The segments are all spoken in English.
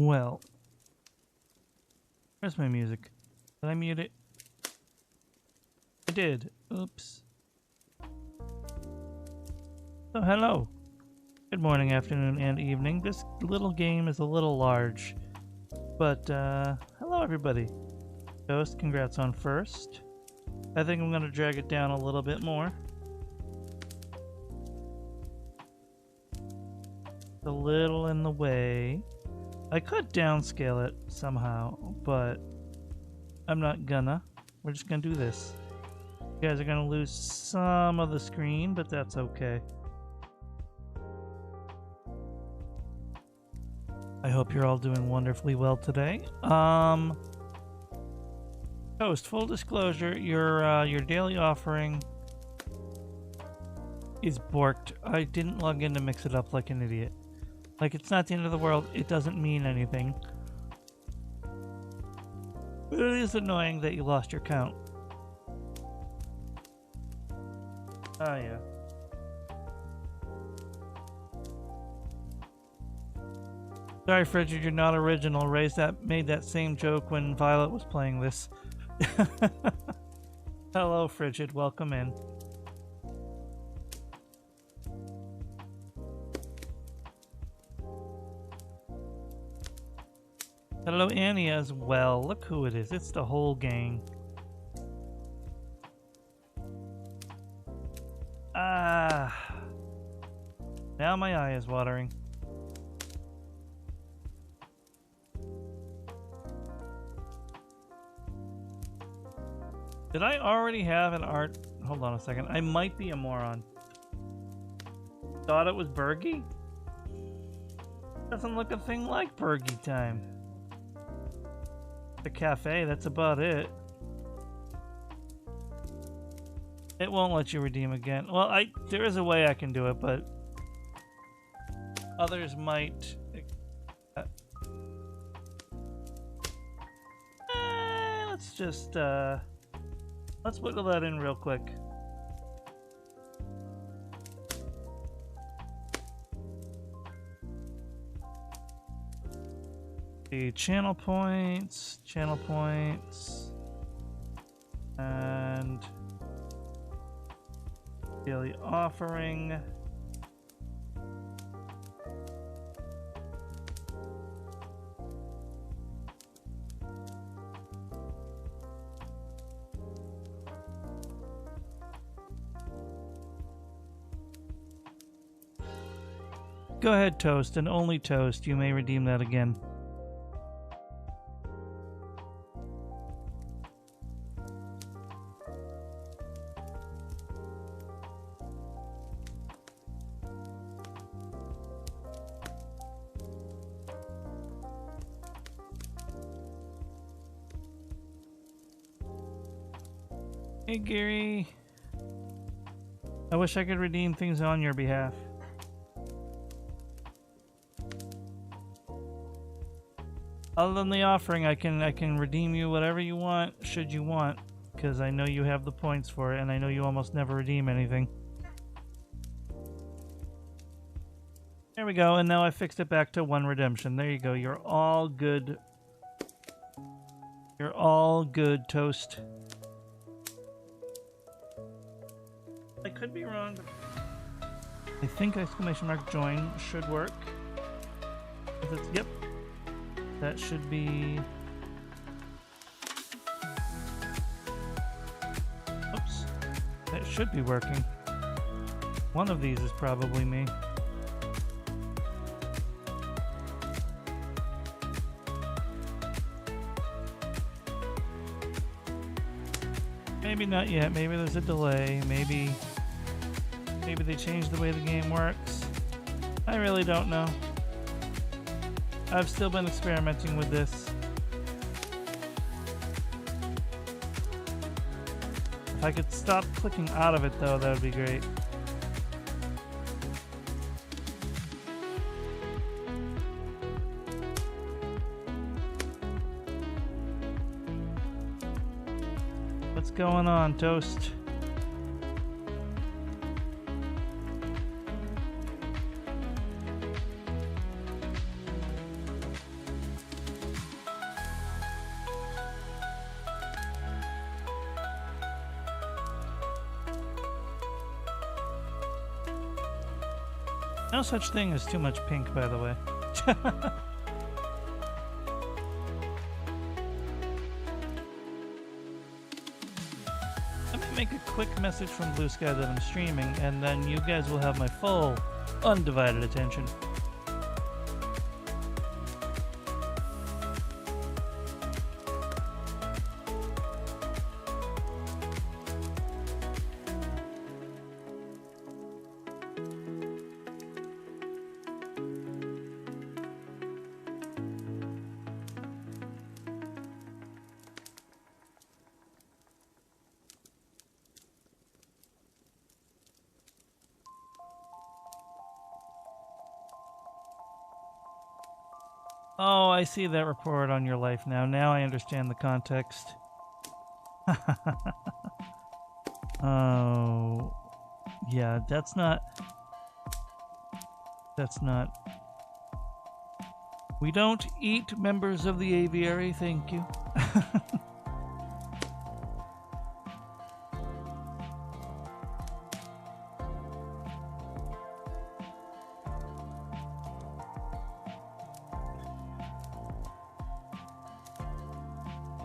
Well, where's my music? Did I mute it? I did. Oops. So hello. Good morning, afternoon, and evening. This little game is a little large. But, hello everybody. Ghost, congrats on first. I think I'm going to drag it down a little bit more. It's a little in the way. I could downscale it somehow, but I'm not gonna. We're just gonna do this. You guys are gonna lose some of the screen, but that's okay. I hope you're all doing wonderfully well today. Toast, full disclosure, your daily offering is borked. I didn't log in to mix it up like an idiot. Like, it's not the end of the world. It doesn't mean anything. But it is annoying that you lost your count. Oh, yeah. Sorry, Frigid, you're not original. Made that same joke when Violet was playing this. Hello, Frigid. Welcome in. Hello, Annie, as well. Look who it is. It's the whole gang. Ah. Now my eye is watering. Did I already have an art? Hold on a second. I might be a moron. Thought it was Bergie? Doesn't look a thing like Bergie time. The cafe, that's about it. It won't let you redeem again. Well, there is a way I can do it, but others might. Let's wiggle that in real quick. The channel points, and daily offering. Go ahead, Toast, and only Toast. You may redeem that again. Hey, Gary. I wish I could redeem things on your behalf. Other than the offering, I can redeem you whatever you want, should you want, because I know you have the points for it, and I know you almost never redeem anything. There we go, and now I fixed it back to 1 redemption. There you go. You're all good. You're all good, Toast. I could be wrong, but I think exclamation mark join should work. Yep. That should be... Oops. That should be working. One of these is probably me. Maybe not yet. Maybe there's a delay. Maybe they changed the way the game works. I really don't know. I've still been experimenting with this. If I could stop clicking out of it though, that would be great. What's going on, Toast? No such thing as too much pink, by the way. Let me make a quick message from Blue Sky that I'm streaming, and then you guys will have my full, undivided attention. Oh, I see that report on your life now. Now I understand the context. Oh, yeah, that's not... We don't eat members of the aviary, thank you.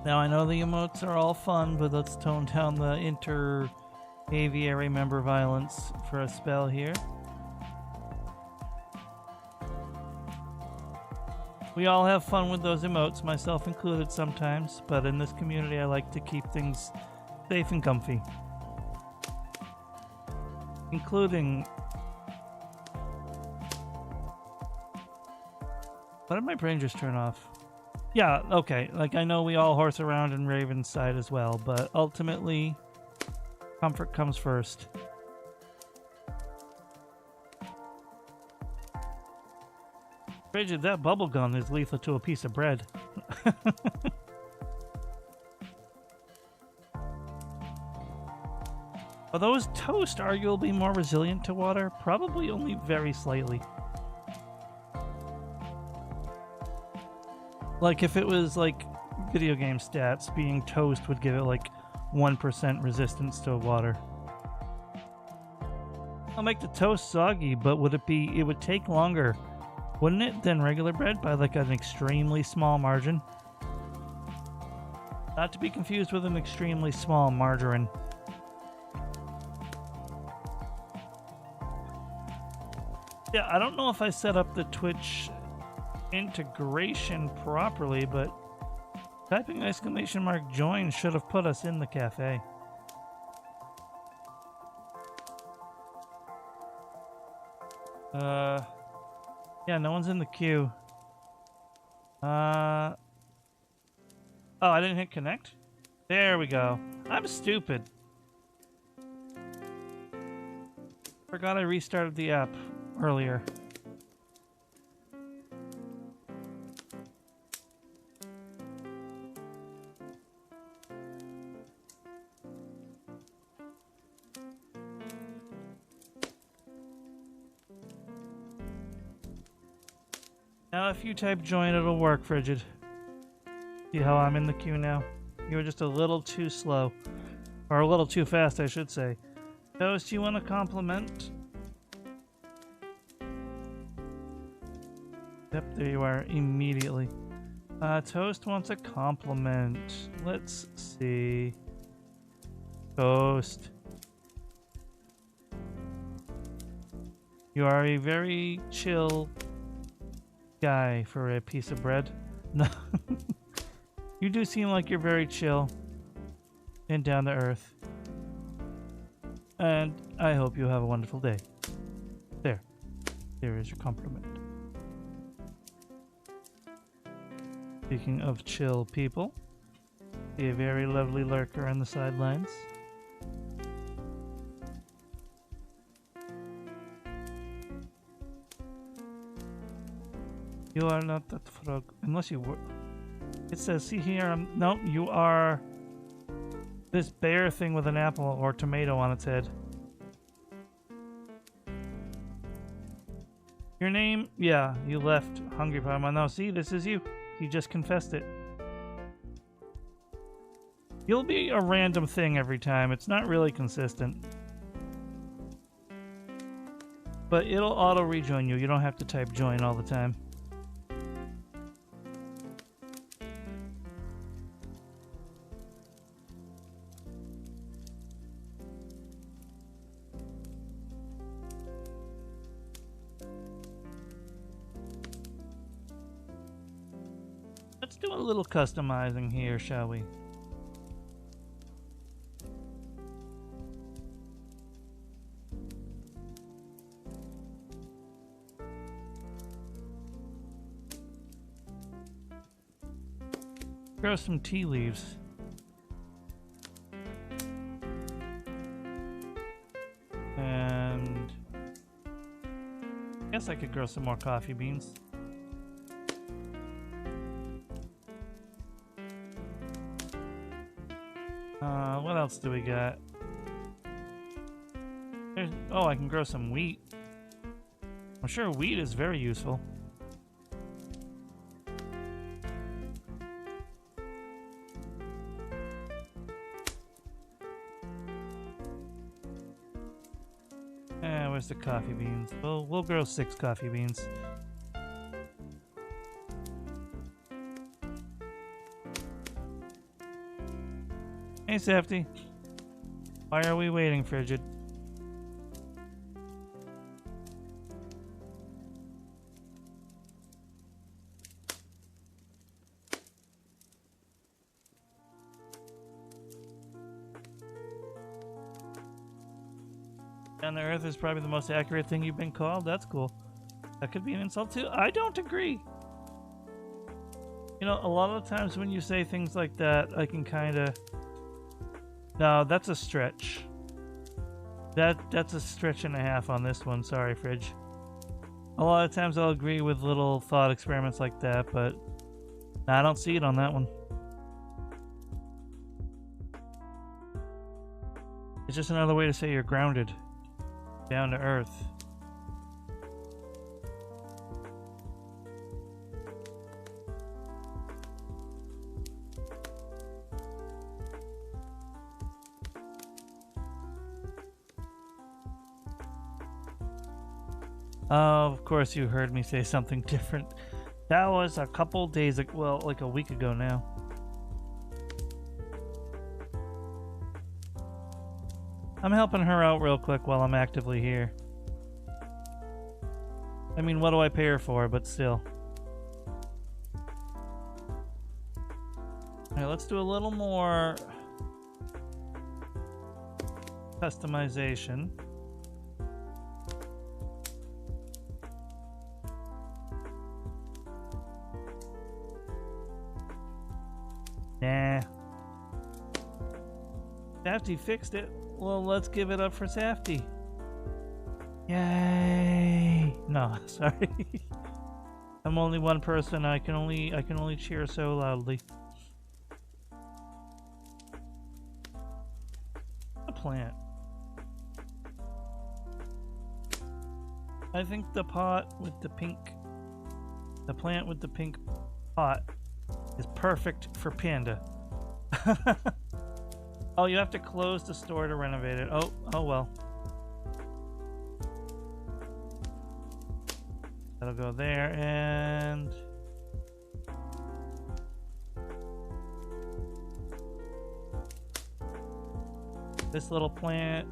Now I know the emotes are all fun, but let's tone down the inter-aviary member violence for a spell here. We all have fun with those emotes, myself included sometimes, but in this community I like to keep things safe and comfy. Including... What did my brain just turn off? Yeah, okay, like I know we all horse around in Raven's side as well, but ultimately, comfort comes first. Frigid, that bubblegum is lethal to a piece of bread. Are those toast arguably more resilient to water? Probably only very slightly. Like if it was like video game stats, being toast would give it like 1% resistance to water. I'll make the toast soggy, but it would take longer, wouldn't it, than regular bread by like an extremely small margin? Not to be confused with an extremely small margarine. Yeah, I don't know if I set up the Twitch integration properly, but typing !join should have put us in the cafe. Yeah, no one's in the queue. Oh, I didn't hit connect? There we go. I'm stupid. Forgot I restarted the app earlier. Now if you type join, it'll work, Frigid. See how I'm in the queue now? You were just a little too slow. Or a little too fast, I should say. Toast, you want a compliment? Yep, there you are, immediately. Toast wants a compliment. Let's see. Toast. You are a very chill guy for a piece of bread. No. You do seem like you're very chill and down to earth. And I hope you have a wonderful day. There. There is your compliment. Speaking of chill people, see a very lovely lurker on the sidelines. You are not that frog, unless you were. It says, see here, no, you are this bear thing with an apple or tomato on its head. Your name? Yeah, you left Hungry Paimon. No, see, this is you. You just confessed it. You'll be a random thing every time. It's not really consistent. But it'll auto rejoin you. You don't have to type join all the time. Let's do a little customizing here, shall we? Grow some tea leaves. And I guess I could grow some more coffee beans. What else do we got? Oh, I can grow some wheat. I'm sure wheat is very useful. Where's the coffee beans? We'll grow 6 coffee beans. Hey, Safety. Why are we waiting, Frigid? Down to Earth is probably the most accurate thing you've been called. That's cool. That could be an insult too. I don't agree. You know, a lot of the times when you say things like that, I can kind of... No, that's a stretch. That's a stretch and a half on this one. Sorry, Fridge. A lot of times I'll agree with little thought experiments like that, but I don't see it on that one. It's just another way to say you're grounded. Down to earth. Oh, of course you heard me say something different. That was a couple days ago, well, like a week ago now. I'm helping her out real quick while I'm actively here. I mean, what do I pay her for, but still. Alright, let's do a little more customization. Nah. Safety fixed it. Well, let's give it up for Safety. Yay! No, sorry. I'm only one person. I can only cheer so loudly. A plant. I think the plant with the pink pot is perfect for Panda. Oh, you have to close the store to renovate it. Oh well. That'll go there, and this little plant.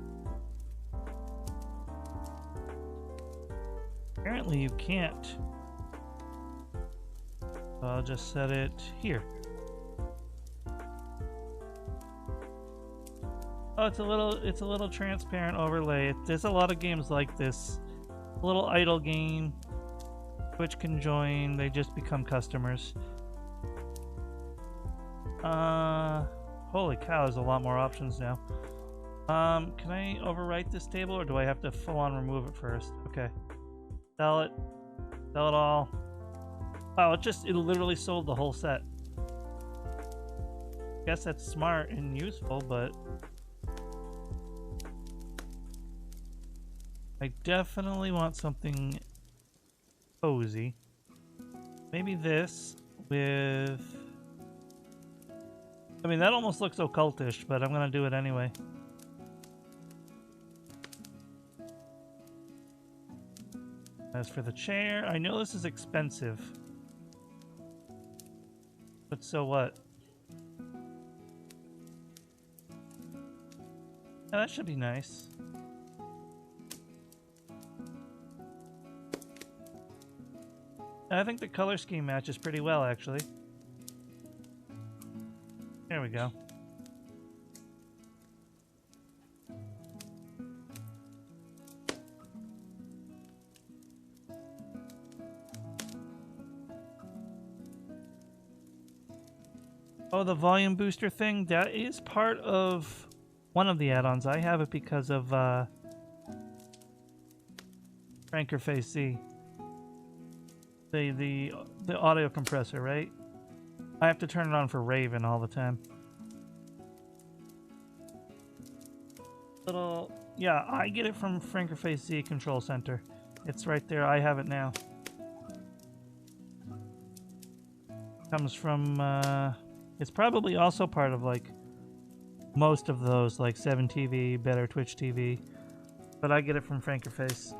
Apparently you can't. So I'll just set it here. Oh, it's a little transparent overlay. There's a lot of games like this. A little idle game. Twitch can join. They just become customers. Holy cow, there's a lot more options now. Can I overwrite this table, or do I have to full on remove it first? Okay. Sell it. Sell it all. Wow, it literally sold the whole set. Guess that's smart and useful, but I definitely want something cozy. Maybe this with... I mean, that almost looks occultish, but I'm gonna do it anyway. As for the chair, I know this is expensive. But so what? Yeah, that should be nice. I think the color scheme matches pretty well, actually. There we go. Oh, the volume booster thing? That is part of one of the add-ons. I have it because of FrankerFace Z. The audio compressor, right? I have to turn it on for Raven all the time. Yeah, I get it from FrankerFace Z Control Center. It's right there. I have it now. Comes from it's probably also part of like most of those, like 7TV, Better Twitch TV, but I get it from FrankerFace.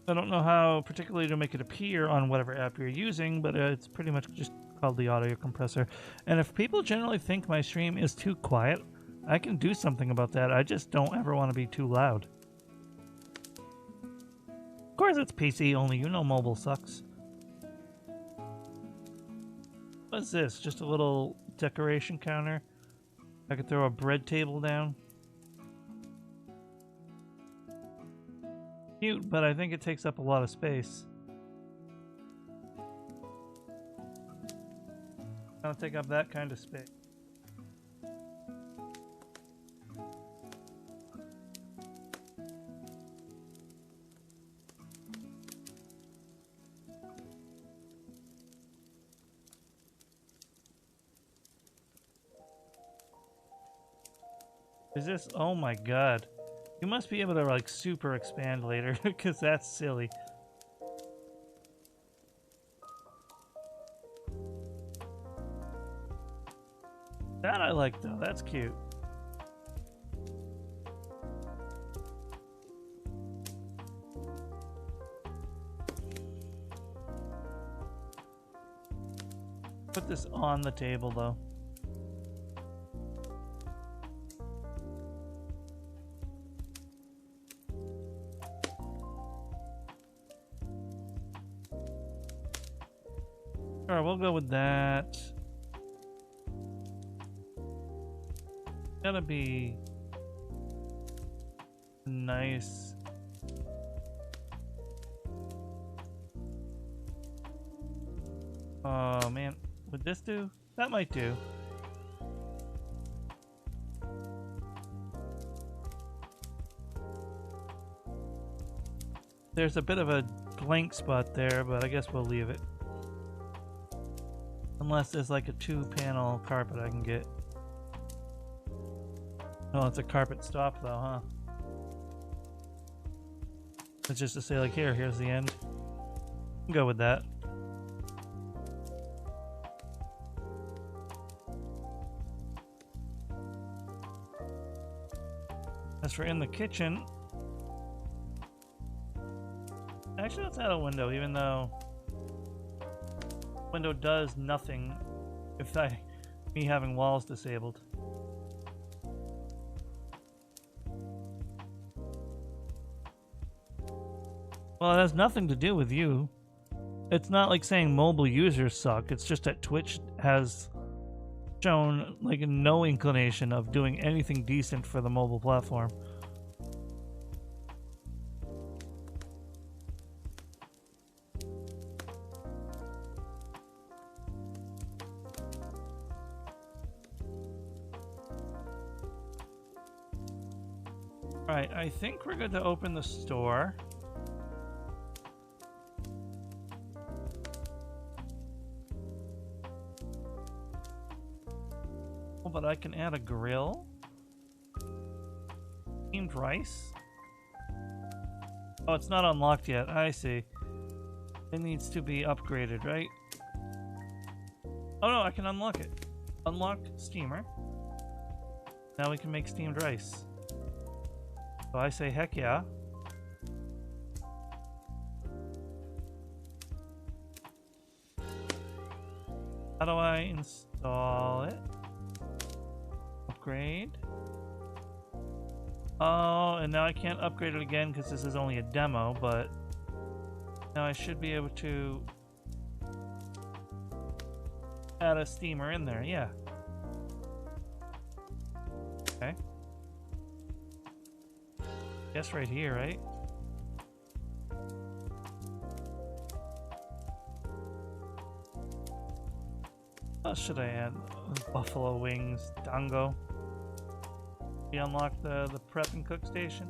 I don't know how particularly to make it appear on whatever app you're using, but it's pretty much just called the audio compressor. And if people generally think my stream is too quiet, I can do something about that. I just don't ever want to be too loud. Of course it's PC only, you know mobile sucks. What's this? Just a little decoration counter? I could throw a bread table down. Cute, but I think it takes up a lot of space. I don't take up that kind of space. Is this? Oh my god. You must be able to like super expand later because that's silly. That I like though, that's cute. Put this on the table though. Alright, we'll go with that. Gotta be nice. Oh man, would this do? That might do. There's a bit of a blank spot there, but I guess we'll leave it. Unless there's like a 2-panel carpet I can get. Oh, it's a carpet stop though, huh? It's just to say like, here's the end. I'll go with that. As for in the kitchen, actually let's add a window, even though window does nothing if me having walls disabled. Well, it has nothing to do with you. It's not like saying mobile users suck. It's just that Twitch has shown like no inclination of doing anything decent for the mobile platform. Alright, I think we're good to open the store. Oh, but I can add a grill. Steamed rice. Oh, it's not unlocked yet. I see. It needs to be upgraded, right? Oh no, I can unlock it. Unlock steamer. Now we can make steamed rice. So I say heck yeah. How do I install it? Upgrade. Oh, and now I can't upgrade it again because this is only a demo, but now I should be able to add a steamer in there, yeah. Okay. Guess right here, right? What should I add? Buffalo wings, dango. We unlock the prep and cook station.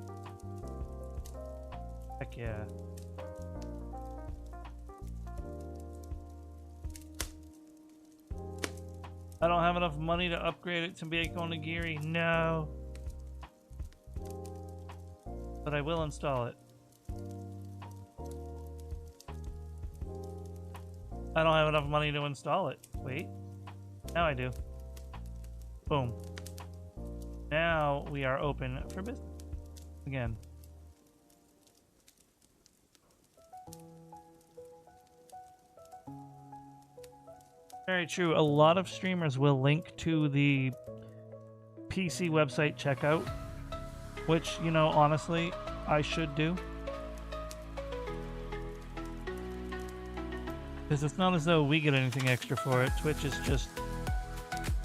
Heck yeah. I don't have enough money to upgrade it to make onigiri. No. But I will install it. I don't have enough money to install it. Wait. Now I do. Boom. Now we are open for business. Again. Very true. A lot of streamers will link to the PC website checkout, which, you know, honestly, I should do. Because it's not as though we get anything extra for it. Twitch is just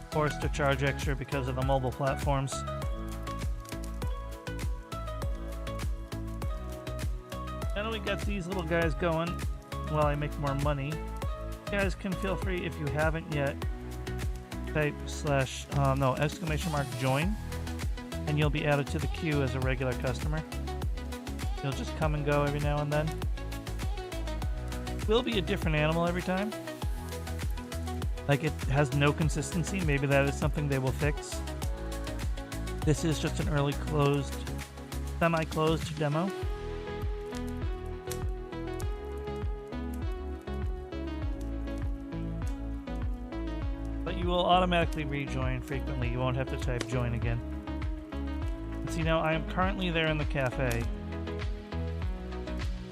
forced to charge extra because of the mobile platforms. Now we got these little guys going while I make more money. You guys can feel free, if you haven't yet, type !join, and you'll be added to the queue as a regular customer. You'll just come and go every now and then. Will be a different animal every time. Like, it has no consistency. Maybe that is something they will fix. This is just an early closed, semi-closed demo. But you will automatically rejoin frequently. You won't have to type join again. And see, now I am currently there in the cafe.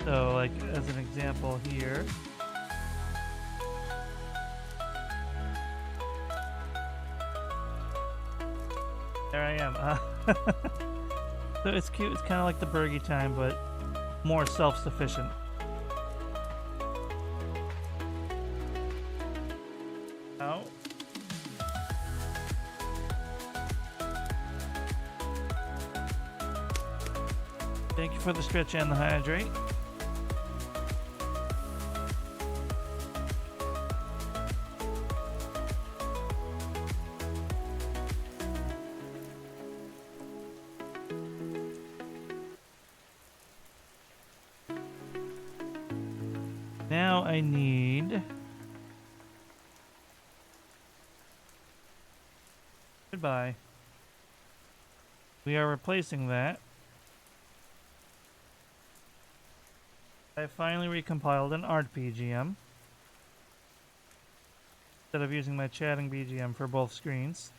So, like, as an example here. There I am. So it's cute. It's kind of like the Burgie time, but more self-sufficient. Oh. Thank you for the stretch and the hydrate. Now I need... Goodbye. We are replacing that. I finally recompiled an art BGM instead of using my chatting BGM for both screens.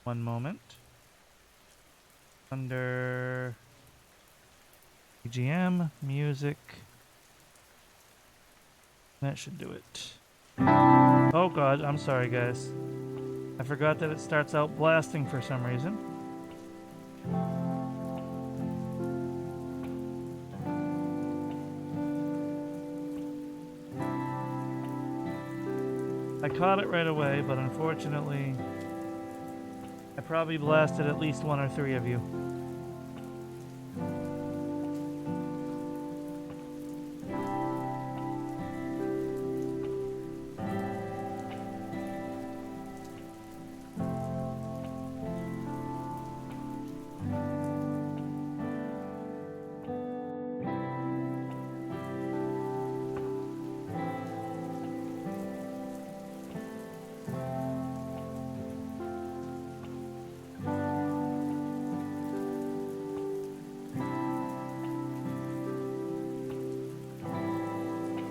One moment. Under BGM, music. That should do it. Oh god, I'm sorry guys. I forgot that it starts out blasting for some reason. I caught it right away, but unfortunately, I probably blasted at least one or three of you.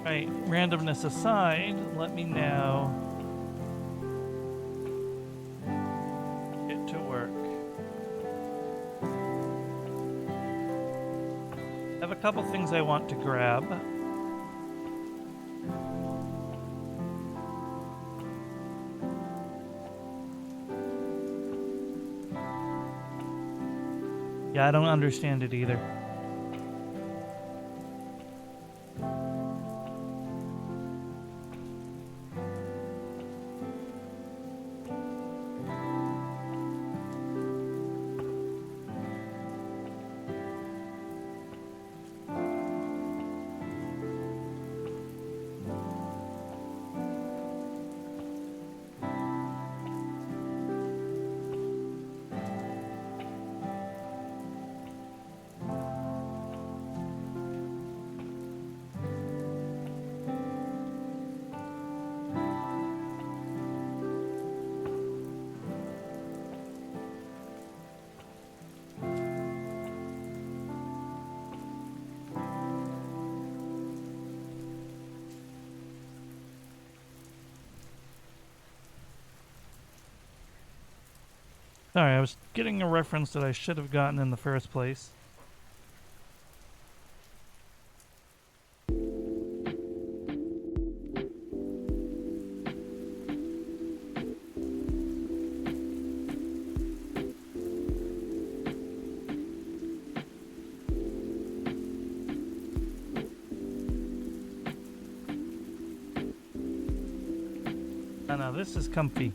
Right, randomness aside, let me now get to work. have a couple things I want to grab. Yeah, I don't understand it either. Sorry, I was getting a reference that I should have gotten in the first place. Oh no, this is comfy.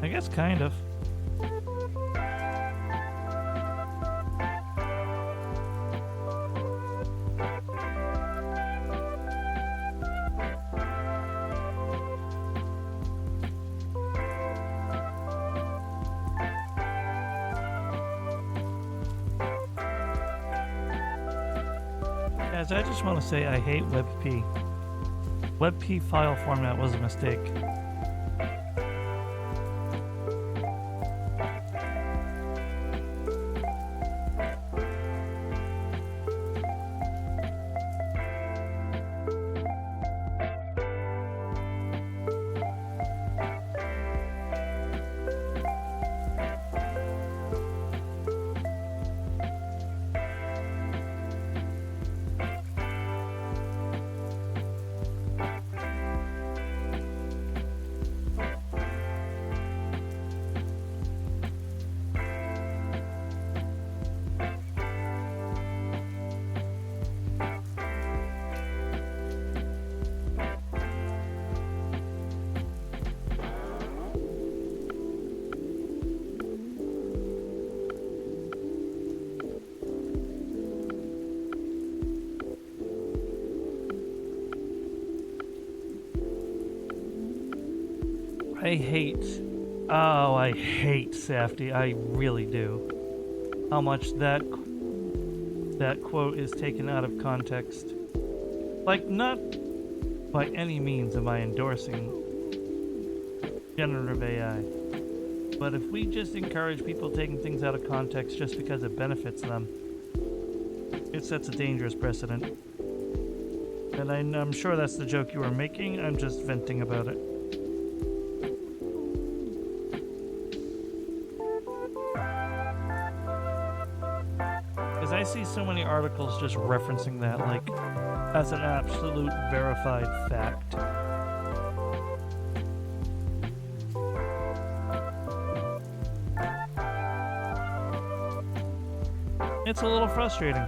I guess kind of. Guys, I just want to say I hate WebP. WebP file format was a mistake. I hate Safety. I really do. How much that quote is taken out of context. Like, not by any means am I endorsing generative AI. But if we just encourage people taking things out of context just because it benefits them, it sets a dangerous precedent. And I'm sure that's the joke you were making. I'm just venting about it. I see so many articles just referencing that, like, as an absolute verified fact. It's a little frustrating.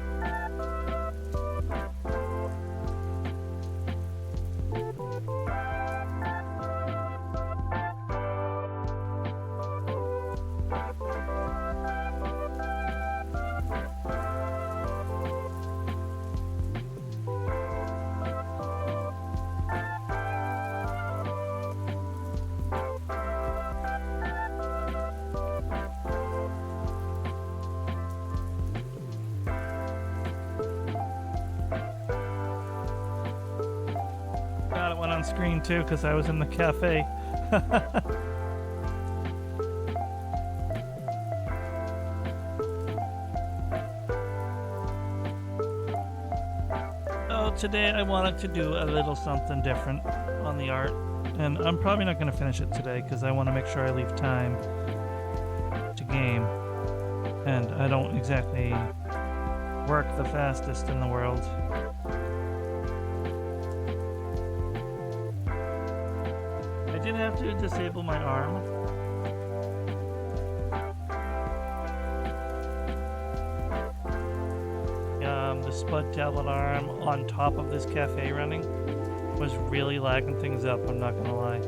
on screen too because I was in the cafe. So today I wanted to do a little something different on the art, and I'm probably not going to finish it today because I want to make sure I leave time to game, and I don't exactly work the fastest in the world. I did have to disable my arm. The Spud tablet arm on top of this cafe running was really lagging things up, I'm not gonna lie.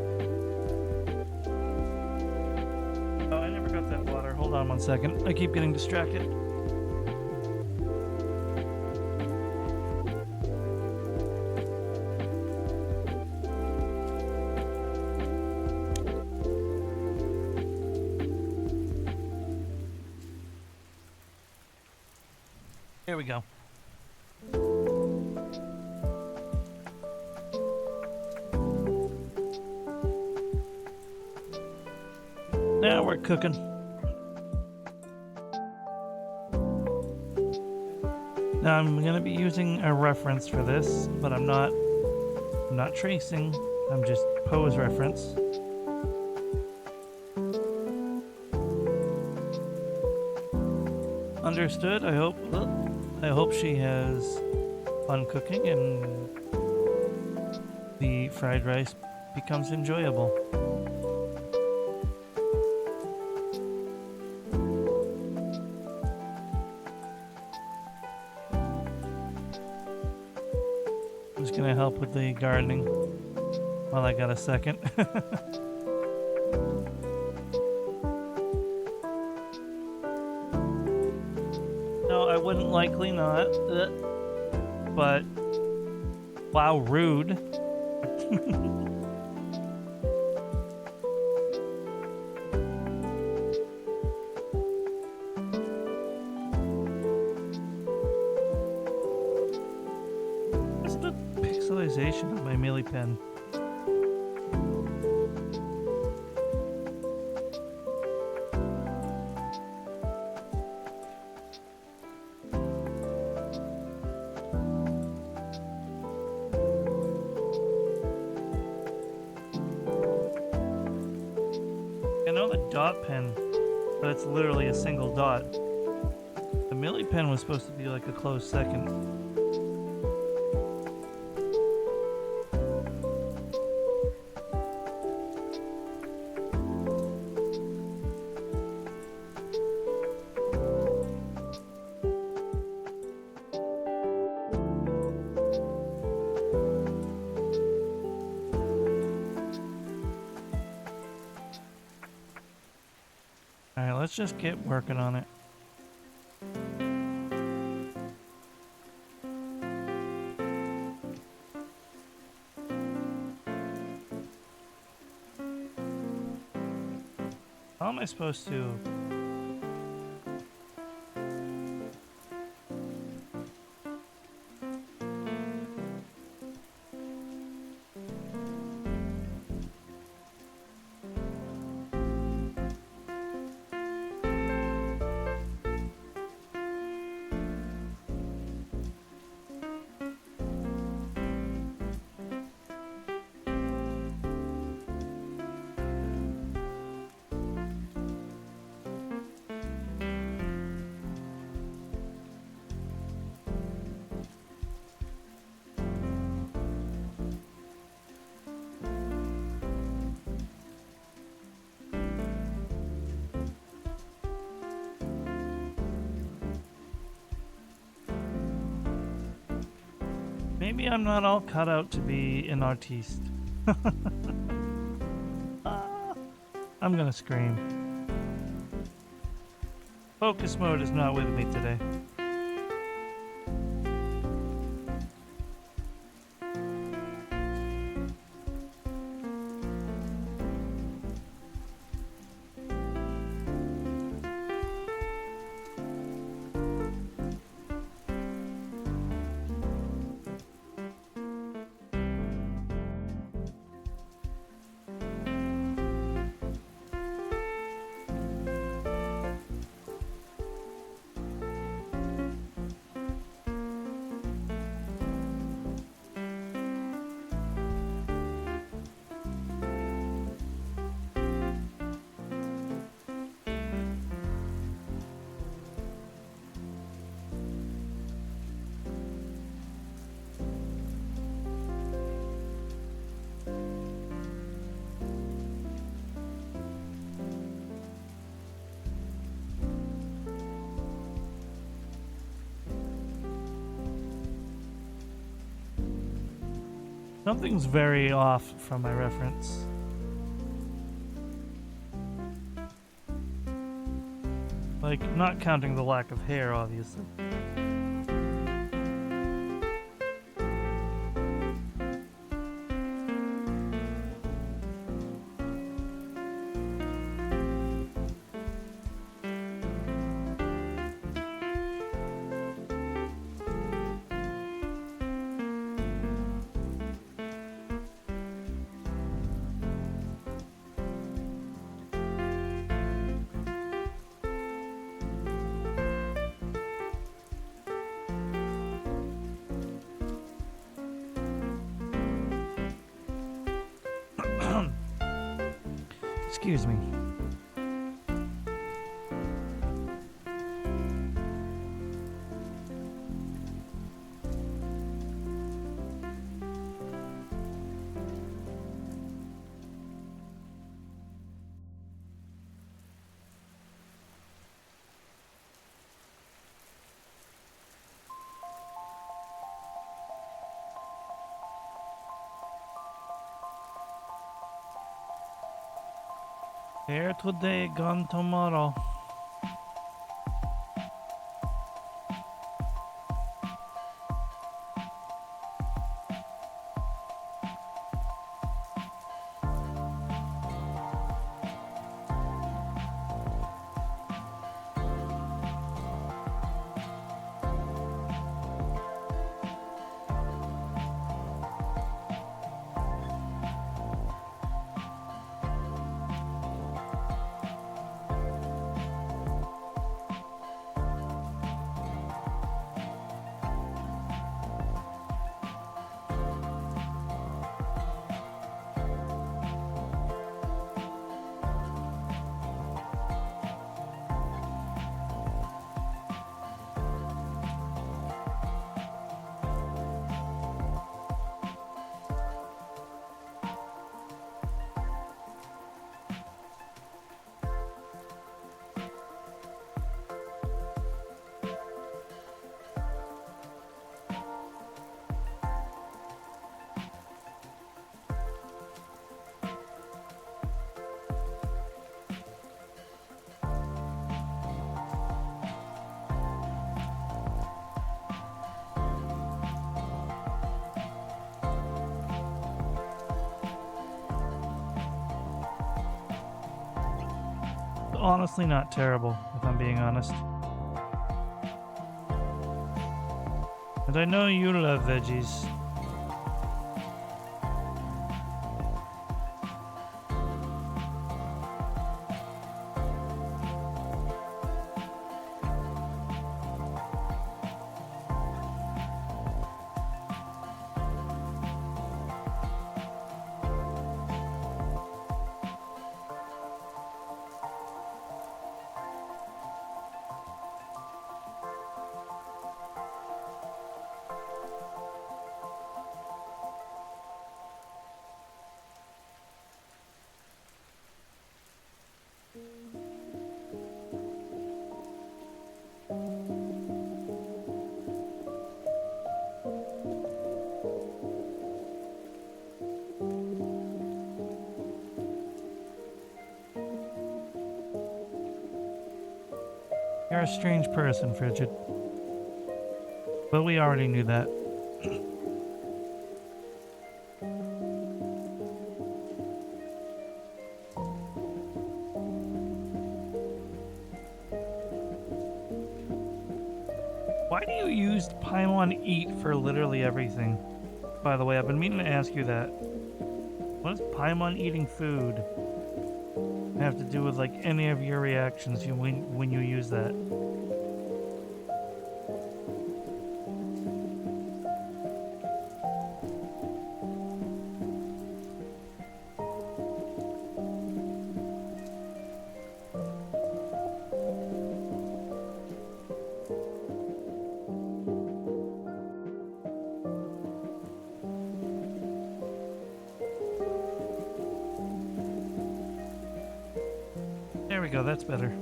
Oh, I never got that water. Hold on one second. I keep getting distracted. Here we go. Now we're cooking. Now I'm going to be using a reference for this, but I'm not tracing. I'm just pose reference. Understood. I hope she has fun cooking and the fried rice becomes enjoyable. I'm just gonna help with the gardening while I got a second. No, I wouldn't likely not. But wow, rude. What's the pixelization of my Mealy pen? I know the dot pen, but it's literally a single dot. The Mealy pen was supposed to be like a close second. Alright, let's just get working on it. How am I supposed to... Maybe I'm not all cut out to be an artiste. I'm gonna scream. Focus mode is not with me today. Something's very off from my reference. Like, not counting the lack of hair, obviously. Excuse me. Here today, gone tomorrow. Honestly, not terrible, if I'm being honest. And I know you love veggies. You're a strange person, Frigid. But we already knew that. Why do you use Paimon Eat for literally everything? By the way, I've been meaning to ask you that. What does Paimon eating food have to do with like any of your reactions when you use that? There we go, that's better.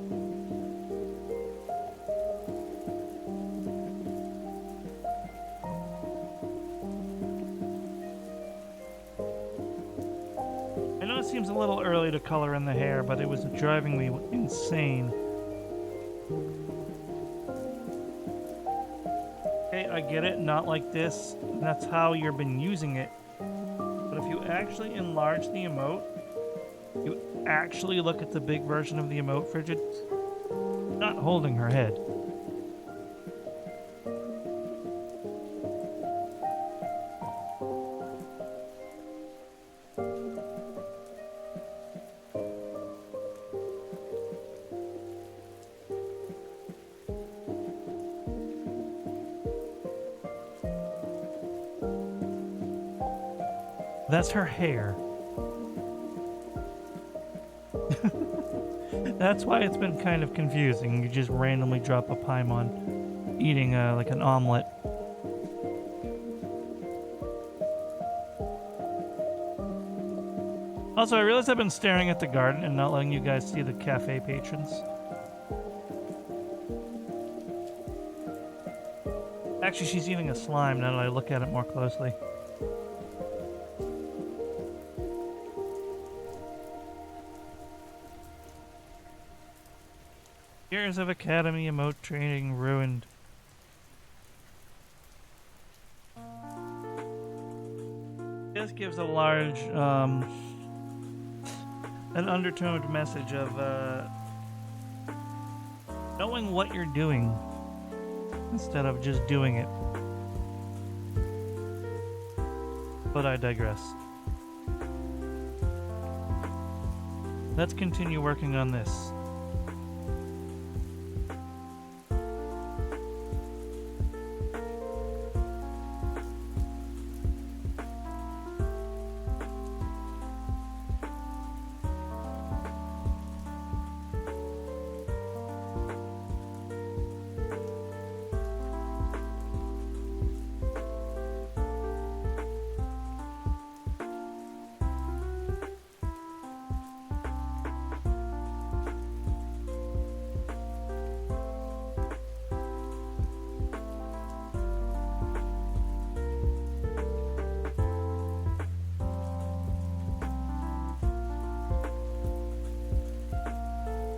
it seems a little early to color in the hair, but it was driving me insane. Okay, I get it, not like this. That's how you've been using it. But if you actually enlarge the emote, you actually look at the big version of the emote, Frigid's not holding her head. That's her hair. That's why it's been kind of confusing. You just randomly drop a Paimon eating like an omelet. Also, I realized I've been staring at the garden and not letting you guys see the cafe patrons. Actually, she's eating a slime now that I look at it more closely. Years of Academy emote training ruined. This gives a large, an undertoned message of, knowing what you're doing instead of just doing it. But I digress. Let's continue working on this.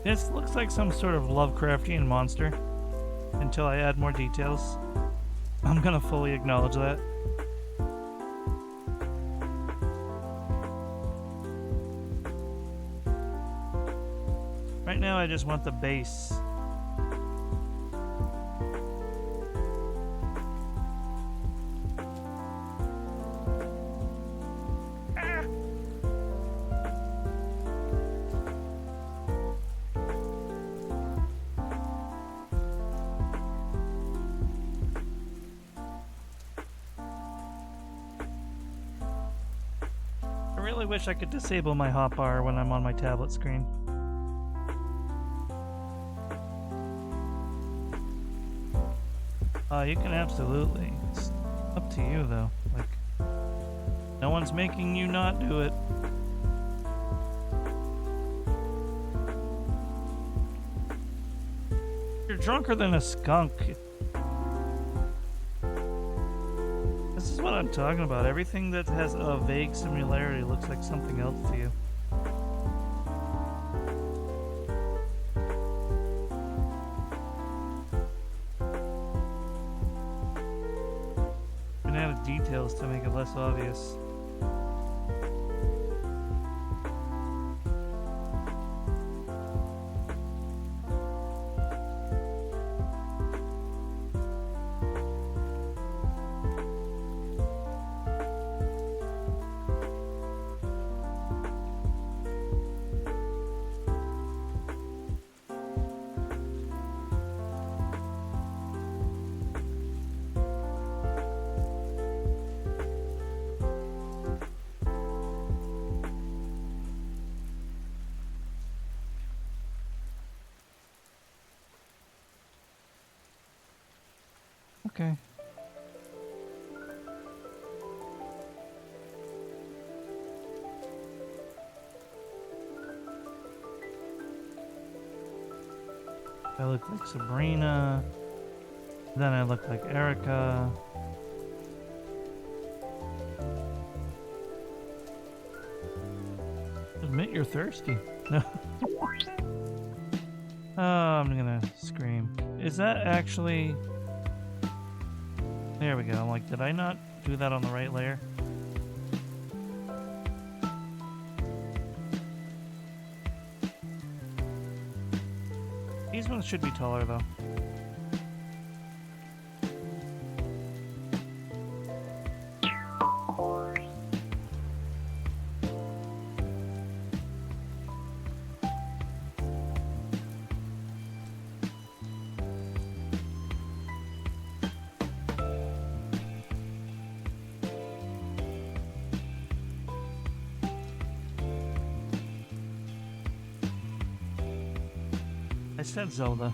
This looks like some sort of Lovecraftian monster until I add more details. I'm gonna fully acknowledge that. Right now I just want the base. I wish I could disable my hotbar when I'm on my tablet screen. You can absolutely. It's up to you though. Like, no one's making you not do it. You're drunker than a skunk. This is what I'm talking about. Everything that has a vague similarity looks like something else to you. And added details to make it less obvious. Okay. I look like Sabrina. Then I look like Erica. What? You're thirsty? No. Oh, I'm gonna scream. Is that actually... There we go. I'm like, did I not do that on the right layer? These ones should be taller, though. I said Zelda.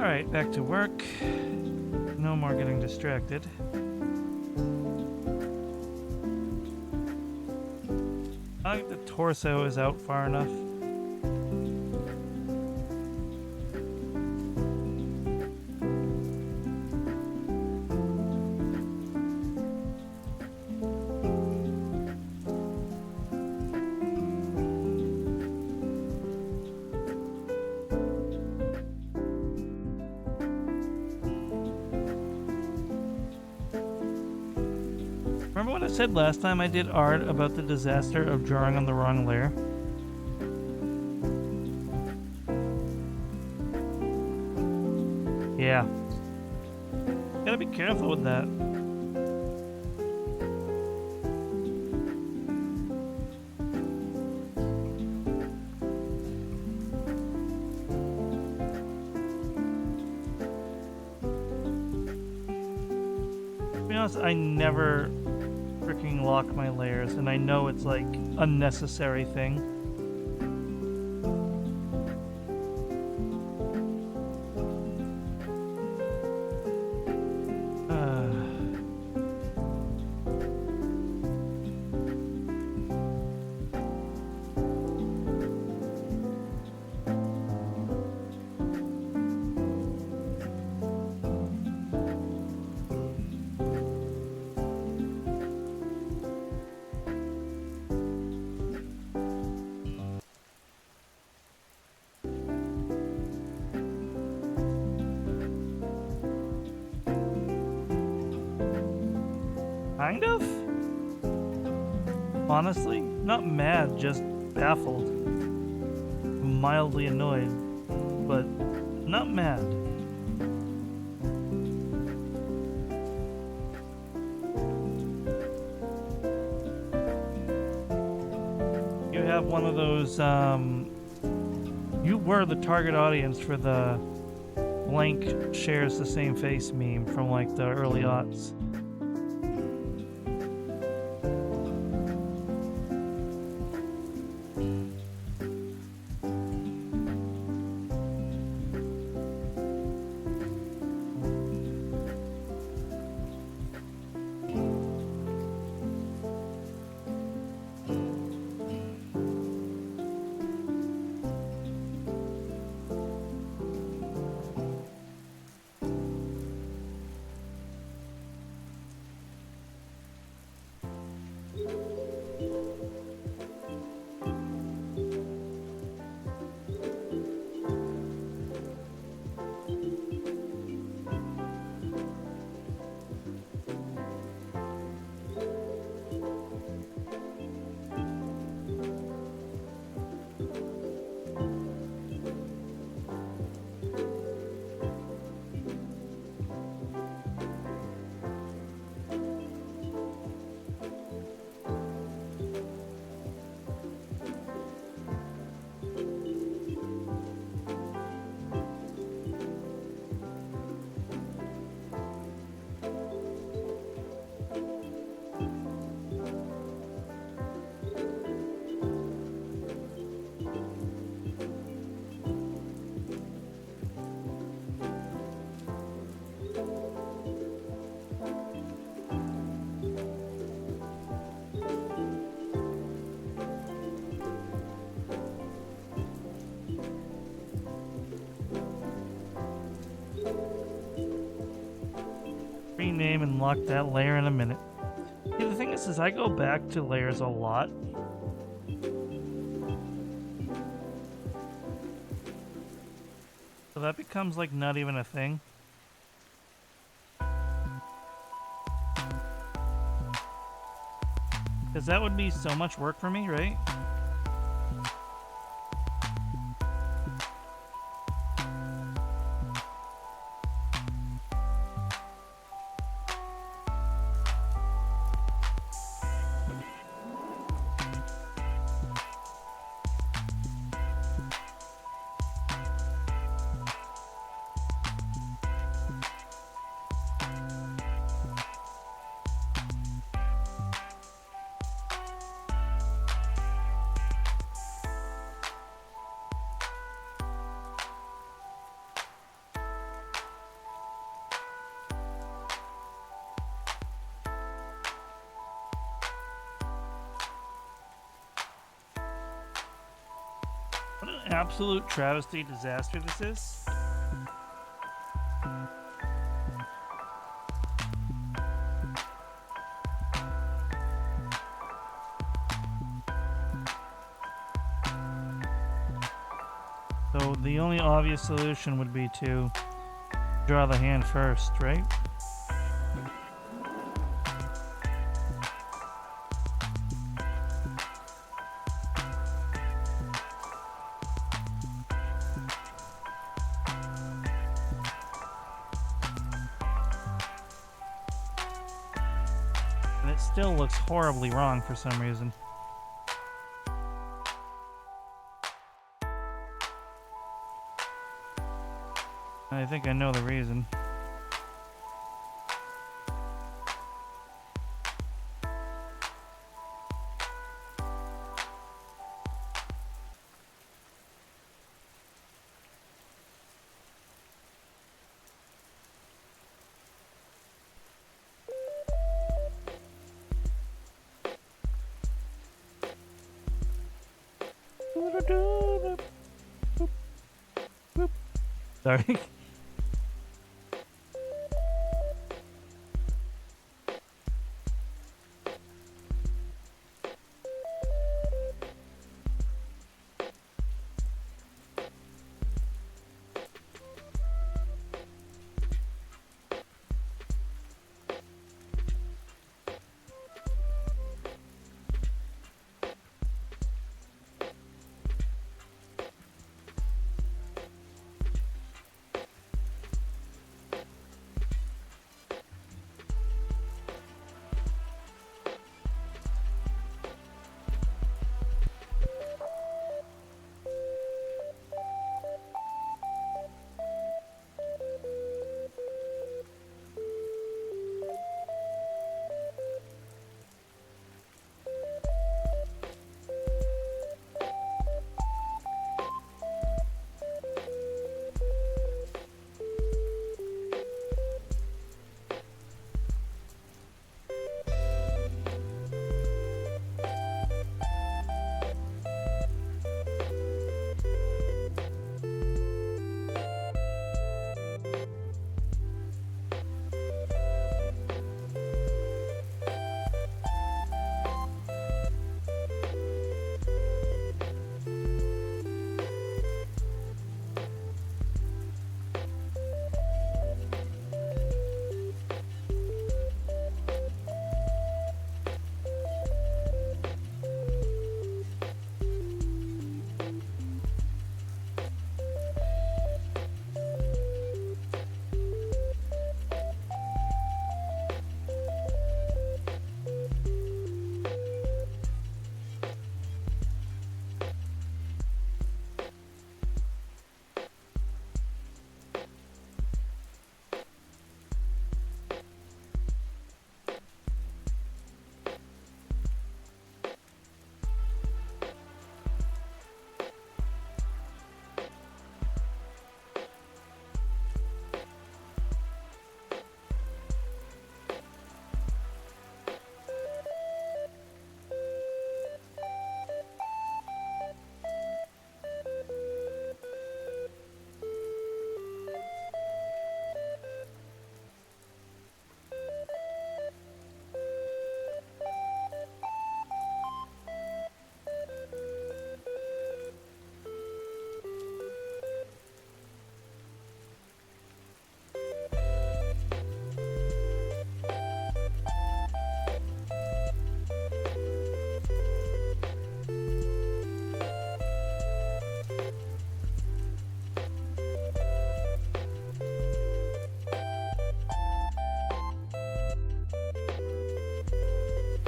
Alright, back to work. No more getting distracted. I think the torso is out far enough. Remember what I said last time I did art about the disaster of drawing on the wrong layer? Yeah. Gotta be careful with that. To be honest, I never freaking lock my layers, and I know it's like a necessary thing. Kind of? Honestly, not mad, just baffled. Mildly annoyed, but not mad. You have one of those, you were the target audience for the blank shares the same face meme from like the early aughts. Rename and lock that layer in a minute. See, the thing is I go back to layers a lot. So that becomes like not even a thing. Because that would be so much work for me, right? What an absolute travesty disaster this is. So the only obvious solution would be to draw the hand first, right? And it still looks horribly wrong for some reason. I think I know the reason. Sorry.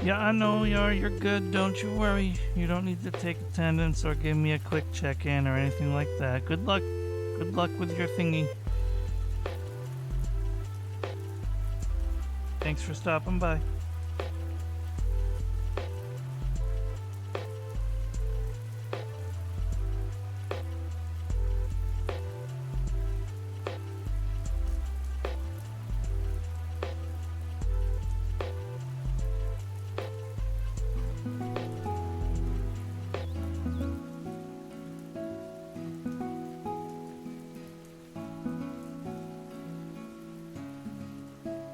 Yeah, I know, you're good. Don't you worry. You don't need to take attendance or give me a quick check-in or anything like that. Good luck. Good luck with your thingy. Thanks for stopping by.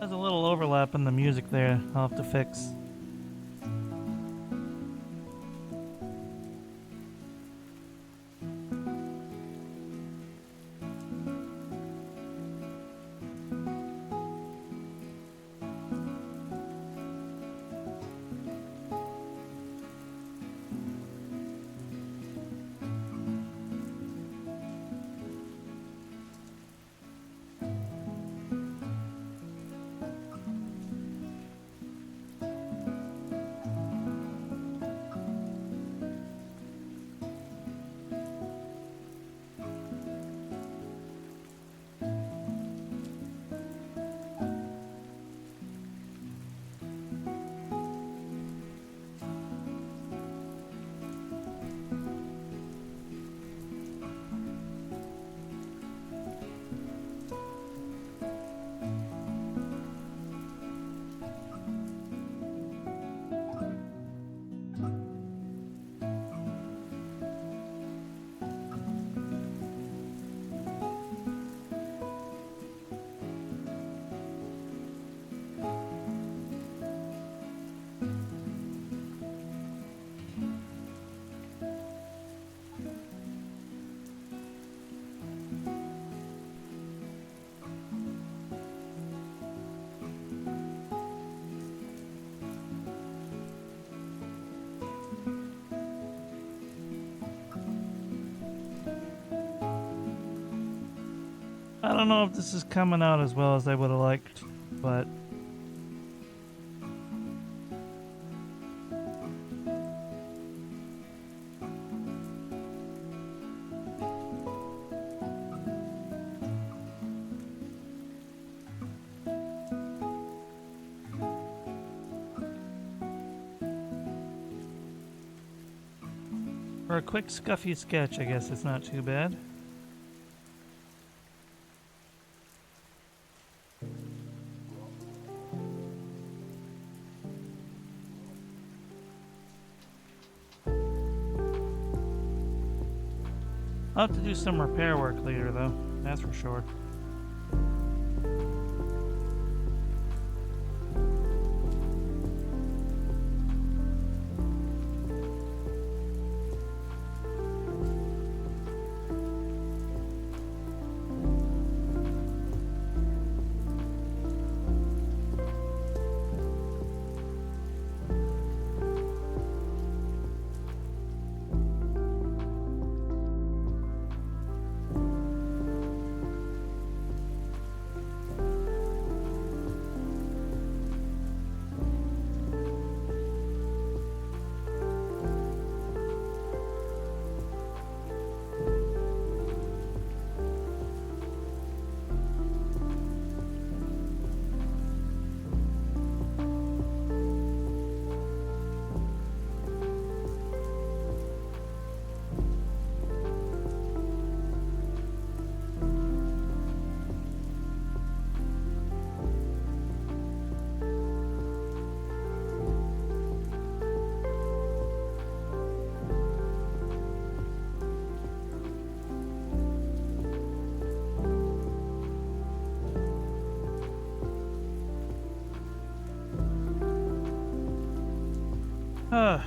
There's a little overlap in the music there. I'll have to fix. I don't know if this is coming out as well as I would have liked, but for a quick scuffy sketch, I guess it's not too bad. I'll have to do some repair work later, though. That's for sure. Huh.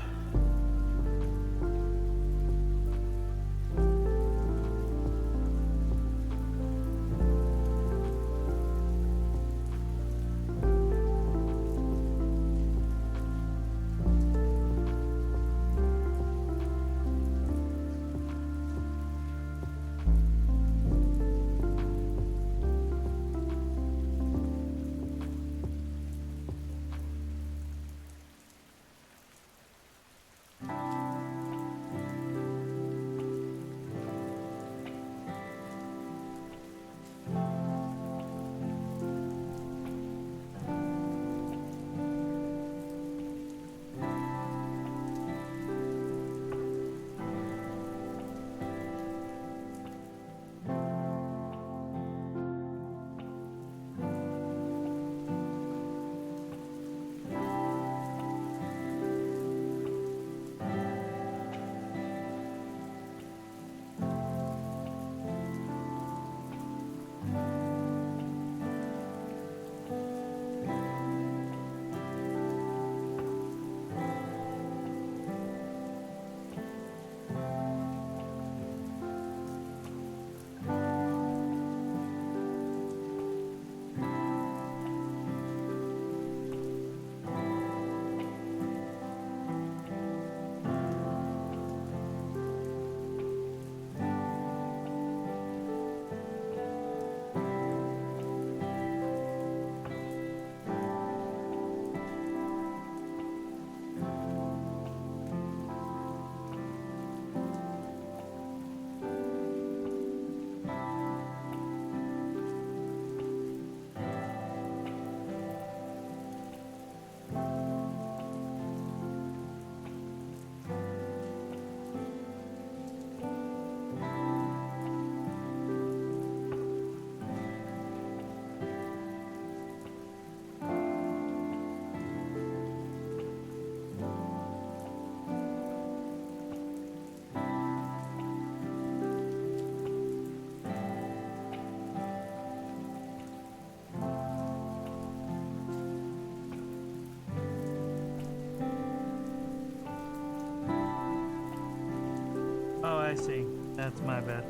I see. That's my bad.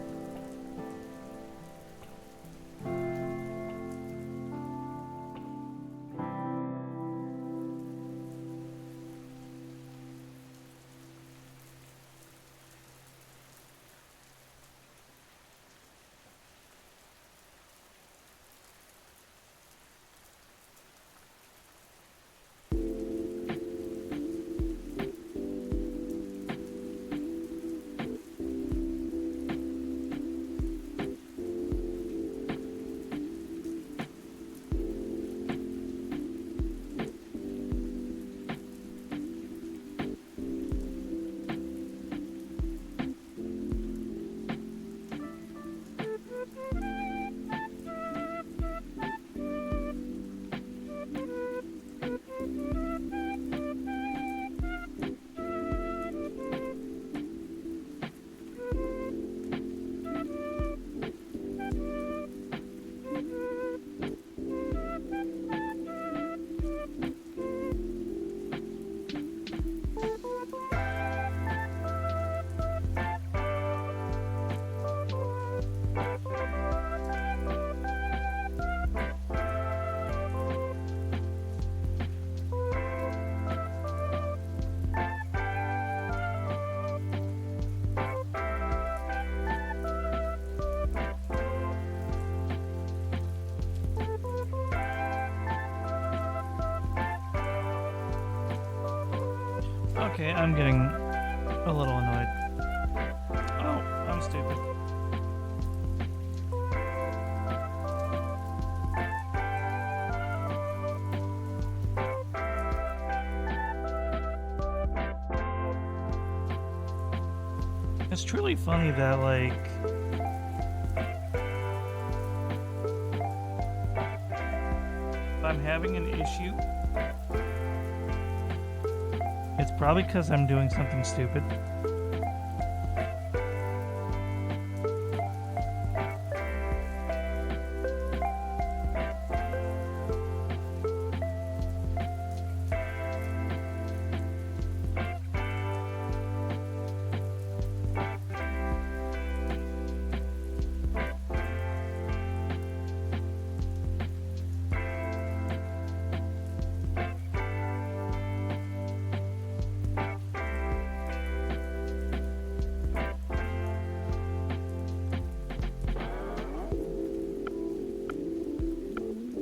Okay, I'm getting a little annoyed. Oh, I'm stupid. It's truly funny that, like, if I'm having an issue, it's probably because I'm doing something stupid.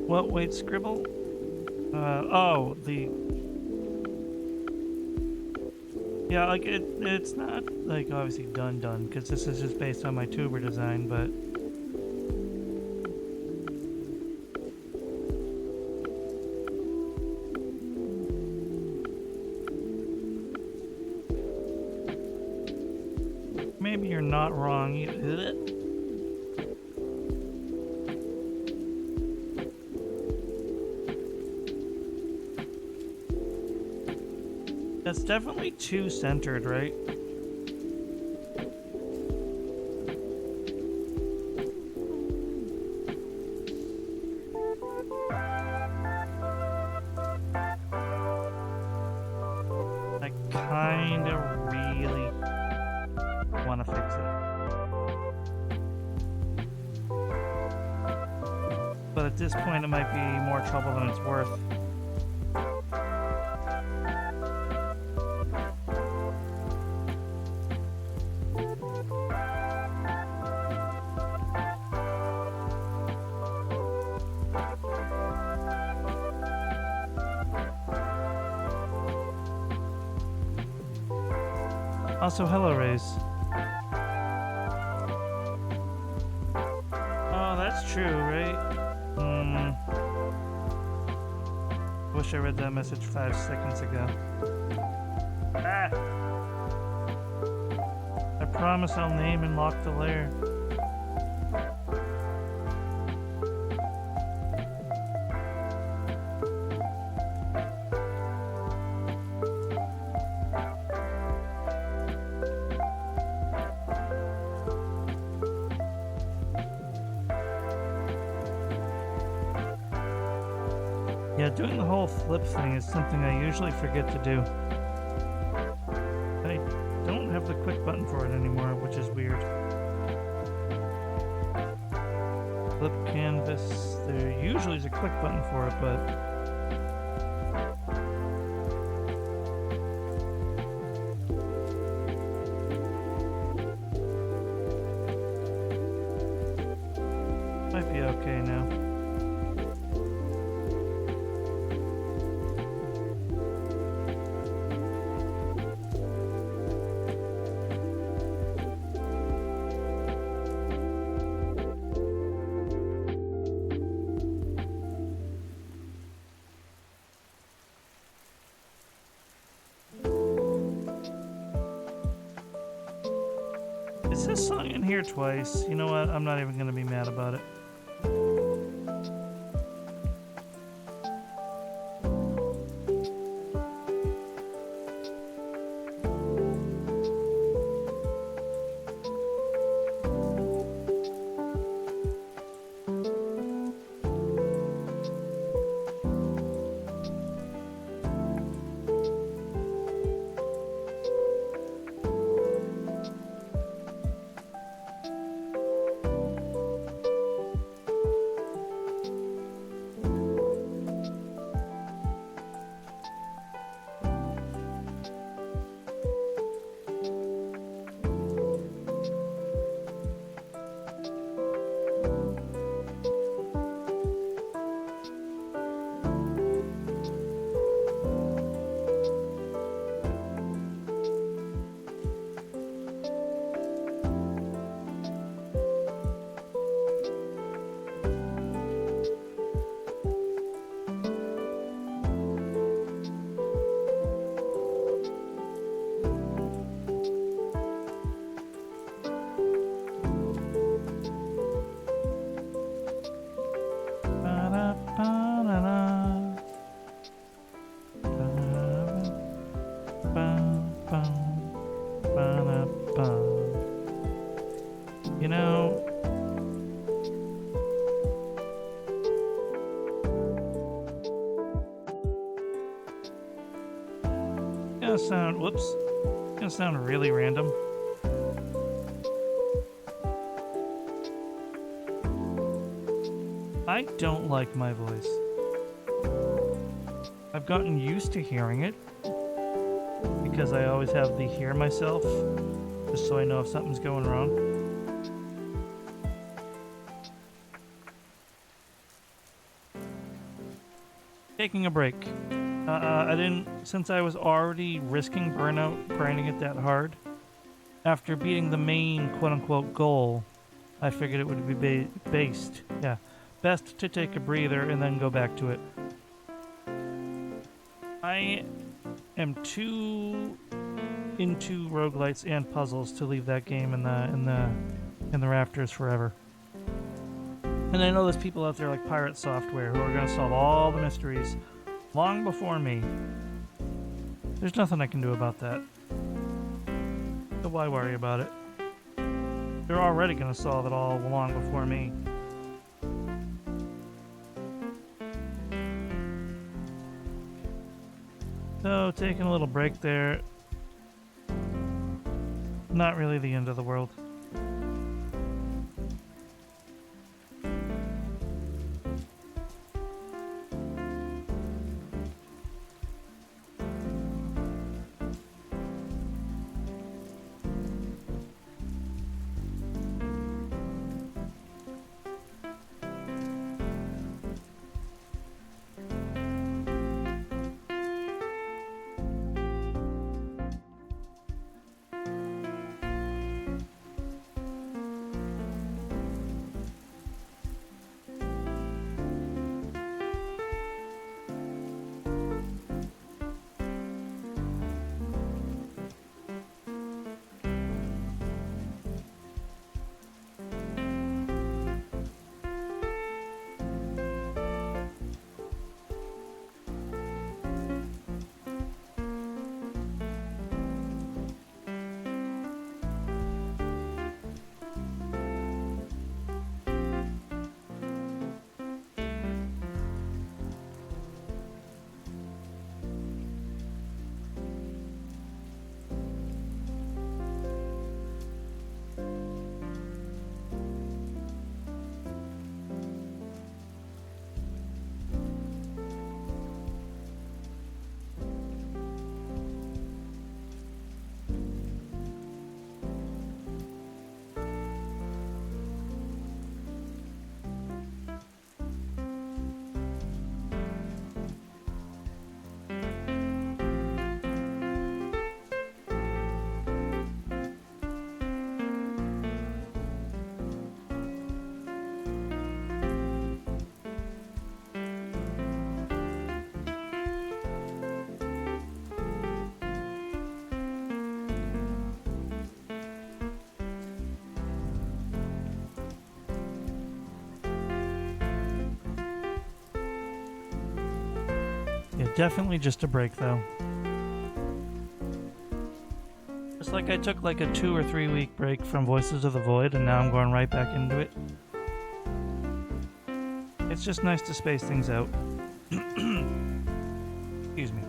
What? Wait, scribble? Oh, the... Yeah, like, it's not, like, obviously done, because this is just based on my tuber design, but... Maybe you're not wrong. That's definitely too centered, right? I kinda really want to fix it. But at this point, it might be more trouble than it's worth. Also, hello, Raze. Oh, that's true, right? Wish I read that message 5 seconds ago. Ah! I promise I'll name and lock the lair. Yeah, doing the whole flip thing is something I usually forget to do. I don't have the quick button for it anymore, which is weird. Flip canvas. There usually is a click button for it, but might be okay now. Is this song in here twice? You know what? I'm not even gonna be mad about it. You know, gonna sound really random. I don't like my voice. I've gotten used to hearing it because I always have the hear myself just so I know if something's going wrong. Taking a break. I didn't, since I was already risking burnout grinding it that hard. After beating the main quote-unquote goal, I figured it would be best to take a breather and then go back to it. I am too into roguelites and puzzles to leave that game in the rafters forever. And I know there's people out there like Pirate Software who are going to solve all the mysteries long before me. There's nothing I can do about that. So why worry about it? They're already going to solve it all long before me. So, taking a little break there. Not really the end of the world. Yeah, definitely just a break though. It's like I took like a 2 or 3 week break from Voices of the Void and now I'm going right back into it. It's just nice to space things out. Excuse me.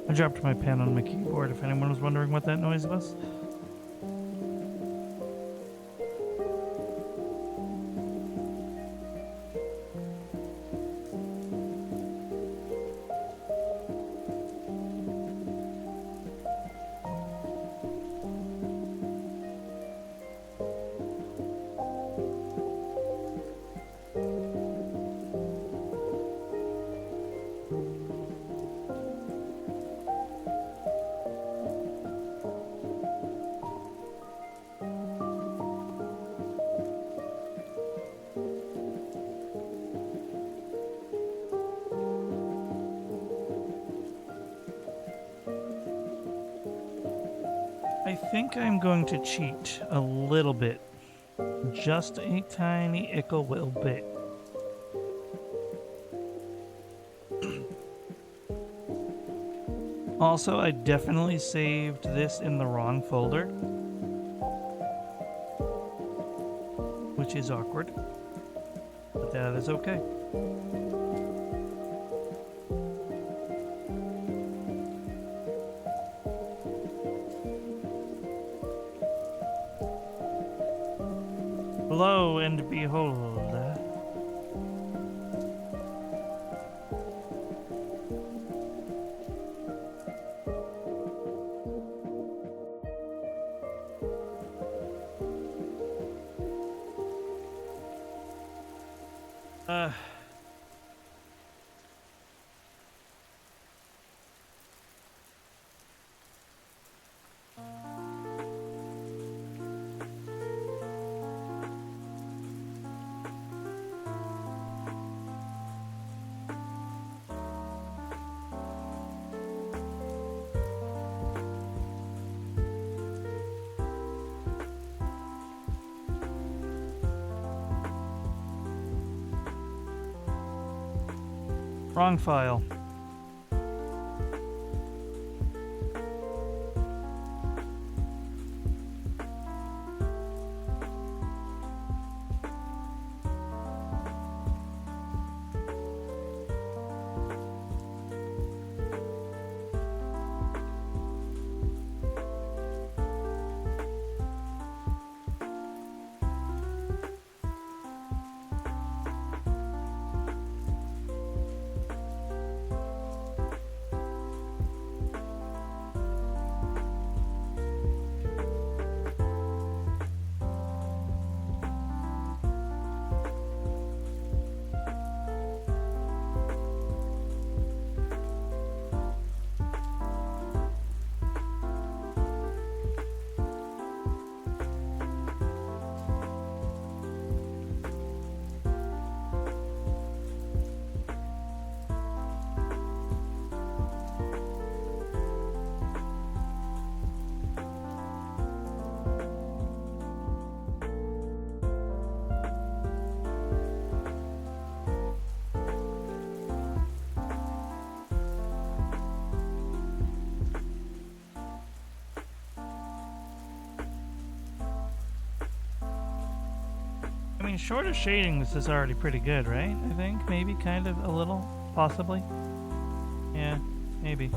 I dropped my pen on my keyboard if anyone was wondering what that noise was. I think I'm going to cheat a little bit. Just a tiny ickle little bit. Also, I definitely saved this in the wrong folder, which is awkward, but that is okay. Lo and behold. Uh, Wrong file. I mean, short of shading, this is already pretty good, right? I think, maybe, kind of, a little, possibly. Yeah, maybe.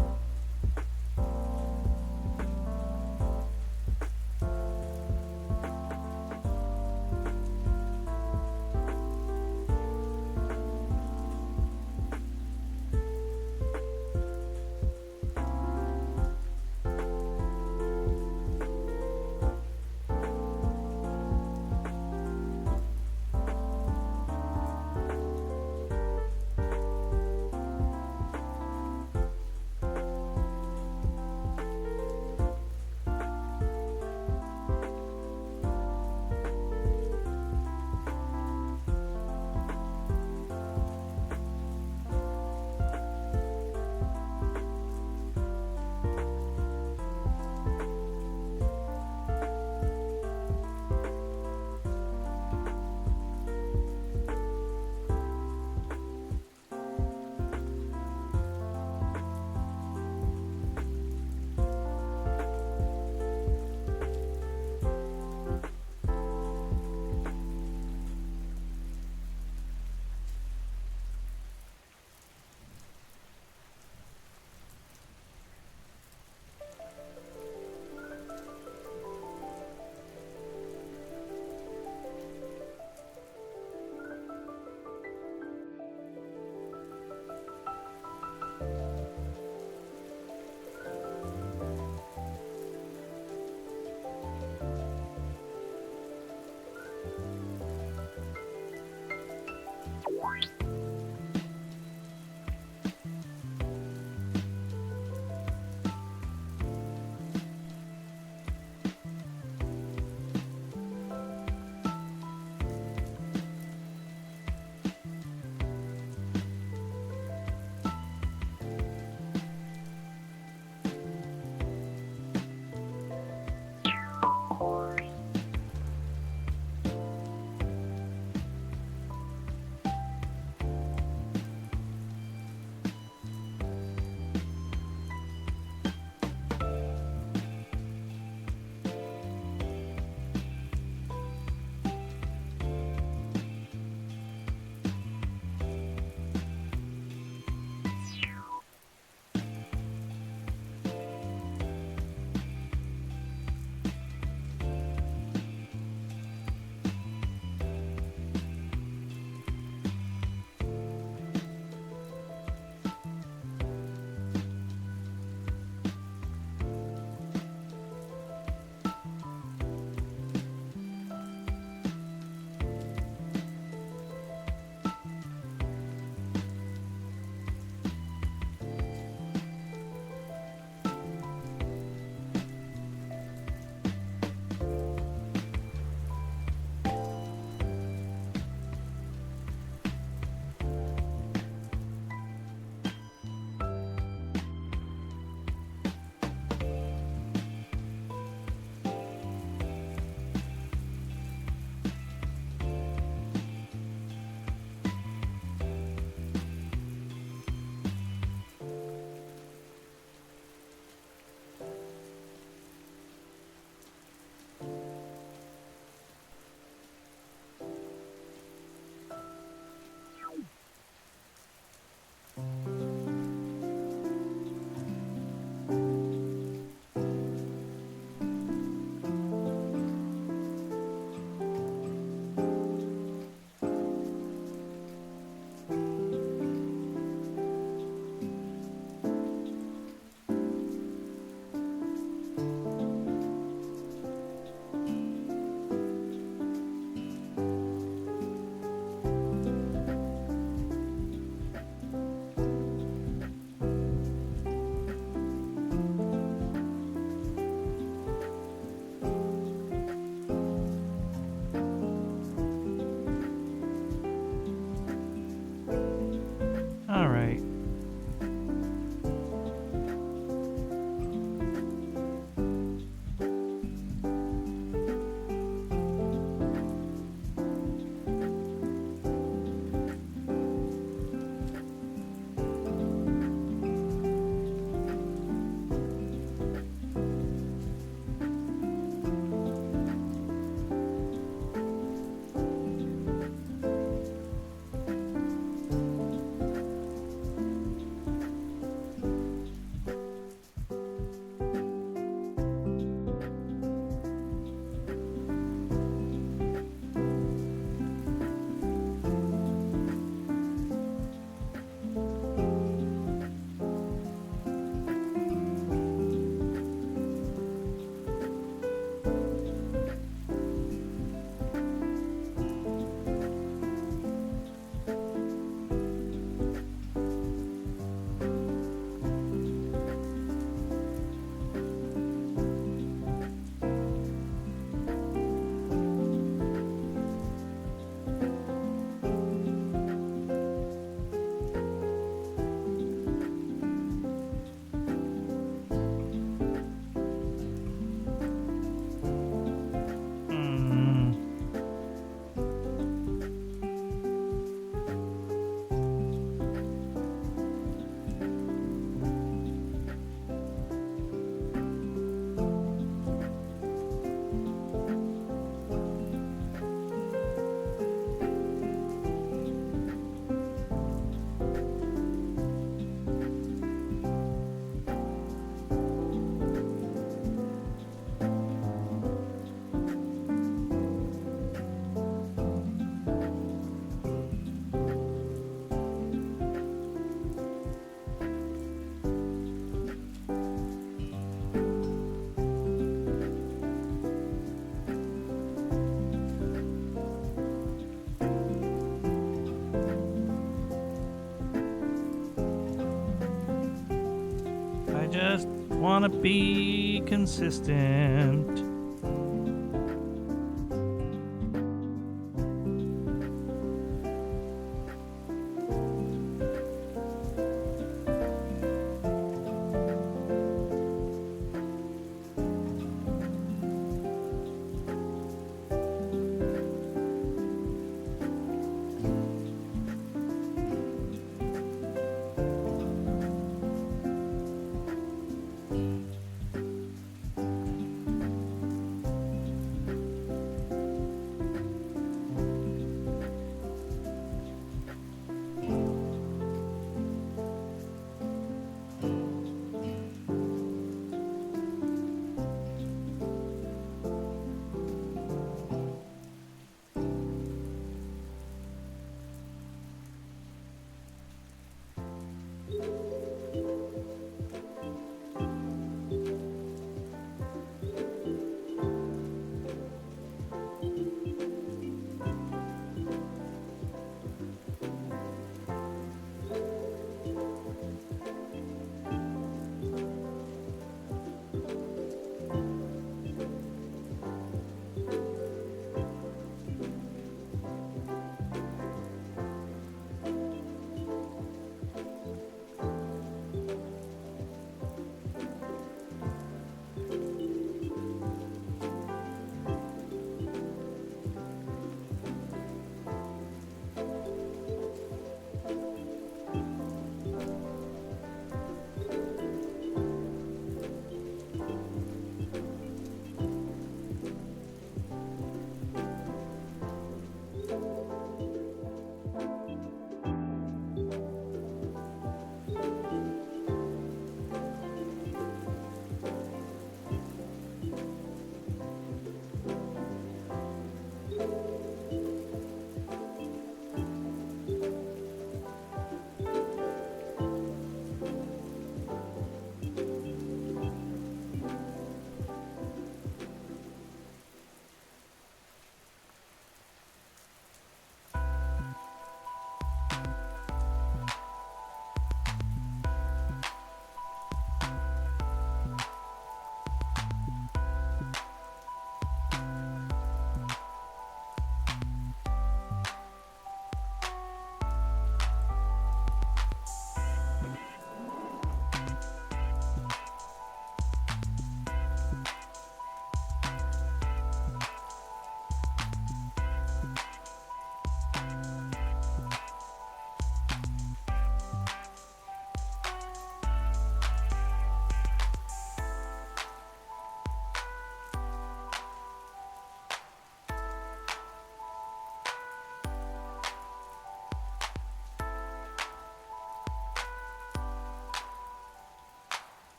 just want to be consistent.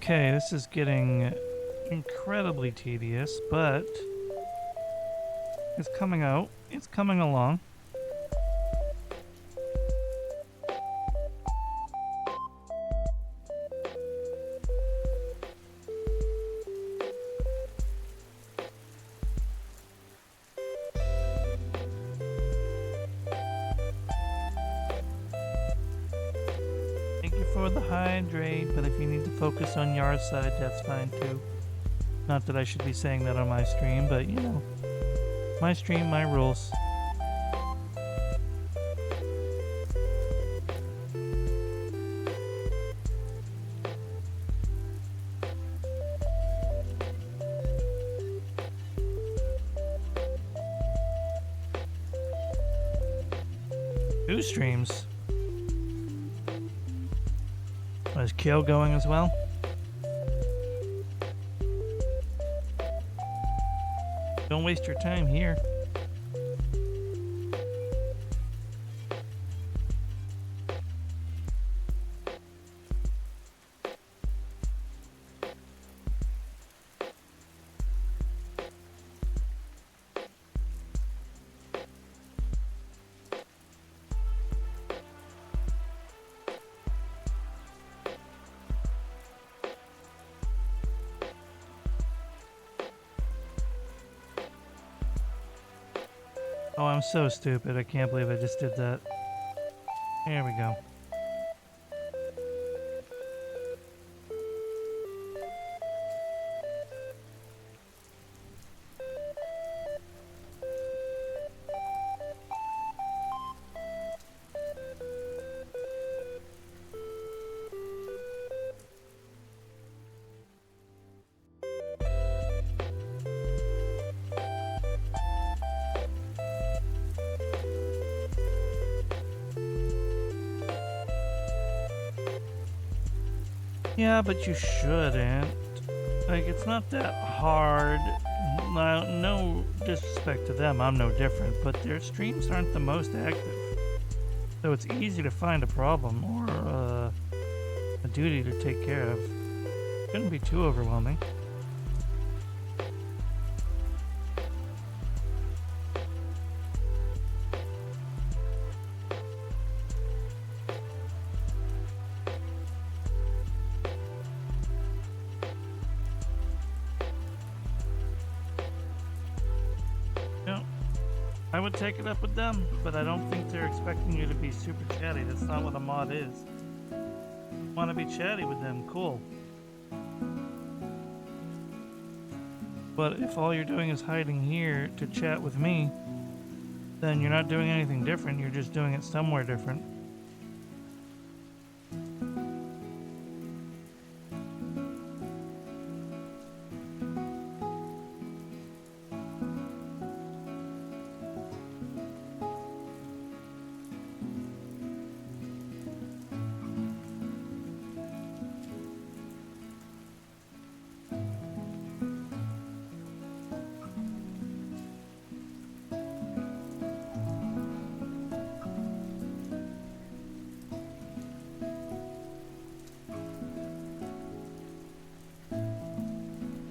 Okay, this is getting incredibly tedious, but it's coming out. It's coming along. Thank you for the hydrate, but if you need to focus on your side, that's fine too. Not that I should be saying that on my stream, but you know, my stream, my rules. Two streams. Is Kyo going as well? Don't waste your time here. Oh, I'm so stupid. I can't believe I just did that. There we go. Yeah, but you shouldn't. Like, it's not that hard. Now, no disrespect to them, I'm no different, but their streams aren't the most active. So it's easy to find a problem or a duty to take care of. Shouldn't be too overwhelming. I would take it up with them, but I don't think they're expecting you to be super chatty. That's not what a mod is. Want to be chatty with them, cool. But if all you're doing is hiding here to chat with me, then you're not doing anything different, you're just doing it somewhere different.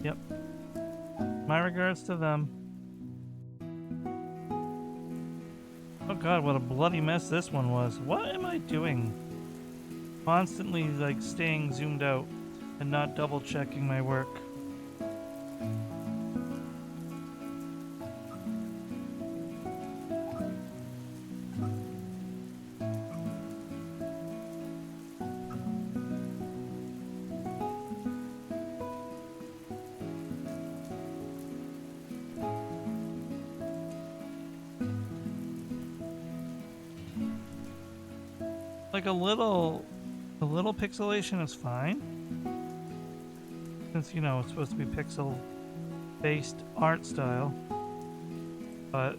Yep. My regards to them. Oh god, what a bloody mess this one was. What am I doing? Constantly, like, staying zoomed out and not double checking my work. Like a little pixelation is fine. Since, you know, it's supposed to be pixel-based art style. But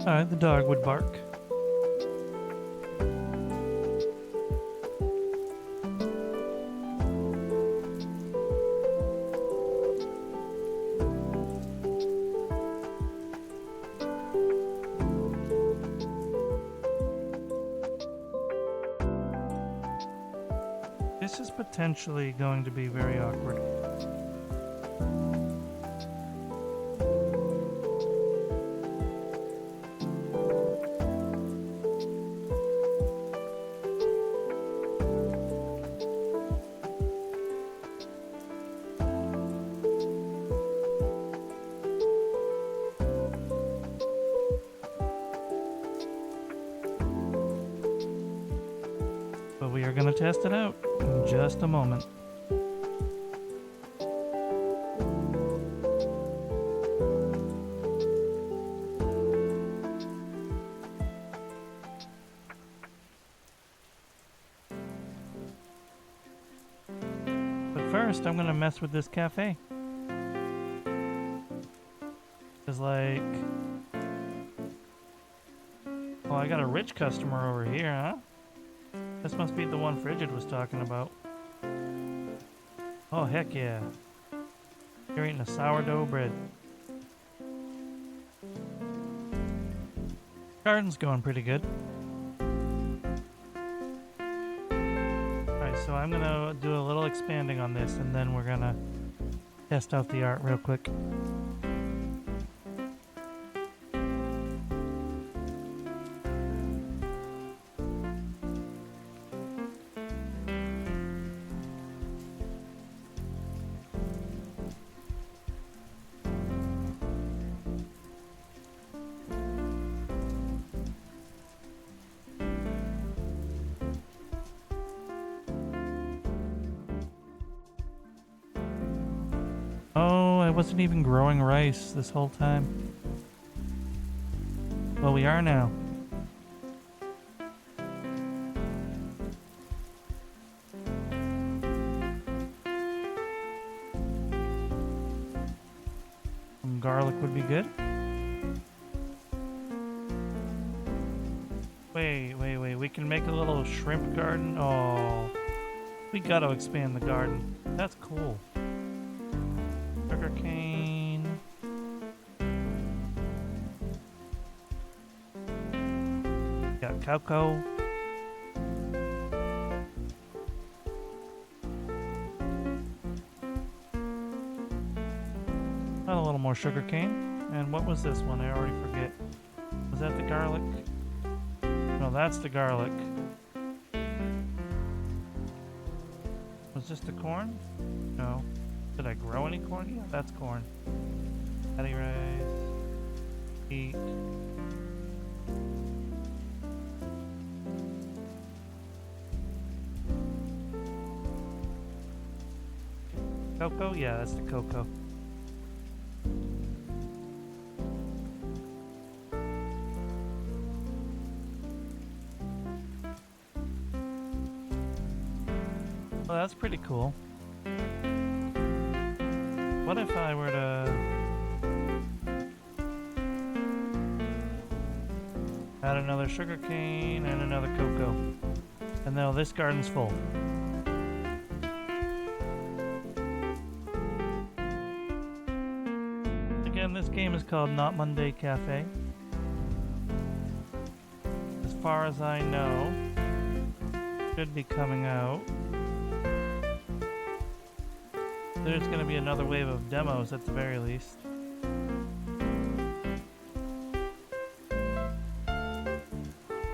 Alright, the dog would bark. This is potentially going to be very awkward. But we are going to test it out in just a moment. But first, I'm going to mess with this cafe. It's like... Well, I got a rich customer over here, huh? This must be the one Frigid was talking about. Oh, heck yeah. You're eating a sourdough bread. Garden's going pretty good. Alright, so I'm gonna do a little expanding on this and then we're gonna test out the art real quick. Oh, I wasn't even growing rice this whole time. Well, we are now. Some garlic would be good. Wait. We can make a little shrimp garden. Oh, we gotta expand the garden. That's cool. Sugarcane. Got cocoa. Got a little more sugarcane. And what was this one? I already forget. Was that the garlic? No, that's the garlic. Was this the corn? No. Did I grow any corn? Yeah, that's corn. Patty rice. Eat. Cocoa? Yeah, that's the cocoa. Well, that's pretty cool. What if I were to add another sugar cane and another cocoa? And now this garden's full. Again, this game is called Not Monday Cafe. As far as I know, should be coming out. There's going to be another wave of demos at the very least.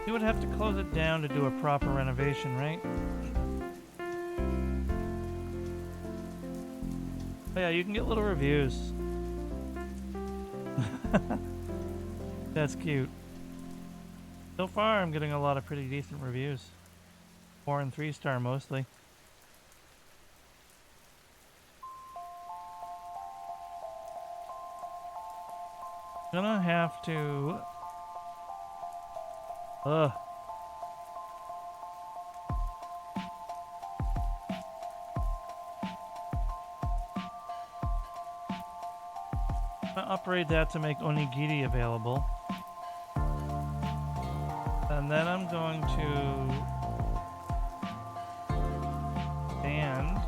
You would have to close it down to do a proper renovation, right? Oh yeah, you can get little reviews. That's cute. So far, I'm getting a lot of pretty decent reviews. 4 and 3 star mostly. Gonna have to... I'm gonna upgrade that to make onigiri available. And then I'm going to expand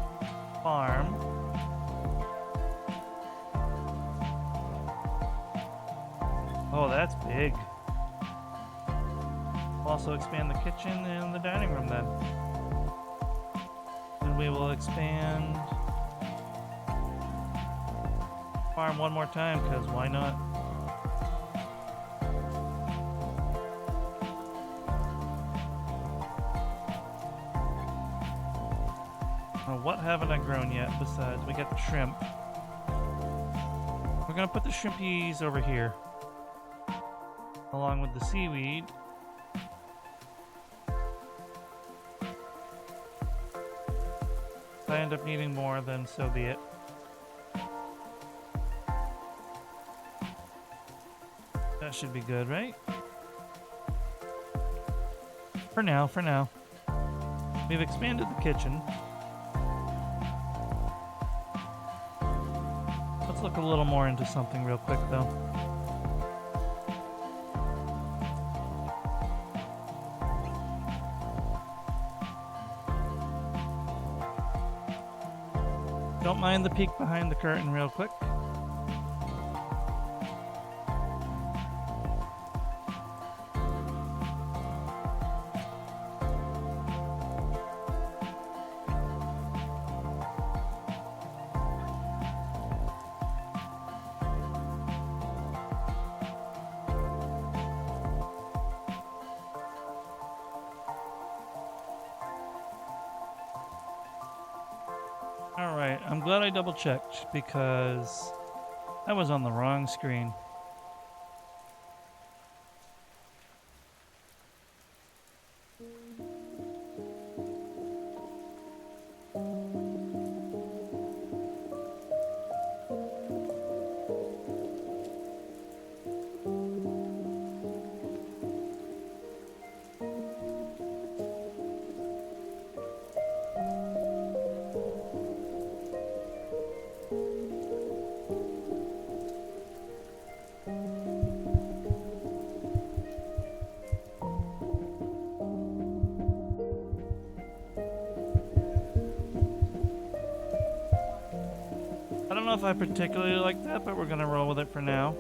farm. Oh, that's big. Also expand the kitchen and the dining room then. And we will expand farm one more time, because why not? Now, what haven't I grown yet besides we got the shrimp? We're gonna put the shrimpies over here along with the seaweed. If I end up needing more, then so be it. That should be good, right? For now, for now. We've expanded the kitchen. Let's look a little more into something real quick, though. Don't mind the peek behind the curtain real quick. Alright, I'm glad I double checked because I was on the wrong screen. I don't know if I particularly like that, but we're gonna roll with it for now.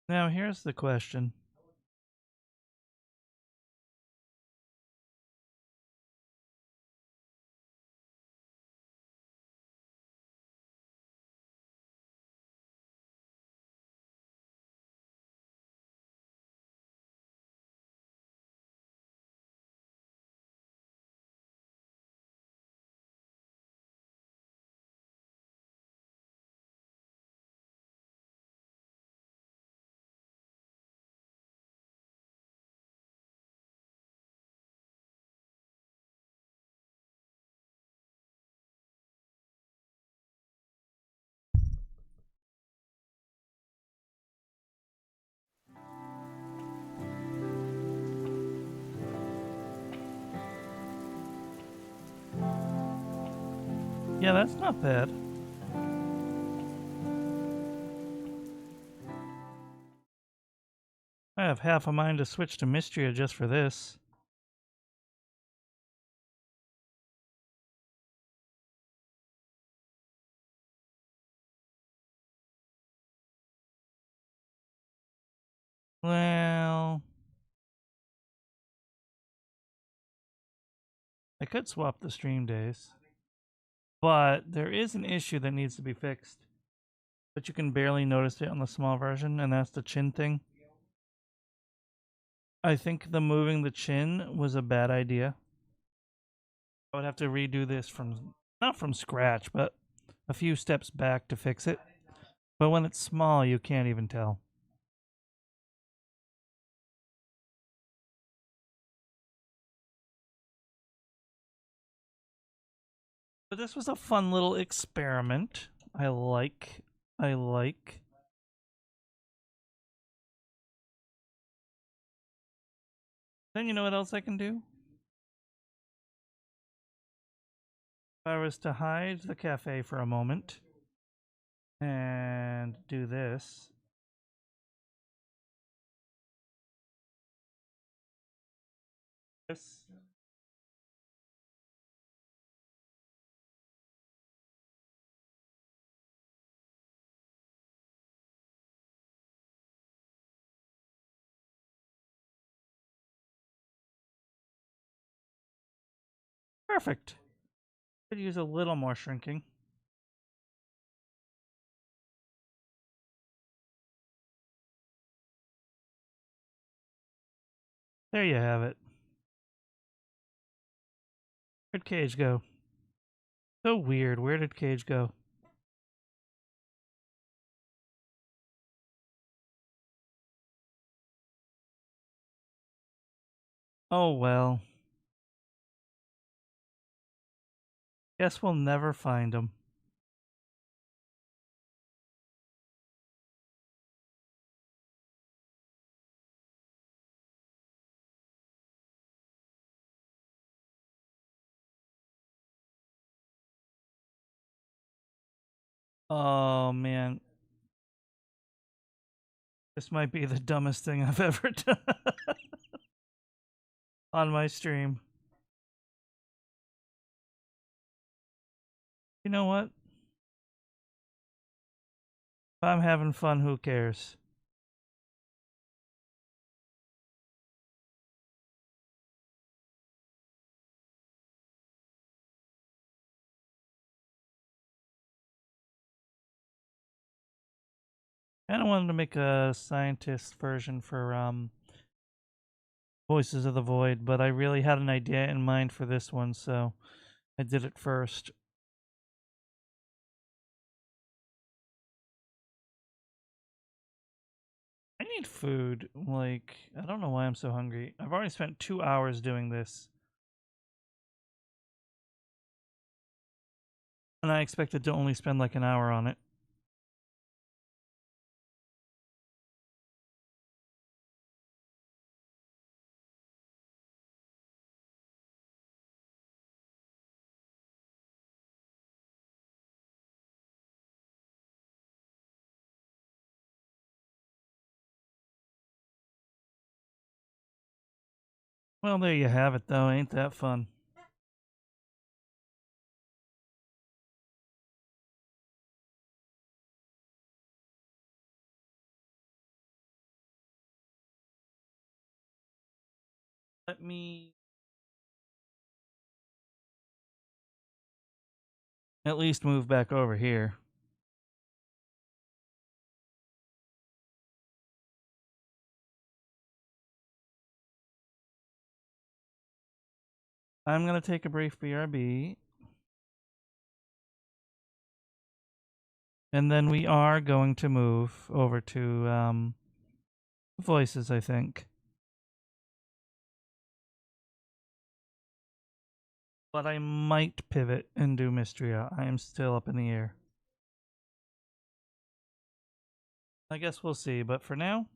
Now here's the question. Yeah, that's not bad. I have half a mind to switch to Mystria just for this. Well, I could swap the stream days. But there is an issue that needs to be fixed. But you can barely notice it on the small version, and that's the chin thing. I think the moving the chin was a bad idea. I would have to redo this from, not from scratch, but a few steps back to fix it. But when it's small, you can't even tell. But this was a fun little experiment. I like. Then you know what else I can do? If I was to hide the cafe for a moment and do this. This. Perfect. Could use a little more shrinking. There you have it. Where'd Cage go? So weird. Where did Cage go? Oh well. Guess we'll never find him. Oh man. This might be the dumbest thing I've ever done on my stream. You know what? If I'm having fun, who cares? I kind of wanted to make a scientist version for Voices of the Void, but I really had an idea in mind for this one, so I did it first. I need food. Like, I don't know why I'm so hungry. I've already spent 2 hours doing this. And I expected to only spend like an hour on it. Well, there you have it, though. Ain't that fun? Let me at least move back over here. I'm going to take a brief BRB. And then we are going to move over to Voices, I think. But I might pivot and do Mystria. I am still up in the air. I guess we'll see, but for now,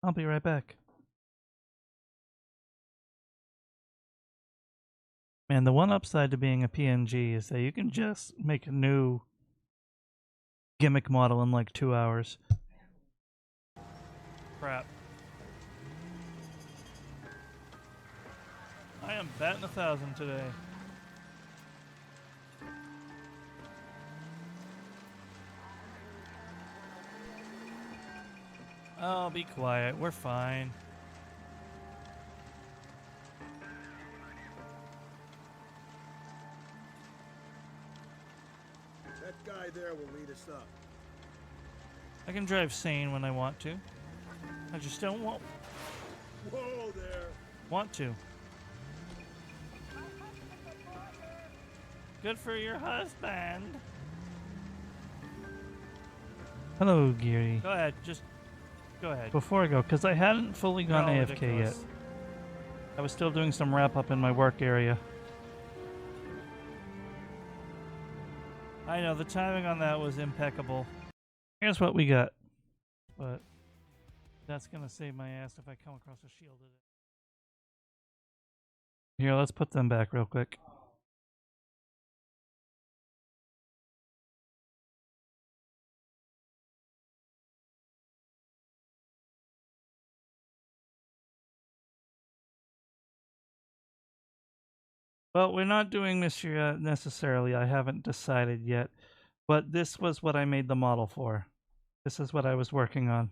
I'll be right back. Man, the one upside to being a PNG is that you can just make a new gimmick model in like 2 hours. Crap. I am batting 1,000 today. Oh, be quiet. We're fine. guy there will lead us up. I can drive sane when I want to. I just don't want Whoa there! to. Good for your husband. Hello, Geary. Go ahead, just go ahead. Before I go, because I hadn't fully gone AFK yet. I was still doing some wrap up in my work area. I know, the timing on that was impeccable. Here's what we got. But that's gonna save my ass if I come across a shielded. Here, let's put them back real quick. Well, we're not doing Mysteria necessarily. I haven't decided yet. But this was what I made the model for. This is what I was working on.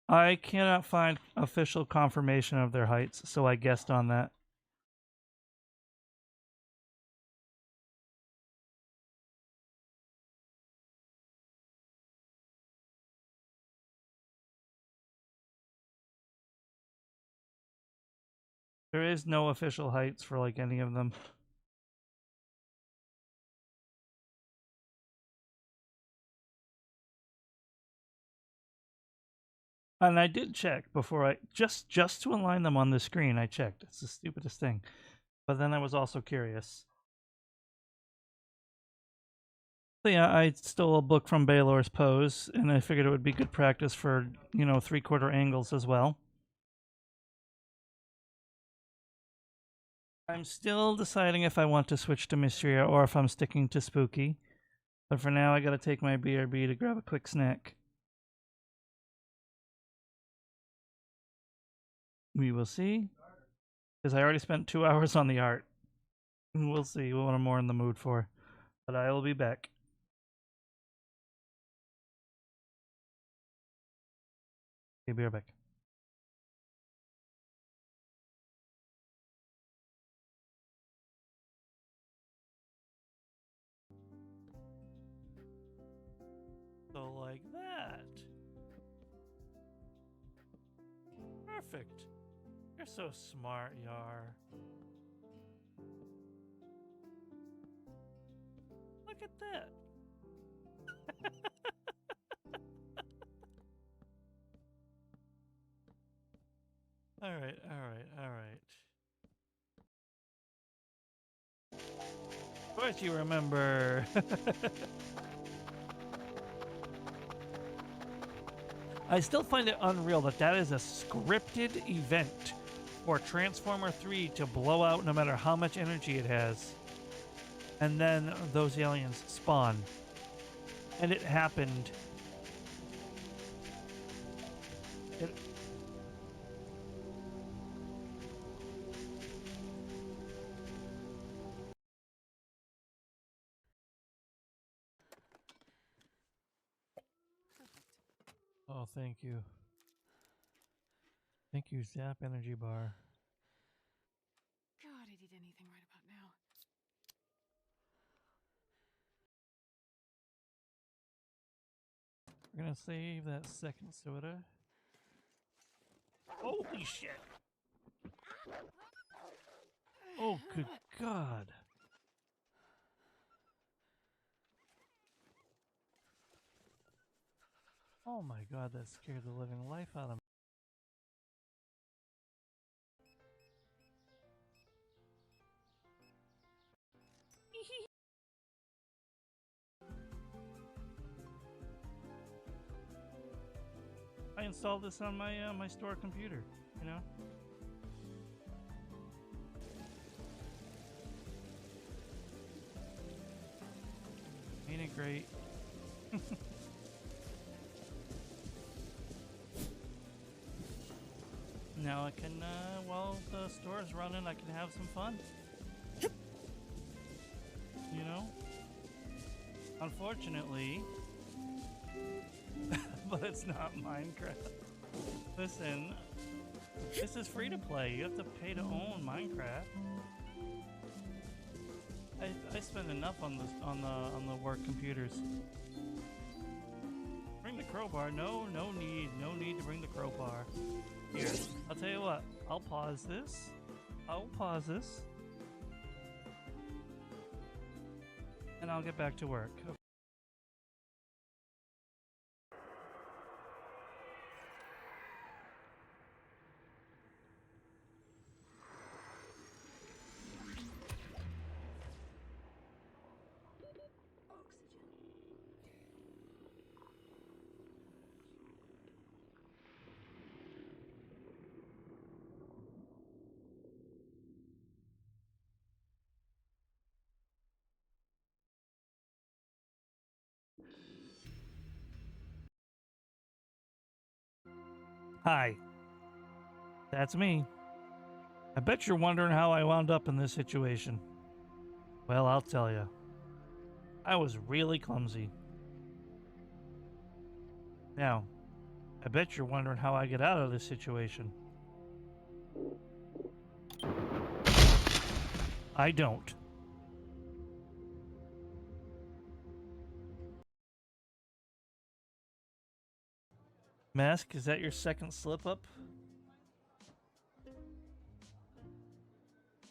I cannot find official confirmation of their heights, so I guessed on that. There is no official heights for like any of them. And I did check before I just to align them on the screen. I checked. It's the stupidest thing. But then I was also curious. So yeah, I stole a book from Baylor's Pose, and I figured it would be good practice for, you know, 3/4 angles as well. I'm still deciding if I want to switch to Mysteria or if I'm sticking to Spooky. But for now, I gotta take my BRB to grab a quick snack. We will see. Because I already spent 2 hours on the art. We'll see what I'm more in the mood for. But I will be back. Okay, be right back. So like that. Perfect. You're so smart, Yar. Look at that. All right. Of course you remember. I still find it unreal that that is a scripted event for Transformer 3 to blow out no matter how much energy it has. And then those aliens spawn. And it happened. Oh, thank you. Thank you, Zap Energy Bar. God, I'd eat anything right about now. We're gonna save that second soda. Holy shit! Oh, good God! Oh my God, that scared the living life out of me. I installed this on my my store computer, you know. Ain't it great? Now I can, while the store is running, I can have some fun. You know? Unfortunately, but it's not Minecraft. Listen, This is free to play. You have to pay to own Minecraft. I spend enough on the work computers. Bring the crowbar. No need to bring the crowbar. Here, I'll tell you what. I'll pause this. And I'll get back to work. Hi. That's me. I bet you're wondering how I wound up in this situation. Well, I'll tell you. I was really clumsy. Now, I bet you're wondering how I get out of this situation. I don't. Mask, is that your second slip up?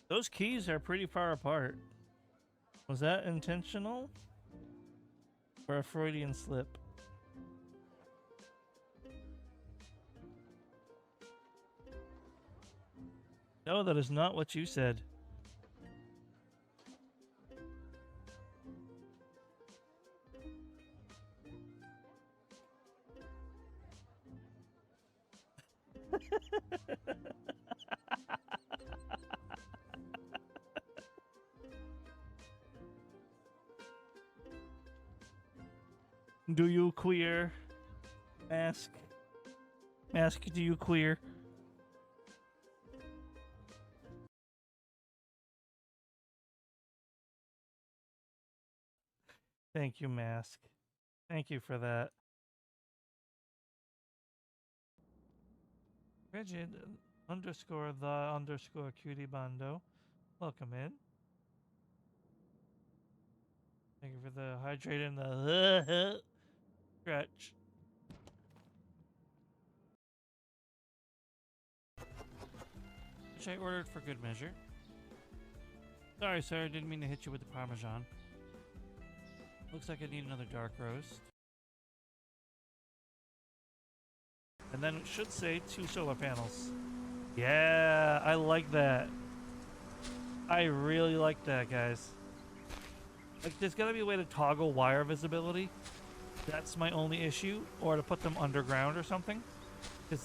Those keys are pretty far apart. Was that intentional? Or a Freudian slip? No, that is not what you said. Do you queer? Mask? Mask, do you queer? Thank you, Mask. Thank you for that. Rigid underscore the underscore cutie bando. Welcome in. Thank you for the hydrate and the stretch. Which I ordered for good measure. Sorry, sir, I didn't mean to hit you with the Parmesan. Looks like I need another dark roast. And then it should say 2 solar panels. Yeah, I like that. I really like that, guys. Like, there's gotta be a way to toggle wire visibility. That's my only issue. Or to put them underground or something. Because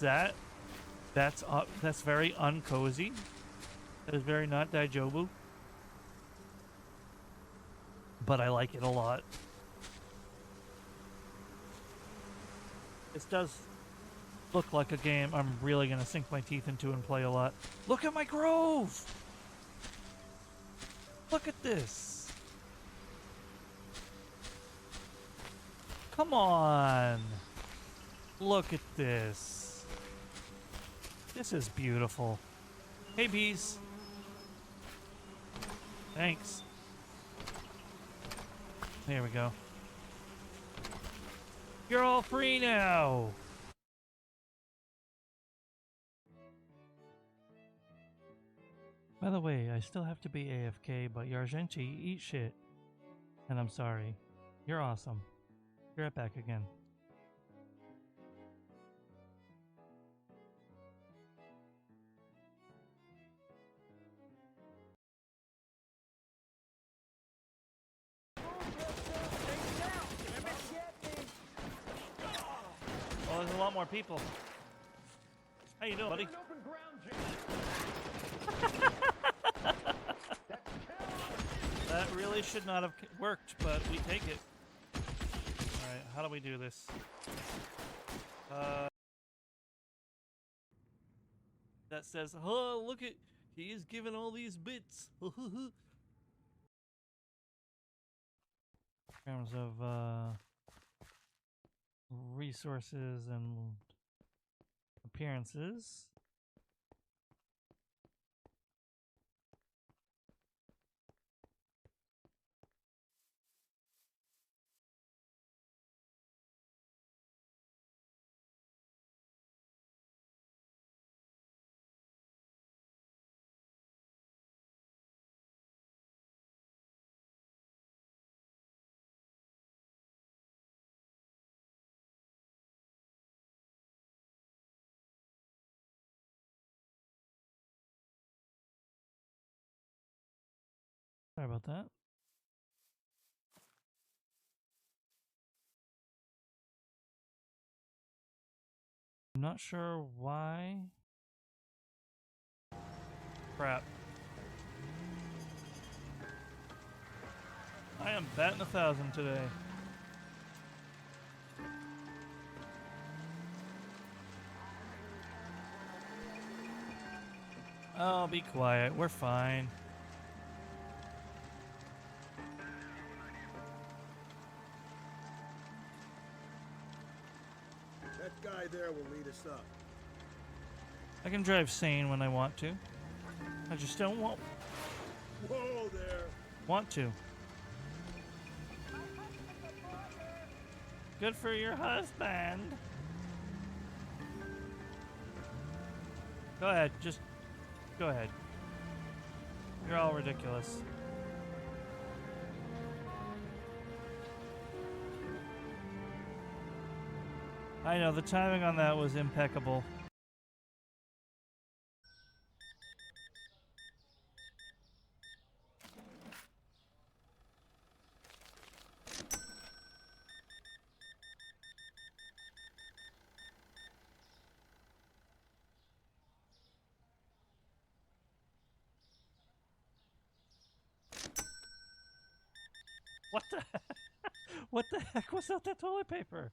that's very uncozy. That is very not Daijobu. But I like it a lot. This does look like a game I'm really gonna sink my teeth into and play a lot. Look at my grove! Look at this! Come on! Look at this. This is beautiful. Hey, bees. Thanks. There we go. You're all free now! By the way, I still have to be AFK, but Yargenchi, eat shit. And I'm sorry. You're awesome. Be right back again. Oh, there's a lot more people. How you doing, buddy? That really should not have worked, but we take it. Alright, how do we do this? That says, oh, look at, he is given all these bits. In terms of, resources and appearances. about that. I'm not sure why. Crap. I am batting 1,000 today. Oh, be quiet. We're fine. That guy there will lead us up. I can drive sane when I want to. I just don't want Whoa there! to. Good for your husband. Go ahead, just go ahead. You're all ridiculous. I know, the timing on that was impeccable. What the heck? What the heck was that toilet paper?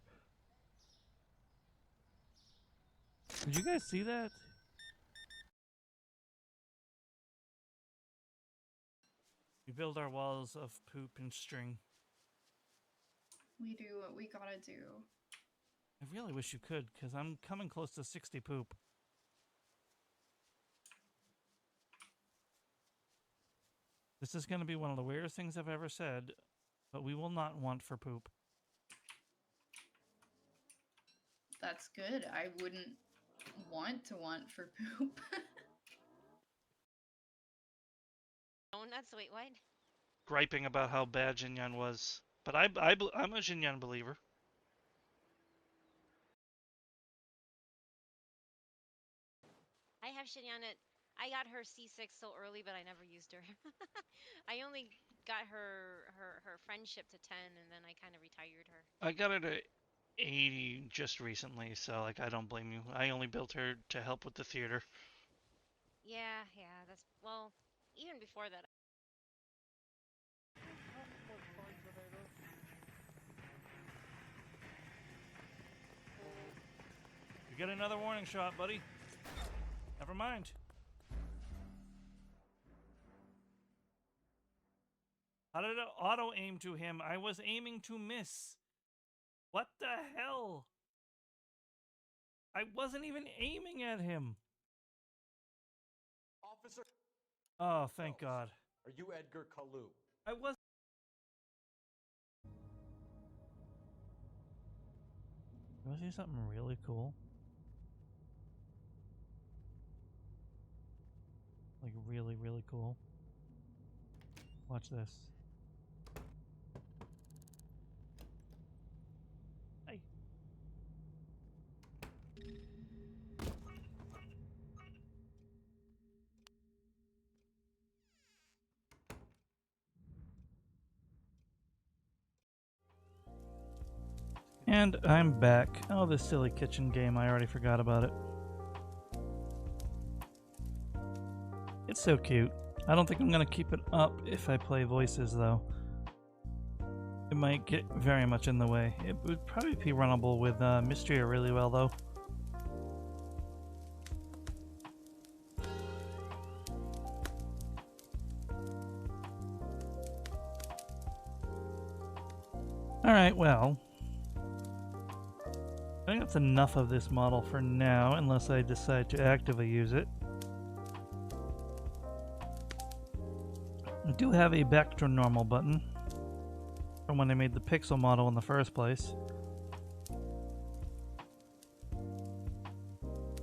Did you guys see that? We build our walls of poop and string. We do what we gotta do. I really wish you could, because I'm coming close to 60 poop. This is going to be one of the weirdest things I've ever said, but we will not want for poop. That's good. I wouldn't want for poop. Oh, not sweet. What? Griping about how bad Jinyan was. But I'm a Jinyan believer. I have Shinyana. I got her C6 so early, but I never used her. I only got her friendship to 10, and then I kind of retired her. I got her to 80 just recently, so like I don't blame you. I only built her to help with the theater. Yeah, that's well. Even before that. You get another warning shot, buddy. Never mind. How did it auto aim to him? I was aiming to miss. What the hell? I wasn't even aiming at him. Officer. Oh, thank God. Are you Edgar Kalu? I was. You want to see something really cool? Like really, really cool. Watch this. Hey. And I'm back. Oh, this silly kitchen game. I already forgot about it. It's so cute. I don't think I'm going to keep it up if I play voices, though. It might get very much in the way. It would probably be runnable with Mystria really well, though. Alright, well. I think that's enough of this model for now, unless I decide to actively use it. I do have a back to normal button from when I made the Pixel model in the first place.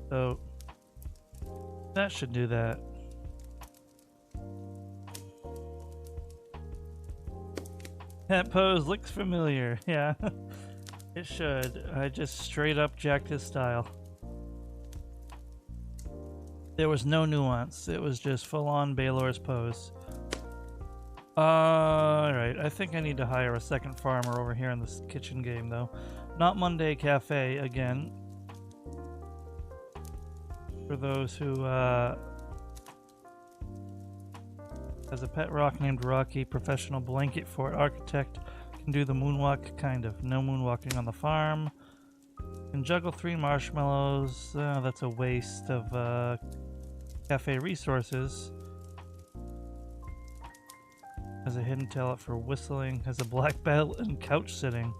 So that should do that. That pose looks familiar, yeah. It should. I just straight up jacked his style. There was no nuance. It was just full on Baylor's pose. Alright, I think I need to hire a second farmer over here in this kitchen game, though. Not Monday Cafe again. For those who, has a pet rock named Rocky, professional blanket fort architect, can do the moonwalk, kind of. No moonwalking on the farm. Can juggle 3 marshmallows. That's a waste of cafe resources. Has a hidden talent for whistling. Has a black belt and couch sitting.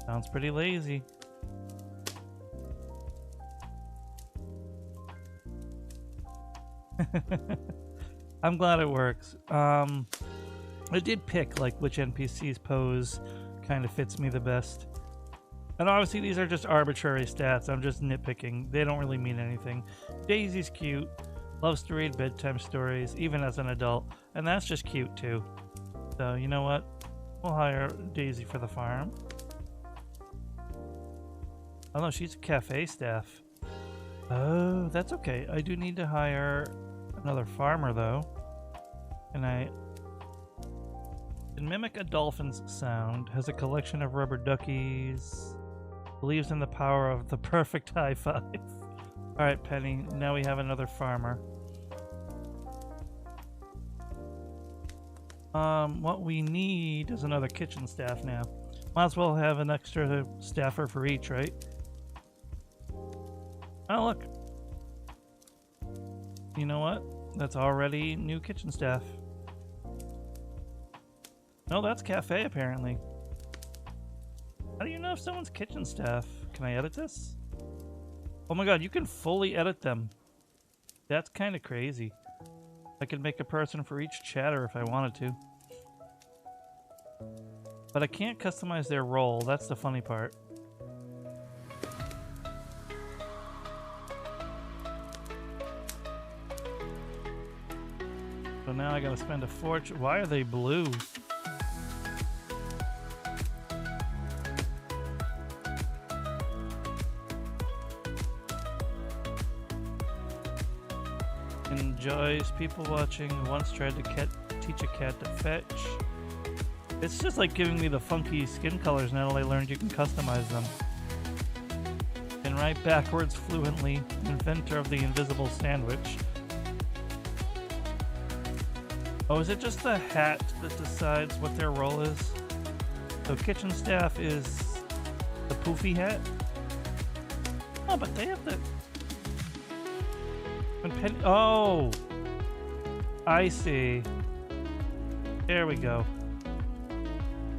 Sounds pretty lazy. I'm glad it works. I did pick like which NPC's pose kind of fits me the best. And obviously these are just arbitrary stats. I'm just nitpicking. They don't really mean anything. Daisy's cute. Loves to read bedtime stories, even as an adult. And that's just cute too. So you know what? We'll hire Daisy for the farm. Oh no, she's a cafe staff. Oh, that's okay. I do need to hire another farmer though. And I can mimic a dolphin's sound. Has a collection of rubber duckies. Believes in the power of the perfect high five. Alright, Penny. Now we have another farmer. What we need is another kitchen staff now. Might as well have an extra staffer for each, right? Oh, look. You know what? That's already new kitchen staff. No, that's cafe, apparently. How do you know if someone's kitchen staff? Can I edit this? Oh my god, you can fully edit them. That's kind of crazy. I could make a person for each chatter if I wanted to. But I can't customize their role. That's the funny part. So now I gotta spend a fortune. Why are they blue? Enjoys people watching. Once tried to teach a cat to fetch. It's just like giving me the funky skin colors now that I learned you can customize them. Can write backwards fluently. Inventor of the invisible sandwich. Oh, is it just the hat that decides what their role is? So kitchen staff is the poofy hat? Oh, but they have the... Oh! I see. There we go.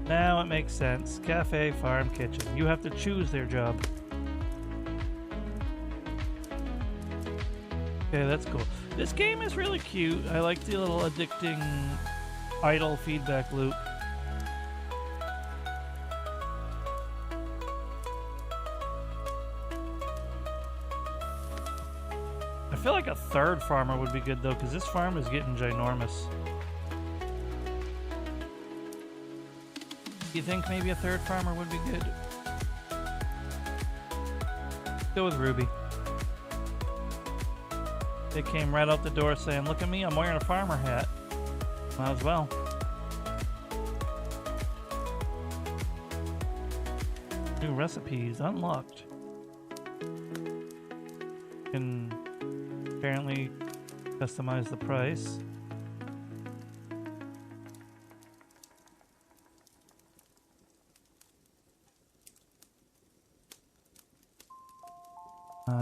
Now it makes sense. Cafe, farm, kitchen. You have to choose their job. Okay, that's cool. This game is really cute. I like the little addicting idle feedback loop. I feel like a third farmer would be good though, because this farm is getting ginormous. Do you think maybe a third farmer would be good? Go with Ruby. They came right out the door saying, look at me, I'm wearing a farmer hat. Might as well. New recipes unlocked. Can apparently customize the price.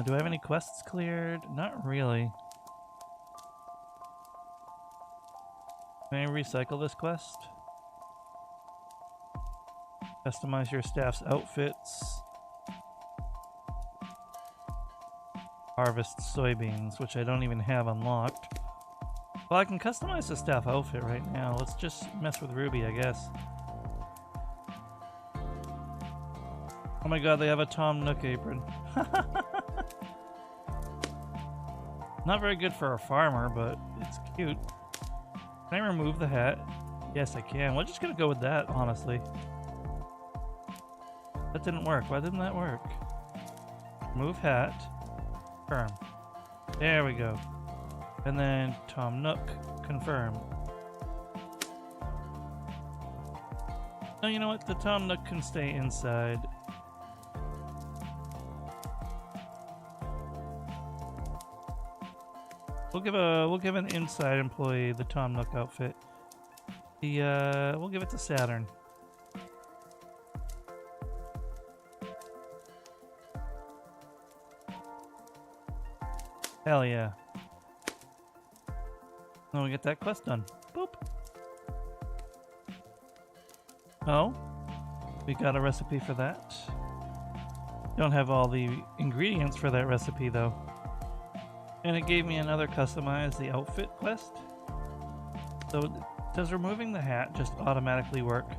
Do I have any quests cleared? Not really. Can I recycle this quest? Customize your staff's outfits. Harvest soybeans, which I don't even have unlocked. Well, I can customize the staff outfit right now. Let's just mess with Ruby, I guess. Oh my god, they have a Tom Nook apron. Not very good for a farmer, but it's cute. Can I remove the hat? Yes, I can. We're just gonna go with that, honestly. That didn't work. Why didn't that work? Remove hat. Confirm. There we go. And then Tom Nook. Confirm. No, you know what? The Tom Nook can stay inside. We'll give an inside employee the Tom Nook outfit. We'll give it to Saturn. Hell yeah. Then we get that quest done. Boop. Oh, we got a recipe for that. Don't have all the ingredients for that recipe though. And it gave me another customize the outfit quest. So does removing the hat just automatically work?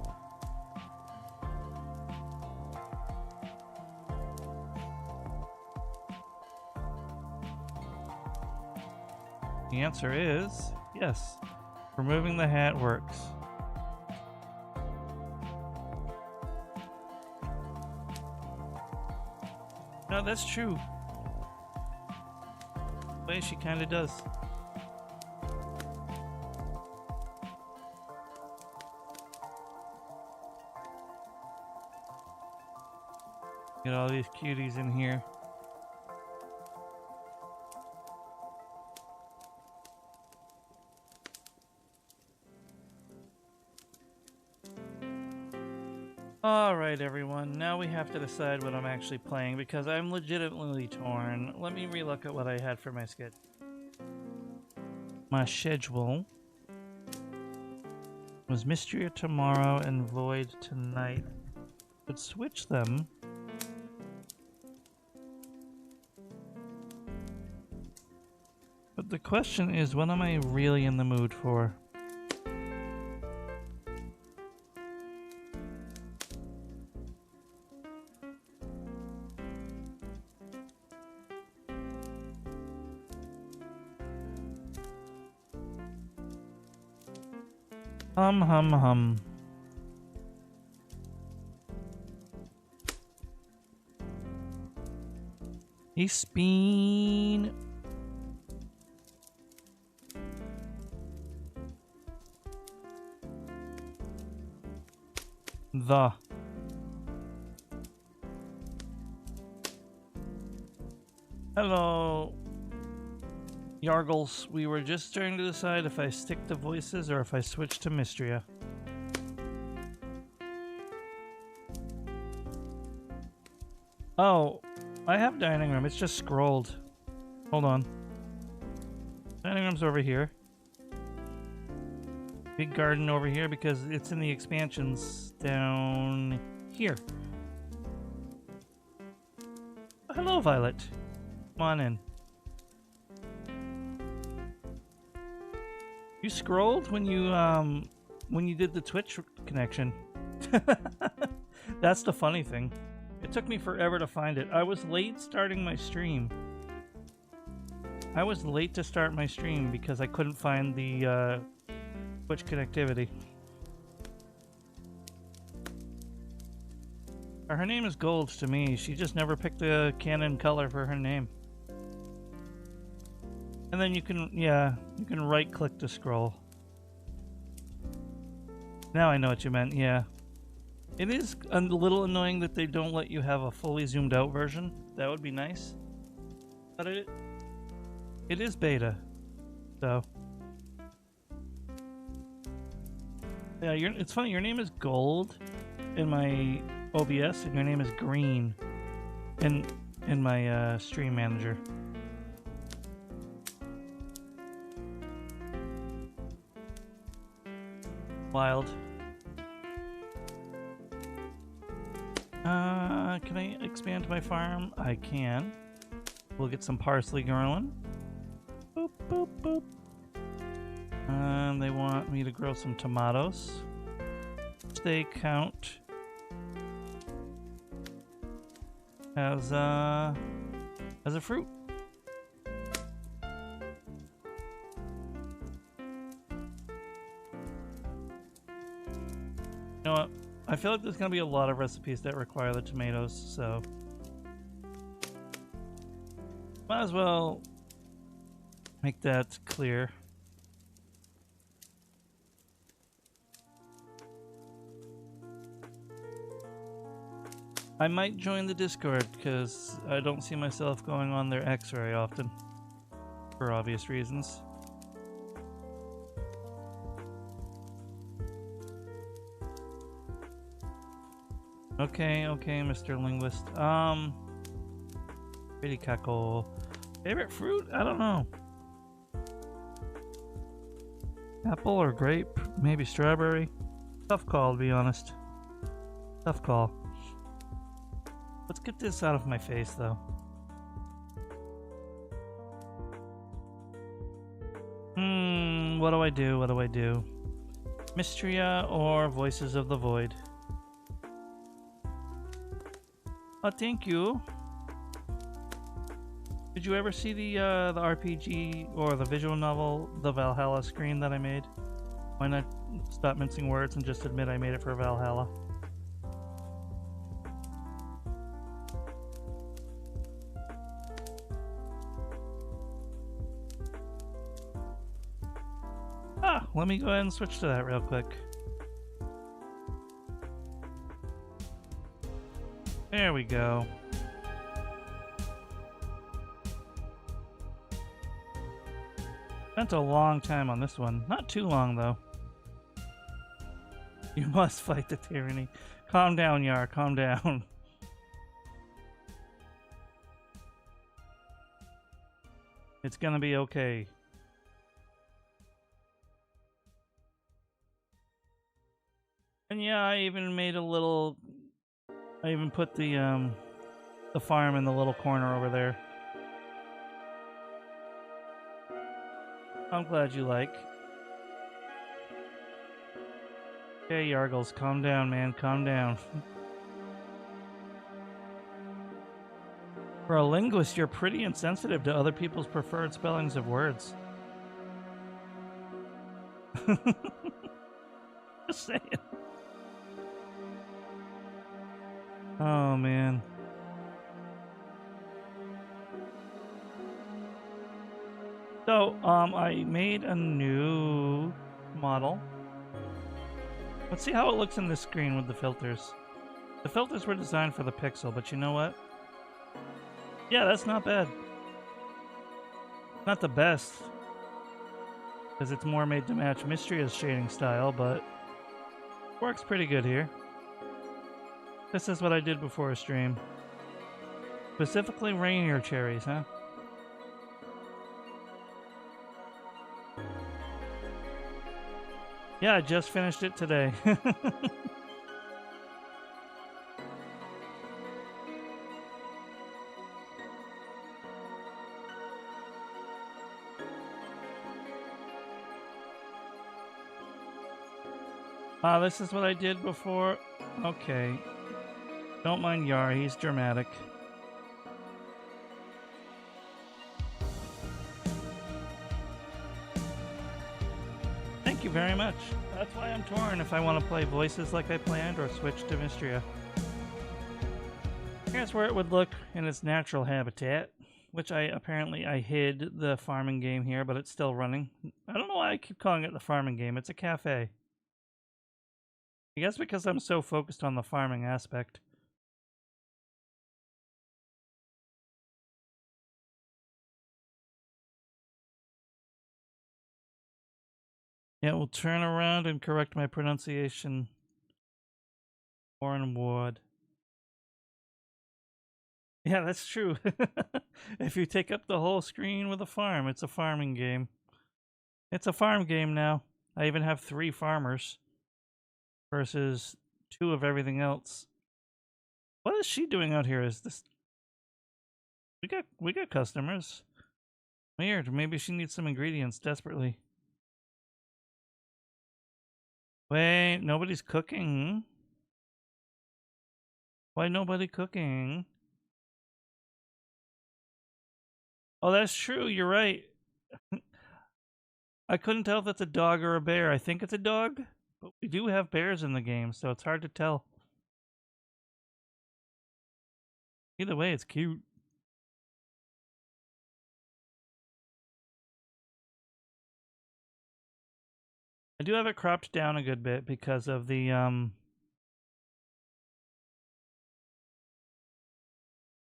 The answer is yes. Removing the hat works. No, that's true. Way she kind of does. Get all these cuties in here. Alright everyone, now we have to decide what I'm actually playing because I'm legitimately torn. Let me relook at what I had for my schedule. My schedule was Mysteria tomorrow and Void tonight. Could switch them. But the question is, what am I really in the mood for? Hum. Hey, Speen. The. Hello. Yargles, we were just trying to decide if I stick to voices or if I switch to Mystria. Oh, I have dining room. It's just scrolled. Hold on. Dining room's over here. Big garden over here because it's in the expansions down here. Oh, hello, Violet. Come on in. You scrolled when you did the Twitch connection. That's the funny thing. It took me forever to find it. I was late starting my stream. I was late to start my stream because I couldn't find the Twitch connectivity. Her name is Gold to me. She just never picked a canon color for her name. And then you can right click to scroll. Now I know what you meant, yeah. It is a little annoying that they don't let you have a fully zoomed out version. That would be nice. But it is beta. So. Yeah, it's funny, your name is Gold in my OBS and your name is Green in my stream manager. Wild. Can I expand my farm? I can. We'll get some parsley growing. Boop, boop, boop. They want me to grow some tomatoes. They count as a fruit. You know what? I feel like there's going to be a lot of recipes that require the tomatoes, so might as well make that clear. I might join the Discord because I don't see myself going on their X very often, for obvious reasons. Okay, Mr. Linguist. Pretty cackle. Favorite fruit? I don't know. Apple or grape? Maybe strawberry? Tough call, to be honest. Tough call. Let's get this out of my face, though. What do I do? What do I do? Mystria or Voices of the Void? Oh, thank you. Did you ever see the RPG or the visual novel, the Valhalla screen that I made? Why not stop mincing words and just admit I made it for Valhalla? Let me go ahead and switch to that real quick. There we go. Spent a long time on this one. Not too long, though. You must fight the tyranny. Calm down, Yar. Calm down. It's gonna be okay. And yeah, I even made a little... I even put the farm in the little corner over there. I'm glad you like. Okay, Yargles, calm down, man. Calm down. For a linguist, you're pretty insensitive to other people's preferred spellings of words. Just saying. Oh, man. So, I made a new model. Let's see how it looks in this screen with the filters. The filters were designed for the Pixel, but you know what? Yeah, that's not bad. Not the best, because it's more made to match Mystria's shading style, but works pretty good here. This is what I did before a stream. Specifically Rainier cherries, huh? Yeah, I just finished it today. This is what I did before. Okay. Don't mind Yar, he's dramatic. Thank you very much. That's why I'm torn if I want to play Voices like I planned or switch to Mystria. Here's where it would look in its natural habitat, which I hid the farming game here, but it's still running. I don't know why I keep calling it the farming game. It's a cafe. I guess because I'm so focused on the farming aspect. Yeah, we'll turn around and correct my pronunciation. Foreign word. Yeah, that's true. If you take up the whole screen with a farm, it's a farming game. It's a farm game now. I even have 3 farmers versus 2 of everything else. What is she doing out here? Is this... We got customers. Weird. Maybe she needs some ingredients desperately. Wait, nobody's cooking. Why nobody cooking? Oh, that's true. You're right. I couldn't tell if it's a dog or a bear. I think it's a dog, but we do have bears in the game, so it's hard to tell. Either way, it's cute. I do have it cropped down a good bit because of the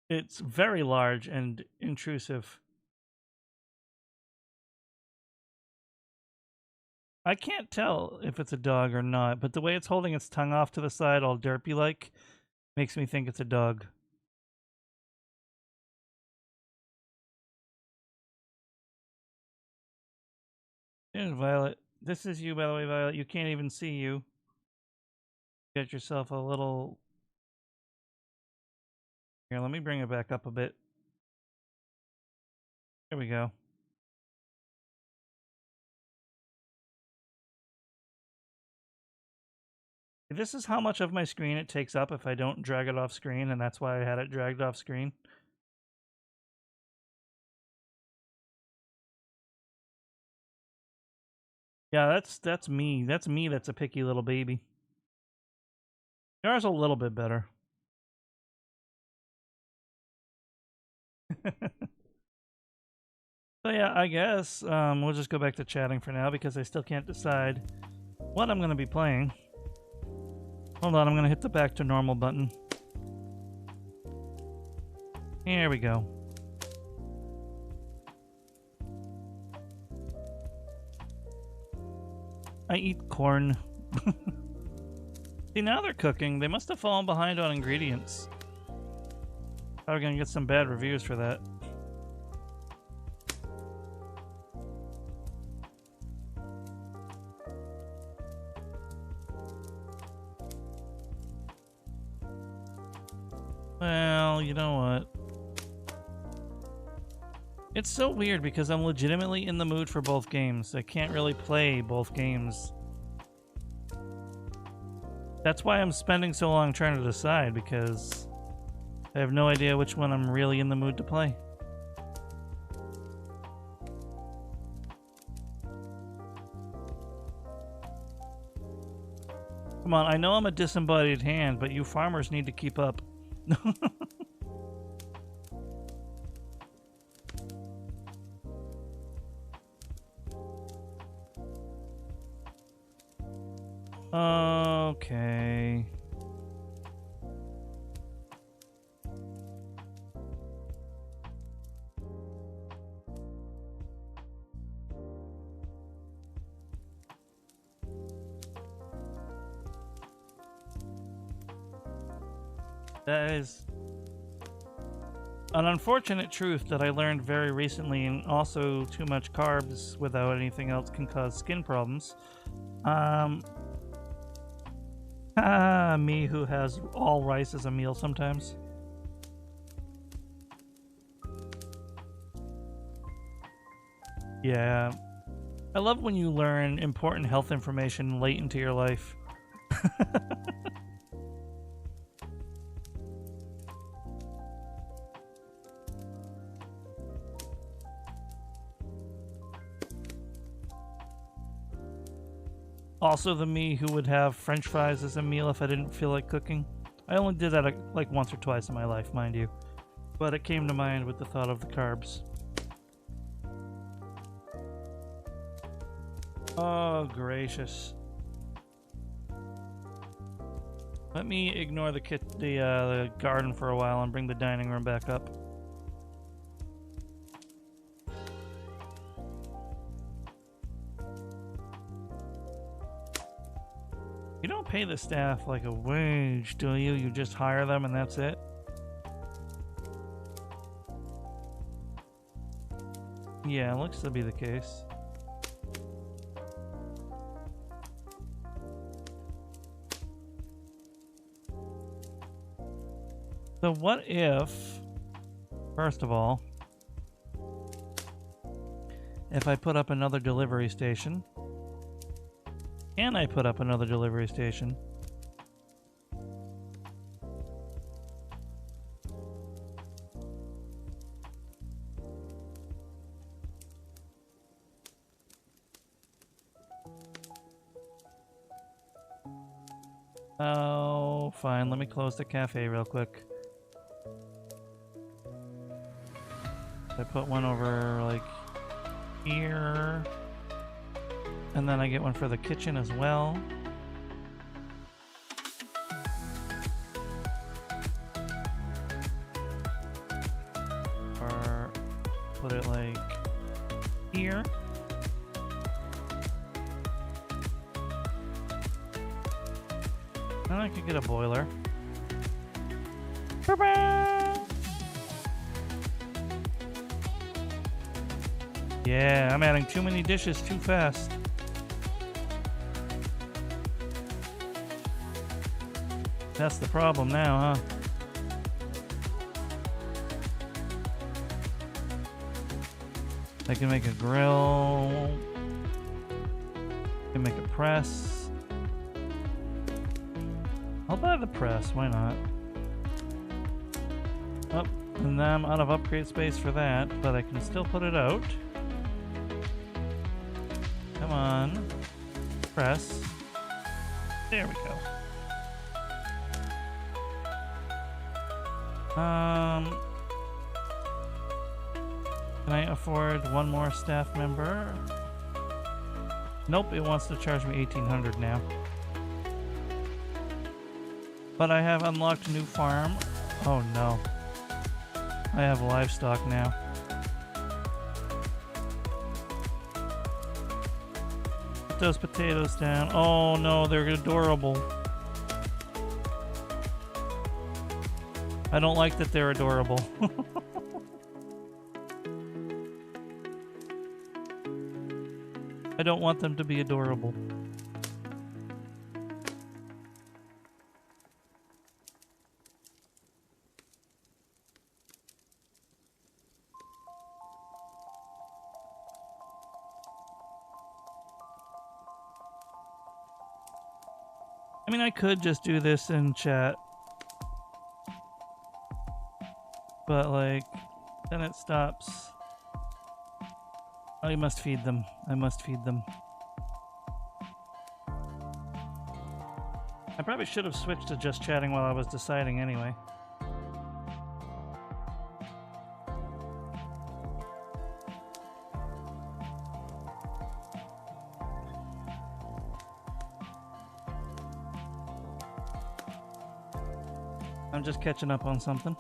It's very large and intrusive. I can't tell if it's a dog or not, but the way it's holding its tongue off to the side, all derpy-like, makes me think it's a dog. There's Violet. This is you, by the way, Violet. You can't even see you. Get yourself a little... Here, let me bring it back up a bit. There we go. This is how much of my screen it takes up if I don't drag it off screen, and that's why I had it dragged off screen. Yeah, that's me. That's me that's a picky little baby. Yours a little bit better. So yeah, I guess we'll just go back to chatting for now because I still can't decide what I'm going to be playing. Hold on, I'm going to hit the back to normal button. Here we go. I eat corn. See, now they're cooking. They must have fallen behind on ingredients. Probably gonna get some bad reviews for that. Well, you know what? It's so weird because I'm legitimately in the mood for both games. I can't really play both games. That's why I'm spending so long trying to decide, because I have no idea which one I'm really in the mood to play. Come on, I know I'm a disembodied hand, but you farmers need to keep up. Okay. That is an unfortunate truth that I learned very recently, and also too much carbs without anything else can cause skin problems. Me who has all rice as a meal sometimes. Yeah. I love when you learn important health information late into your life. Also the me who would have french fries as a meal if I didn't feel like cooking. I only did that like once or twice in my life, mind you. But it came to mind with the thought of the carbs. Oh, gracious. Let me ignore the garden for a while and bring the dining room back up. You don't pay the staff like a wage, do you? You just hire them and that's it? Yeah, it looks to be the case. So what if, first of all, if I put up another delivery station? Can I put up another delivery station? Oh, fine. Let me close the cafe real quick. I put one over, like, here. And then I get one for the kitchen as well. put it like here. And I could get a boiler. Ba-ba! Yeah, I'm adding too many dishes too fast. That's the problem now, huh? I can make a grill. I can make a press. I'll buy the press, why not? Oh, and then I'm out of upgrade space for that, but I can still put it out. Come on. Press. There we go. Can I afford one more staff member? Nope, it wants to charge me $1,800 now. But I have unlocked a new farm. Oh no. I have livestock now. Put those potatoes down. Oh no, they're adorable. I don't like that they're adorable. I don't want them to be adorable. I mean, I could just do this in chat. But, like, then it stops. I must feed them. I must feed them. I probably should have switched to just chatting while I was deciding anyway. I'm just catching up on something.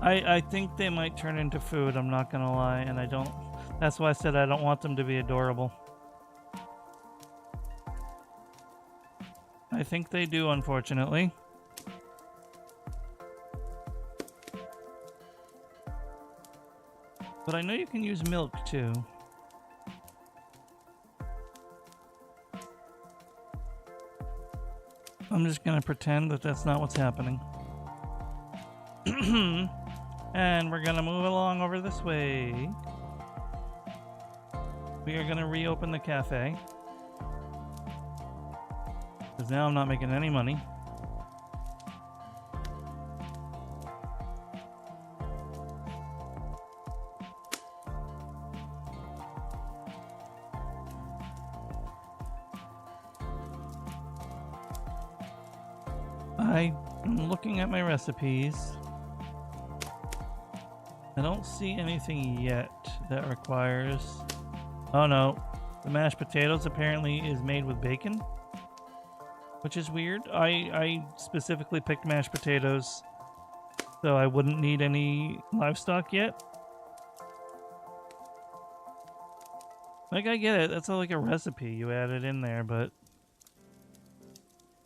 I think they might turn into food, I'm not gonna lie, and I don't... That's why I said I don't want them to be adorable. I think they do, unfortunately. But I know you can use milk, too. I'm just gonna pretend that that's not what's happening. And we're gonna move along over this way. We are gonna reopen the cafe. Because now I'm not making any money. I'm looking at my recipes. I don't see anything yet that requires... Oh no, the mashed potatoes apparently is made with bacon, which is weird. I specifically picked mashed potatoes so I wouldn't need any livestock yet. Like, I get it, that's like a recipe, you add it in there, but...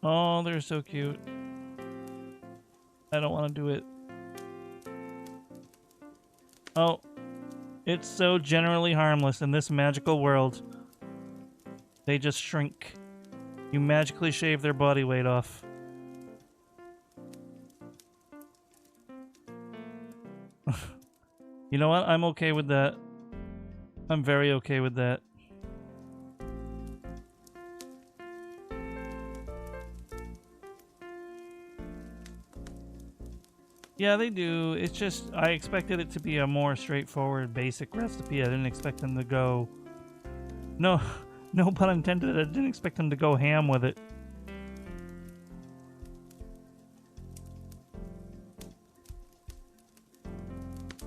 Oh, they're so cute. I don't want to do it. Oh, it's so generally harmless in this magical world. They just shrink. You magically shave their body weight off. You know what? I'm okay with that. I'm very okay with that. Yeah, they do. It's just, I expected it to be a more straightforward, basic recipe. I didn't expect them to go... No, no pun intended. I didn't expect them to go ham with it.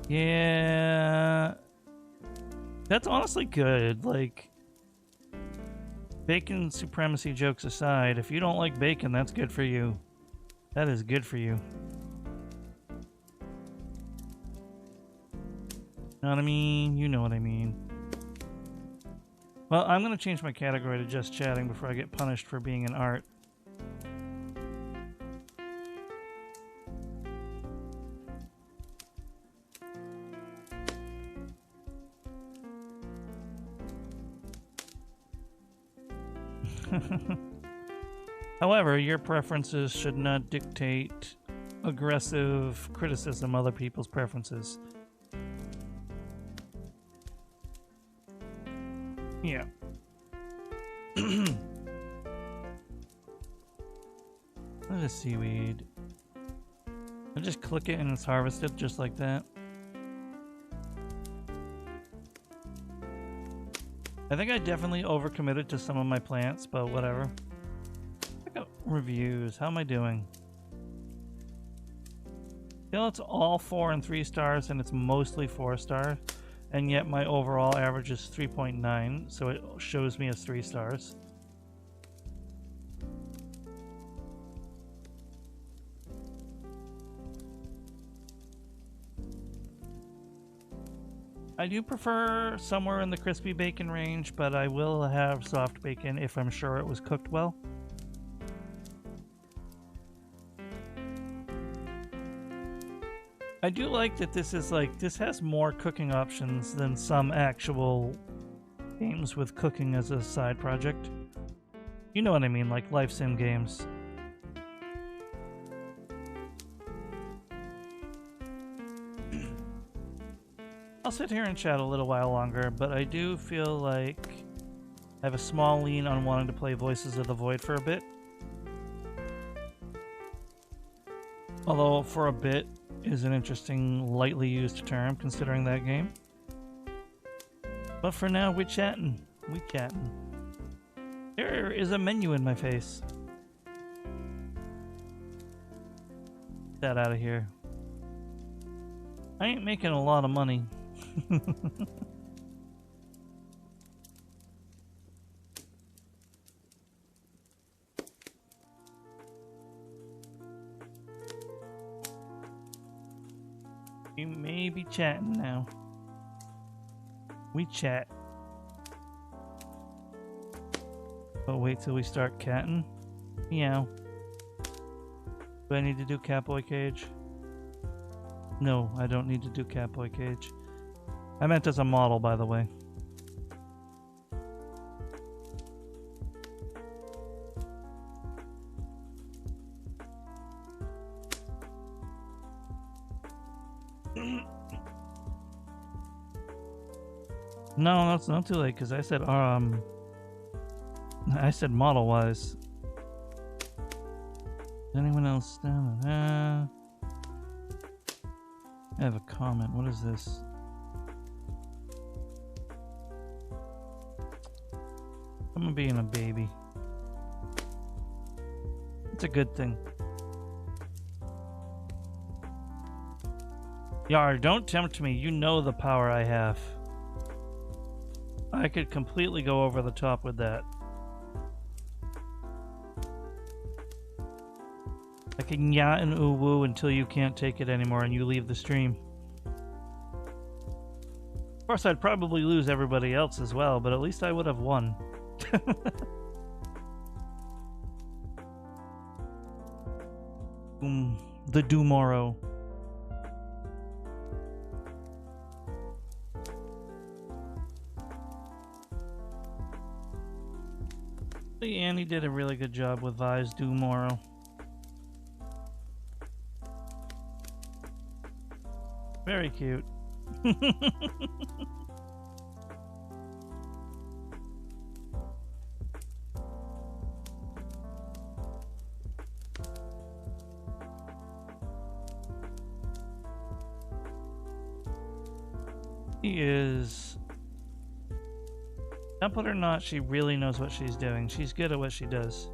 Yeah. That's honestly good. Like, bacon supremacy jokes aside, if you don't like bacon, that's good for you. That is good for you. Know what I mean? You know what I mean. Well, I'm going to change my category to just chatting before I get punished for being in art. However, your preferences should not dictate aggressive criticism of other people's preferences. Yeah. That is seaweed. I just click it and it's harvested just like that. I think I definitely overcommitted to some of my plants, but whatever. Check out reviews. How am I doing? Feel it's all 4 and 3 stars and it's mostly 4 stars. And yet my overall average is 3.9, so it shows me as 3 stars. I do prefer somewhere in the crispy bacon range, but I will have soft bacon if I'm sure it was cooked well. I do like that this is this has more cooking options than some actual games with cooking as a side project. You know what I mean, like life sim games. I'll sit here and chat a little while longer, but I do feel like I have a small lean on wanting to play Voices of the Void for a bit. Although for a bit is an interesting, lightly used term considering that game. But for now, we're chatting. We chatting. There is a menu in my face. Get that out of here. I ain't making a lot of money. You may be chatting now. We chat. But wait till we start catting. Meow. Do I need to do Catboy Cage? No, I don't need to do Catboy Cage. I meant as a model, by the way. No, that's not too late because I said model wise. Anyone else down? I have a comment. What is this? I'm being a baby. It's a good thing. Yar, don't tempt me. You know the power I have. I could completely go over the top with that. I can yacht and ooh woo until you can't take it anymore and you leave the stream. Of course, I'd probably lose everybody else as well, but at least I would have won. The Doomorrow. Annie did a really good job with Vi's Doomorrow. Very cute. He is... Template or not, she really knows what she's doing. She's good at what she does.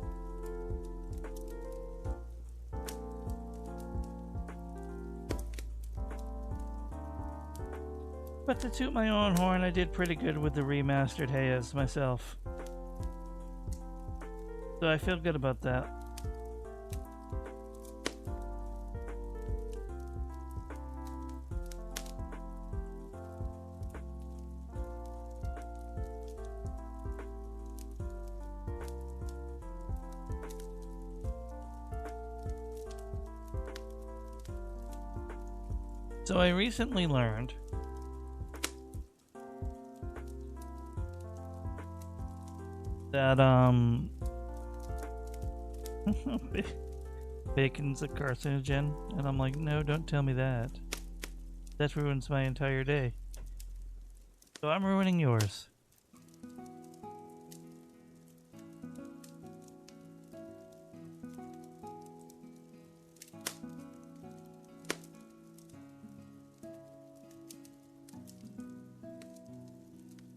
But to toot my own horn, I did pretty good with the remastered Hayes myself. So I feel good about that. So I recently learned that bacon's a carcinogen, and I'm like, no, don't tell me that. That ruins my entire day. So I'm ruining yours.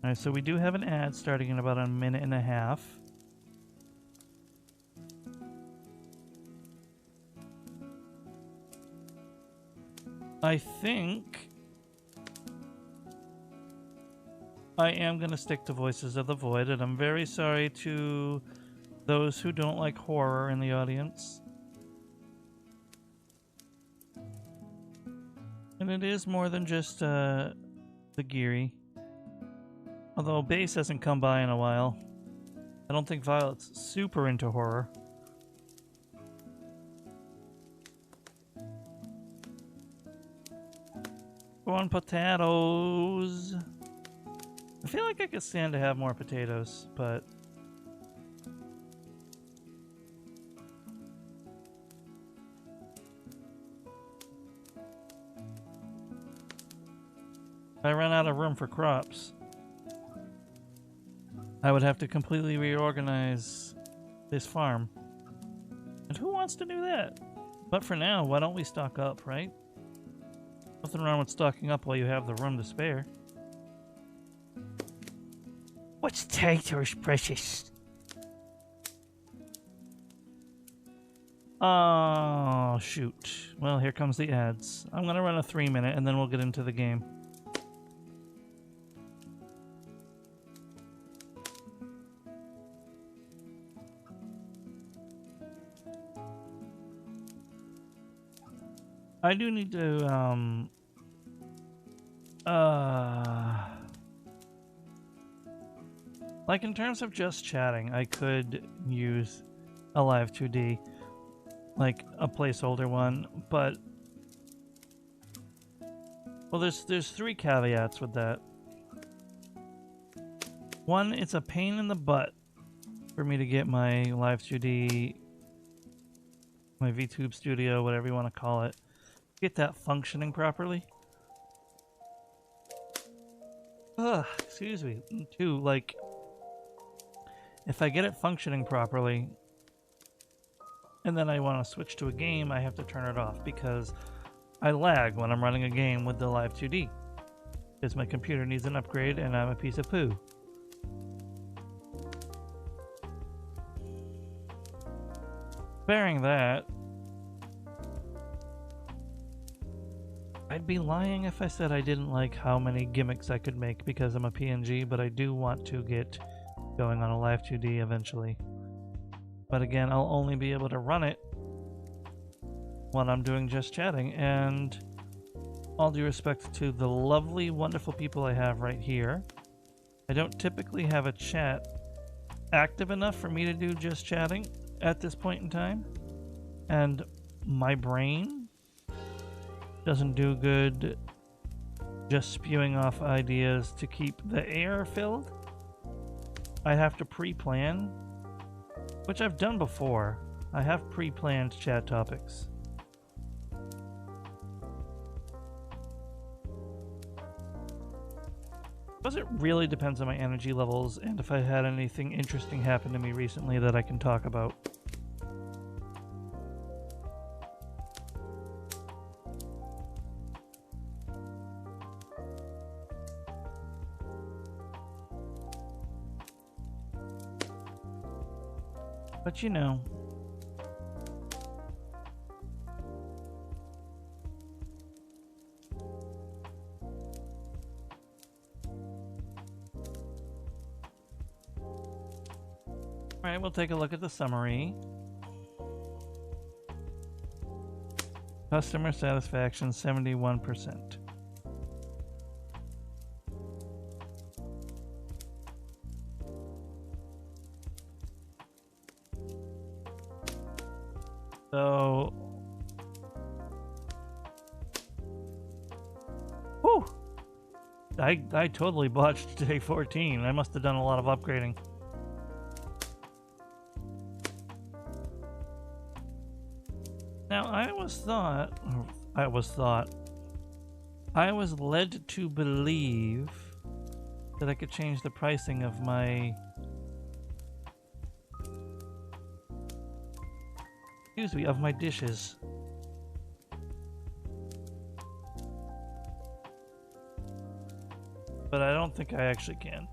Alright, so we do have an ad starting in about a minute and a half. I think I am going to stick to Voices of the Void, and I'm very sorry to those who don't like horror in the audience. And it is more than just the Geary. Although Base hasn't come by in a while. I don't think Violet's super into horror. Corn potatoes. I feel like I could stand to have more potatoes, but if I run out of room for crops, I would have to completely reorganize this farm. And who wants to do that? But for now, why don't we stock up, right? Nothing wrong with stocking up while you have the room to spare. What's taters, precious? Oh, shoot. Well, here comes the ads. I'm gonna run a 3-minute and then we'll get into the game. I do need to, like in terms of just chatting, I could use a live 2D, like a placeholder one, but, well, there's 3 caveats with that. One, it's a pain in the butt for me to get my live 2D, my VTube Studio, whatever you want to call it, get that functioning properly. Ugh, excuse me. 2, like, if I get it functioning properly and then I want to switch to a game, I have to turn it off because I lag when I'm running a game with the Live 2D because my computer needs an upgrade and I'm a piece of poo. Bearing that, I'd be lying if I said I didn't like how many gimmicks I could make because I'm a PNG, but I do want to get going on a Live 2D eventually. But again, I'll only be able to run it when I'm doing just chatting, and all due respect to the lovely, wonderful people I have right here, I don't typically have a chat active enough for me to do just chatting at this point in time, and my brain doesn't do good just spewing off ideas to keep the air filled. I have to pre-plan, which I've done before. I have pre-planned chat topics. Because it really depends on my energy levels and if I had anything interesting happen to me recently that I can talk about. But you know, Alright, we'll take a look at the summary. Customer satisfaction 71%. So, whew, I totally botched day 14. I must have done a lot of upgrading. Now, I was led to believe that I could change the pricing of my, of my dishes. But I don't think I actually can.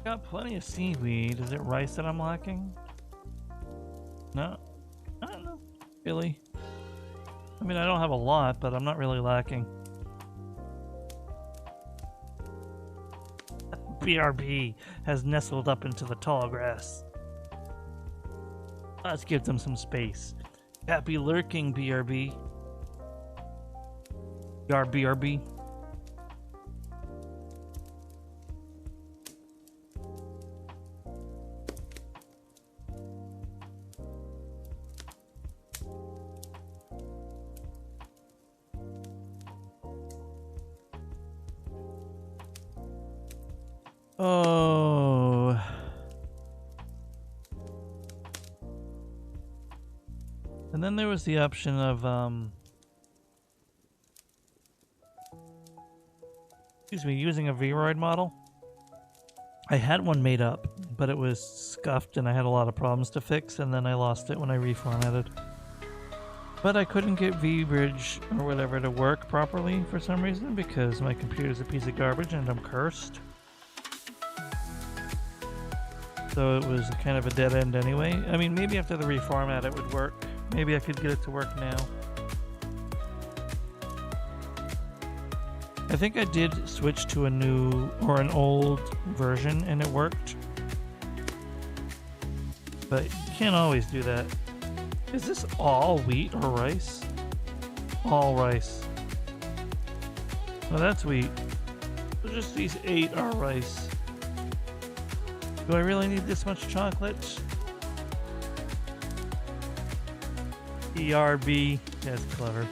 Got plenty of seaweed. Is it rice that I'm lacking? No. I don't know. Really? I mean, I don't have a lot, but I'm not really lacking. BRB has nestled up into the tall grass. Let's give them some space. Happy lurking, BRB. Yar BRB. Oh. And then there was the option of, using a Vroid model. I had one made up, but it was scuffed and I had a lot of problems to fix, and then I lost it when I reformatted. But I couldn't get VBridge or whatever to work properly for some reason because my computer's a piece of garbage and I'm cursed. So it was kind of a dead end anyway. I mean, maybe after the reformat it would work. Maybe I could get it to work now. I think I did switch to a new or an old version and it worked. But you can't always do that. Is this all wheat or rice? All rice. Well, that's wheat. So just these 8 are rice. Do I really need this much chocolate? ERB. That's clever.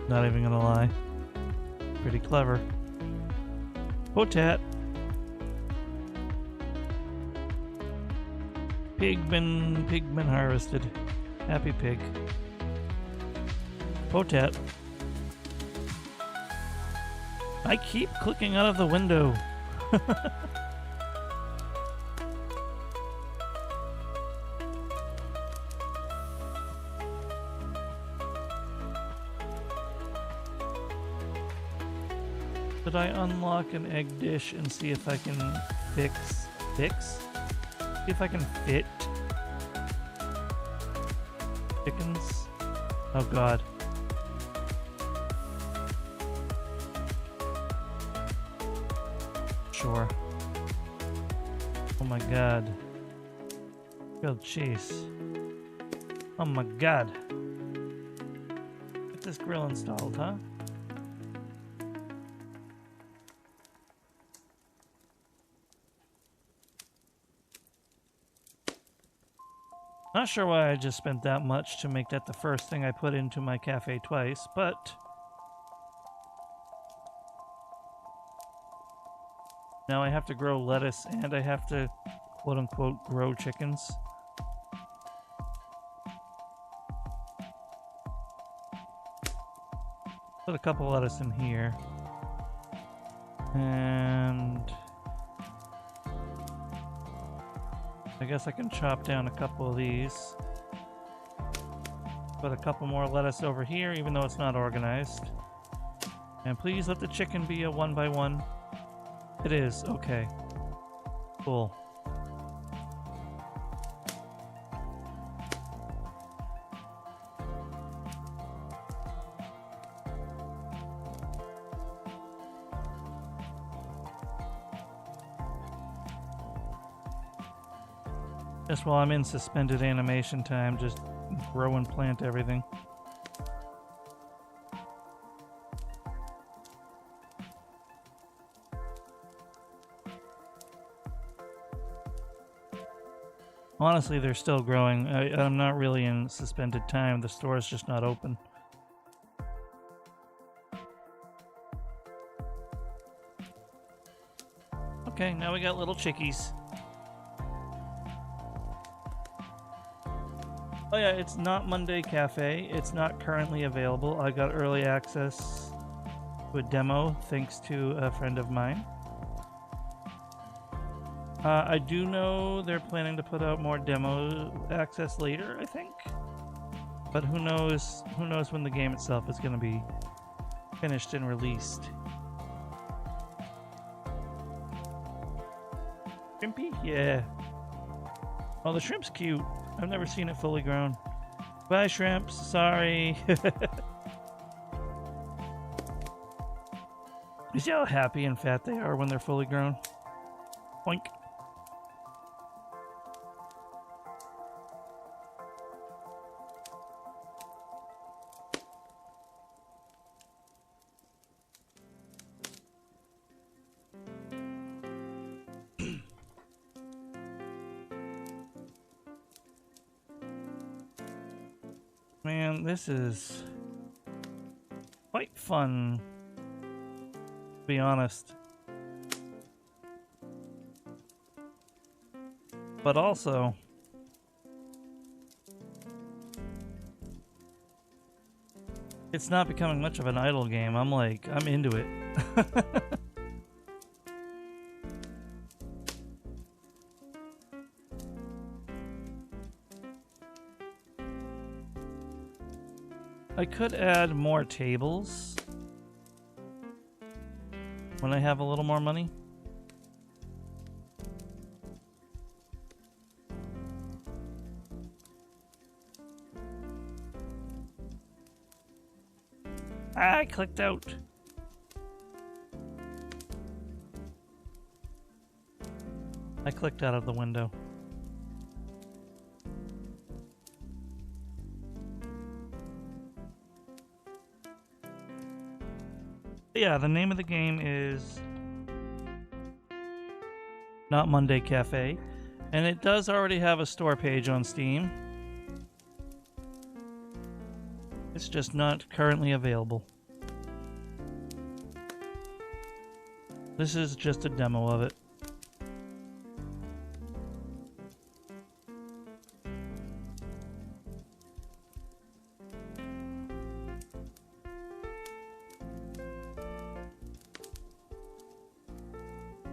Not even gonna lie. Pretty clever. Potat. Pigman harvested. Happy pig. Potat. I keep clicking out of the window. Should I unlock an egg dish and see if I can fix? See if I can fit chickens? Oh god. Sure. Oh my god. Grilled cheese. Oh my god. Get this grill installed, huh? Not sure why I just spent that much to make that the first thing I put into my cafe twice, but now I have to grow lettuce and I have to quote-unquote grow chickens. Put a couple lettuce in here. And I guess I can chop down a couple of these. Put a couple more lettuce over here, even though it's not organized. And please let the chicken be a 1x1. It is. Okay. Cool. Just while I'm in suspended animation time, just grow and plant everything. Honestly, they're still growing. I'm not really in suspended time. The store is just not open. Okay, now we got little chickies. Oh yeah, it's not Monday Cafe. It's not currently available. I got early access to a demo thanks to a friend of mine. I do know they're planning to put out more demo access later, I think. But who knows when the game itself is going to be finished and released. Shrimpy? Yeah. Oh, the shrimp's cute. I've never seen it fully grown. Bye, shrimps. Sorry. You see how happy and fat they are when they're fully grown? Oink. Man, this is quite fun, to be honest. But also, it's not becoming much of an idle game. I'm into it. I could add more tables when I have a little more money. I clicked out. I clicked out of the window. Yeah, the name of the game is Not Monday Cafe, and it does already have a store page on Steam. It's just not currently available. This is just a demo of it.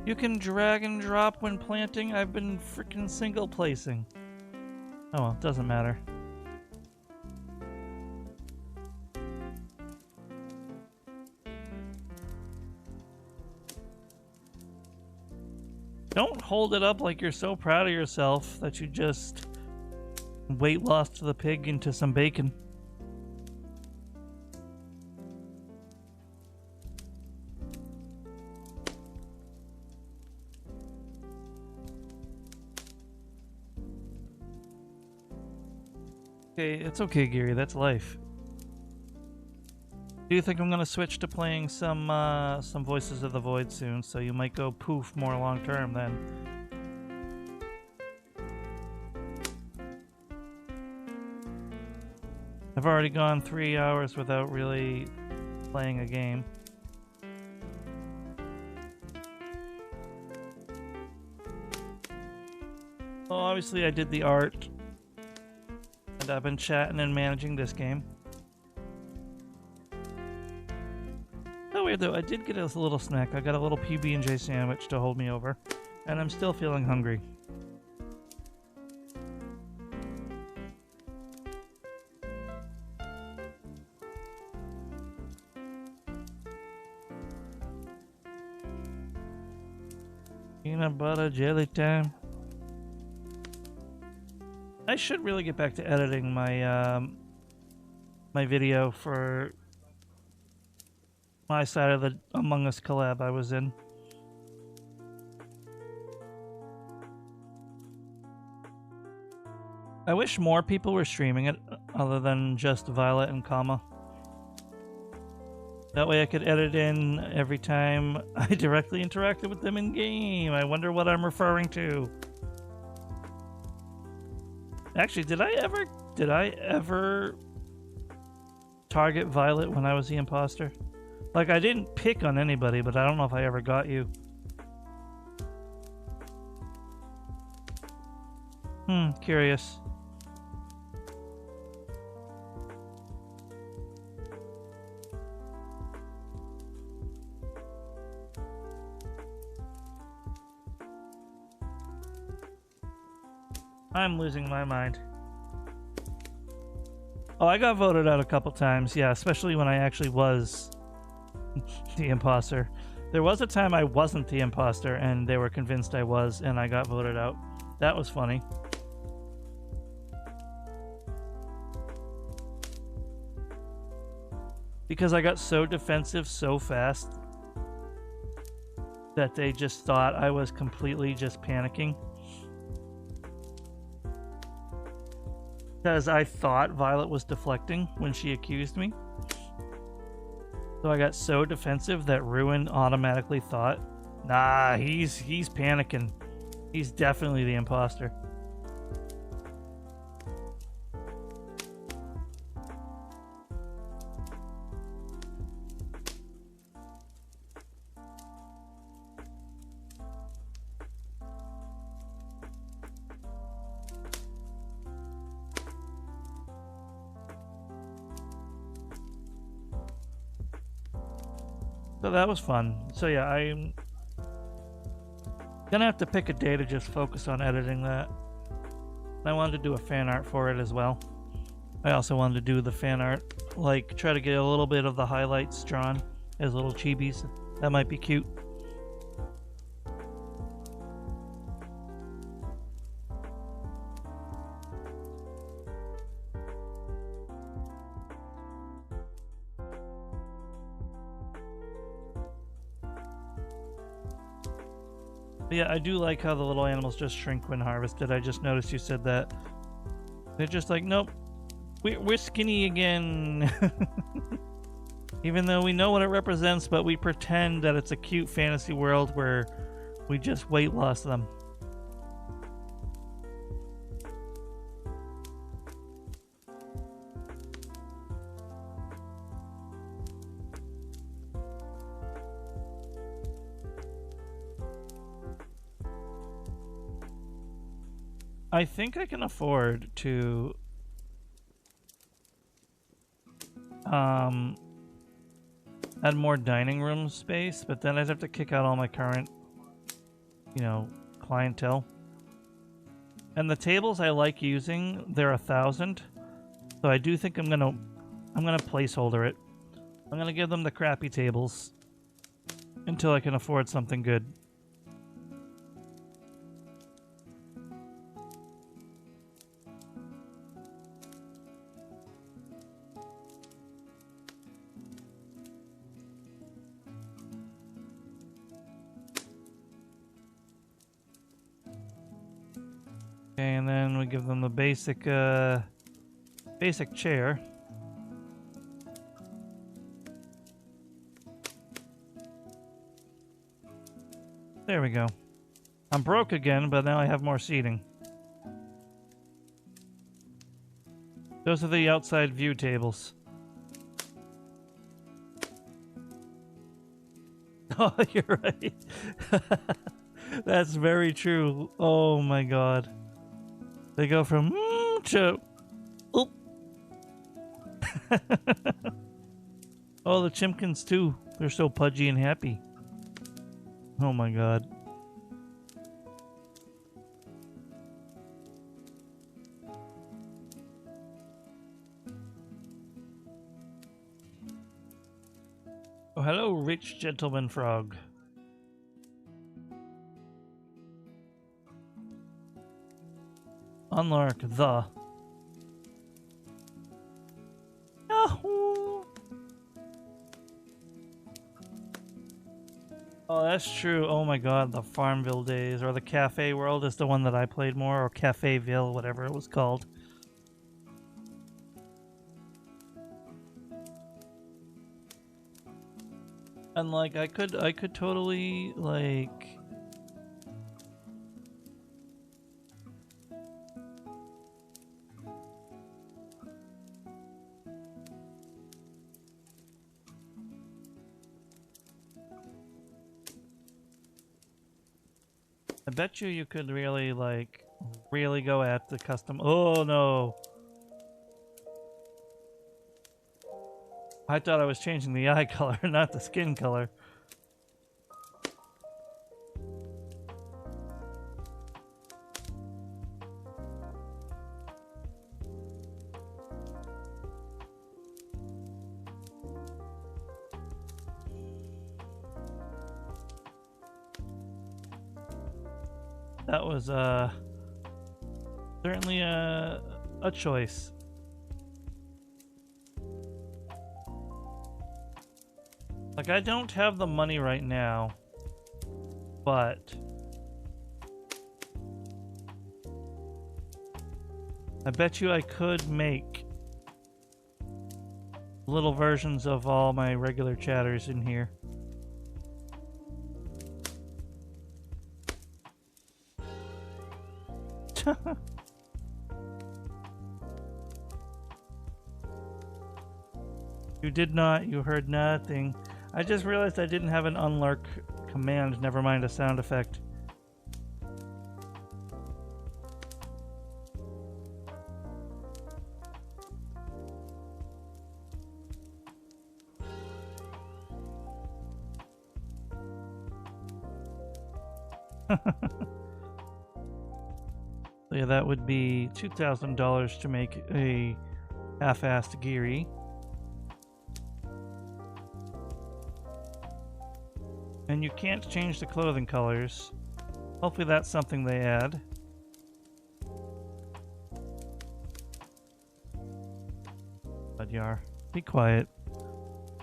You can drag and drop when planting. I've been freaking single placing. Oh well, doesn't matter. Don't hold it up like you're so proud of yourself that you just weight lost the pig into some bacon. It's okay, Gary. That's life. Do you think I'm gonna switch to playing some Voices of the Void soon? So you might go poof more long term then. I've already gone 3 hours without really playing a game. Well, obviously I did the art. And I've been chatting and managing this game. Oh, weird though, I did get a little snack. I got a little PB&J sandwich to hold me over. And I'm still feeling hungry. Peanut butter jelly time. I should really get back to editing my my video for my side of the Among Us collab I was in. I wish more people were streaming it other than just Violet and Kama. That way I could edit in every time I directly interacted with them in game. I wonder what I'm referring to. Actually, did I ever target Violet when I was the imposter? Like, I didn't pick on anybody, but I don't know if I ever got you. Curious. I'm losing my mind. Oh, I got voted out a couple times, yeah, especially when I actually was the imposter. There was a time I wasn't the imposter and they were convinced I was, and I got voted out. That was funny. Because I got so defensive so fast that they just thought I was completely just panicking. Because I thought Violet was deflecting when she accused me. So I got so defensive that Ruin automatically thought, nah, he's panicking. He's definitely the imposter. So that was fun. So yeah, I'm gonna have to pick a day to just focus on editing that. I wanted to do a fan art for it as well. I also wanted to do the fan art, like try to get a little bit of the highlights drawn as little chibis. That might be cute. But yeah, I do like how the little animals just shrink when harvested. I just noticed you said that. They're just like, nope, we're skinny again. Even though we know what it represents, but we pretend that it's a cute fantasy world where we just weight loss them. I think I can afford to add more dining room space, but then I'd have to kick out all my current, clientele. And the tables I like using, they're 1,000. So I do think I'm gonna placeholder it. I'm gonna give them the crappy tables until I can afford something good. Okay, and then we give them the basic chair. There we go. I'm broke again, but now I have more seating. Those are the outside view tables. Oh, you're right. That's very true. Oh my god. They go from to oop. Oh, the chimkins too. They're so pudgy and happy. Oh my god. Oh, hello, rich gentleman frog. Unlark the. Yahoo! Oh, that's true. Oh my god, the Farmville days, or the Cafe World is the one that I played more, or Caféville, whatever it was called. And like I could totally like I bet you could really like really go at the custom. Oh no. I thought I was changing the eye color, not the skin color. That was certainly a choice. Like, I don't have the money right now, but I bet you I could make little versions of all my regular chatters in here. You did not, you heard nothing. I just realized I didn't have an unlark command, never mind a sound effect. So yeah, that would be $2,000 to make a half-assed Geary. And you can't change the clothing colors. Hopefully that's something they add. Budyar, be quiet.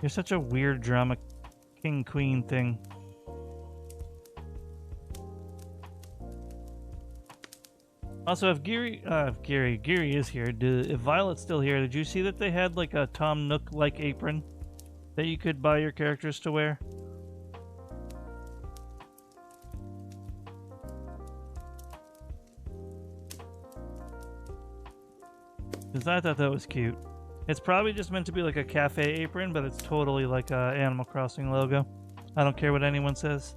You're such a weird drama king-queen thing. Also, if Geary is here, if Violet's still here, did you see that they had like a Tom Nook-like apron that you could buy your characters to wear? Because I thought that was cute. It's probably just meant to be like a cafe apron, but it's totally like a Animal Crossing logo. I don't care what anyone says.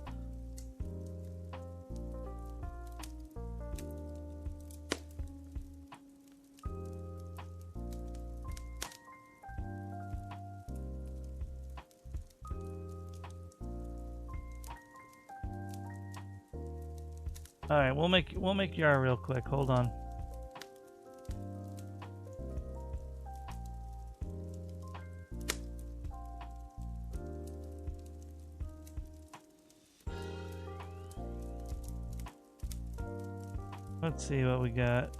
All right, we'll make Yar real quick. Hold on. Let's see what we got.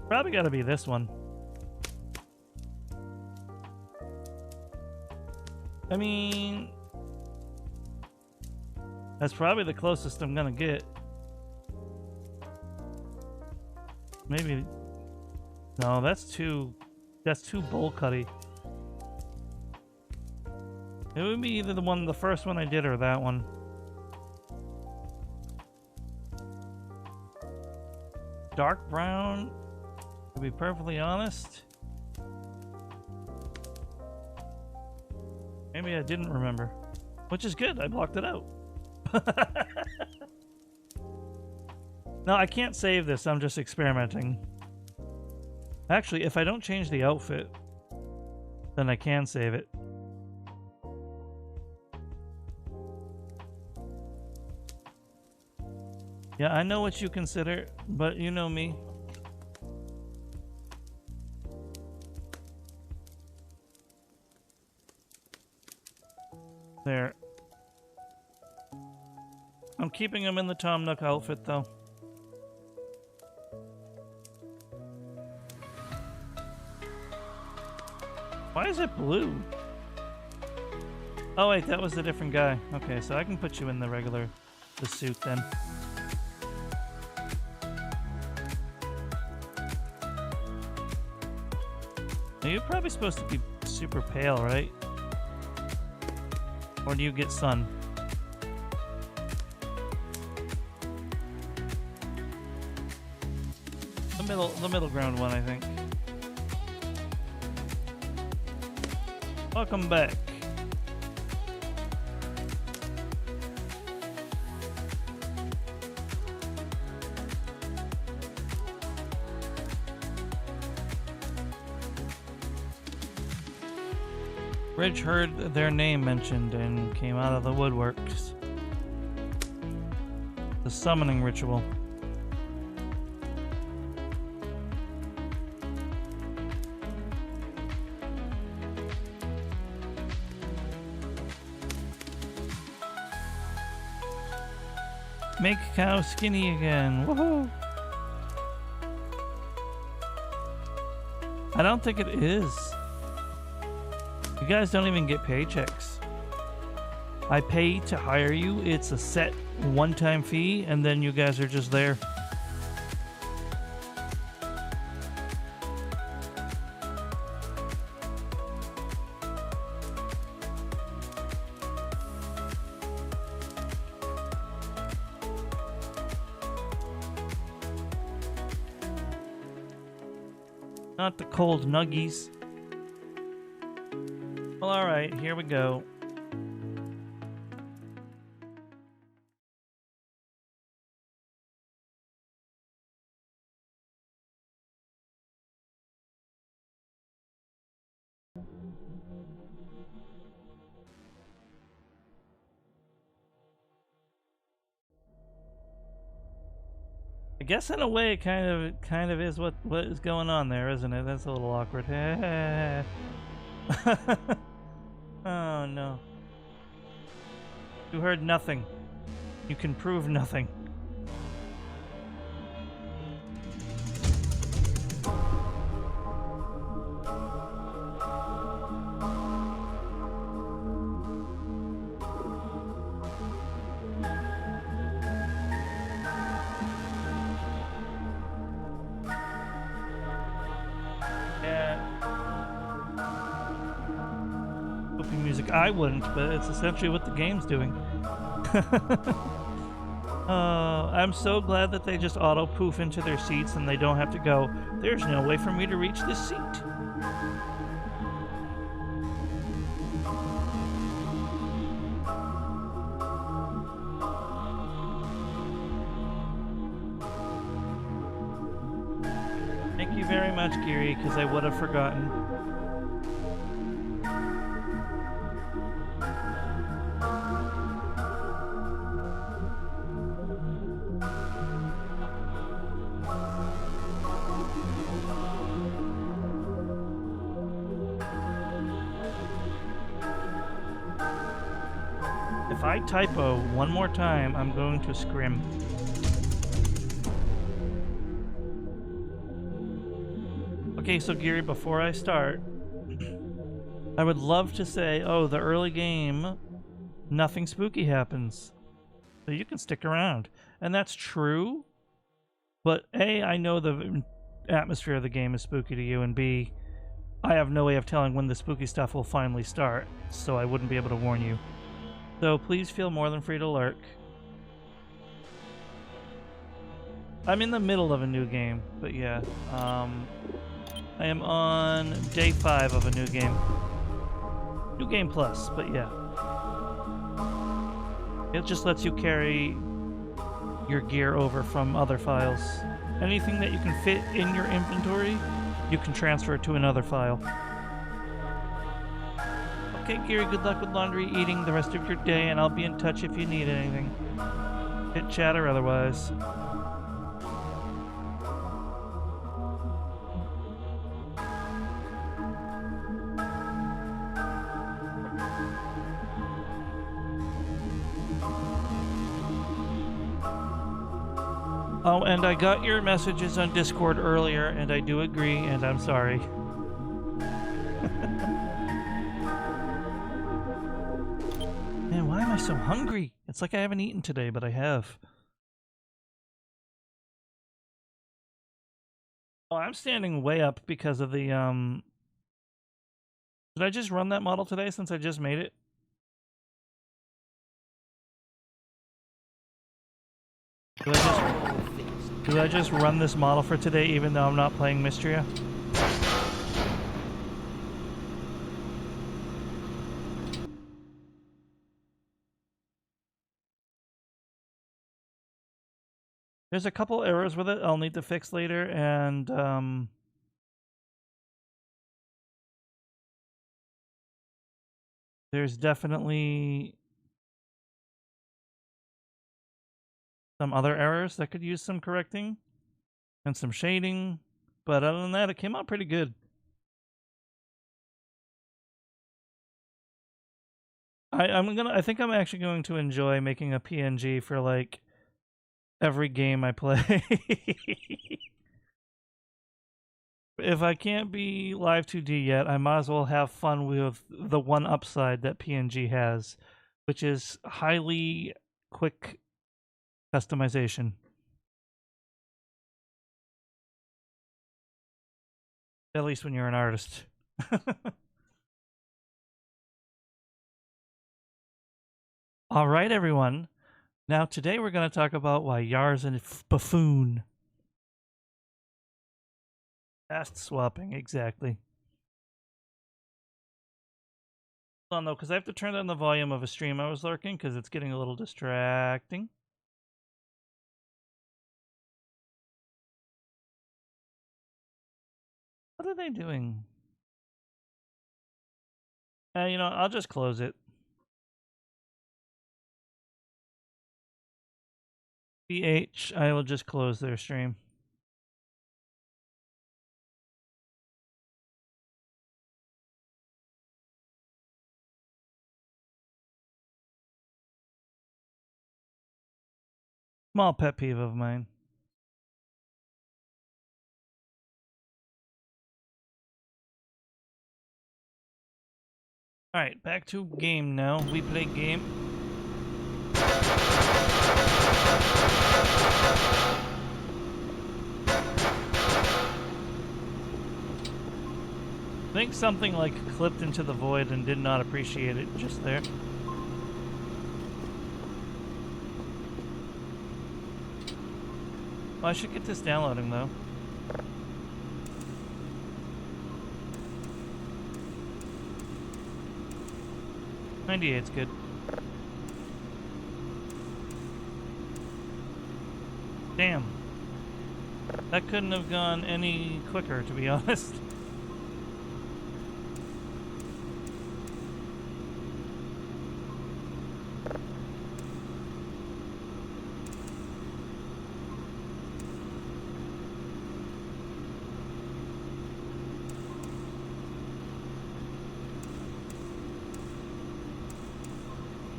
Probably got to be this one. I mean, that's probably the closest I'm gonna get. Maybe. No, that's too bowl cutty. It would be either the first one I did, or that one. Dark brown, to be perfectly honest. Maybe I didn't remember. Which is good, I blocked it out. No, I can't save this, I'm just experimenting. Actually, if I don't change the outfit, then I can save it. Yeah, I know what you consider, but you know me. There. I'm keeping him in the Tom Nook outfit, though. Why is it blue? Oh wait, that was a different guy. Okay, so I can put you in the suit then. Now, you're probably supposed to be super pale, right? Or do you get sun? The middle ground one, I think. Welcome back. Ridge heard their name mentioned and came out of the woodworks. The summoning ritual. Make cow skinny again. Woohoo! I don't think it is. You guys don't even get paychecks. I pay to hire you. It's a set one-time fee, and then you guys are just there. Not the cold nuggies. Well, alright, here we go. I guess in a way it kind of is what is going on there, isn't it? That's a little awkward. Oh no. You heard nothing. You can prove nothing. I wouldn't, but it's essentially what the game's doing. I'm so glad that they just auto-poof into their seats and they don't have to go, there's no way for me to reach this seat. Thank you very much, Geary, because I would have forgotten. If I typo one more time, I'm going to scrim. Okay, so Geary, before I start, I would love to say, oh, the early game, nothing spooky happens. So you can stick around. And that's true, but A, I know the atmosphere of the game is spooky to you, and B, I have no way of telling when the spooky stuff will finally start, so I wouldn't be able to warn you. So please feel more than free to lurk. I'm in the middle of a new game, but yeah. I am on day 5 of a new game. New game plus, but yeah. It just lets you carry your gear over from other files. Anything that you can fit in your inventory, you can transfer to another file. Okay, Geary, good luck with laundry, eating the rest of your day, and I'll be in touch if you need anything. Hit chat or otherwise. Oh, and I got your messages on Discord earlier, and I do agree, and I'm sorry. am I so hungry? It's like I haven't eaten today, but I have. Oh, I'm standing way up because of the, Did I just run that model today since I just made it? Did I just run this model for today even though I'm not playing Mystria? There's a couple errors with it I'll need to fix later, and there's definitely some other errors that could use some correcting and some shading, but other than that, it came out pretty good. I think I'm actually going to enjoy making a PNG for like every game I play. If I can't be Live 2D yet, I might as well have fun with the one upside that PNG has, which is highly quick customization. At least when you're an artist. All right, everyone. Now, today we're going to talk about why Yar's a buffoon. Fast swapping, exactly. Hold on, though, because I have to turn down the volume of a stream I was lurking, because it's getting a little distracting. What are they doing? You know, I'll just close it. BH, I will just close their stream. Small pet peeve of mine. Alright, back to game now. We play game. I think something like clipped into the void and did not appreciate it just there. Well, I should get this downloading though. '98's good. Damn. That couldn't have gone any quicker, to be honest.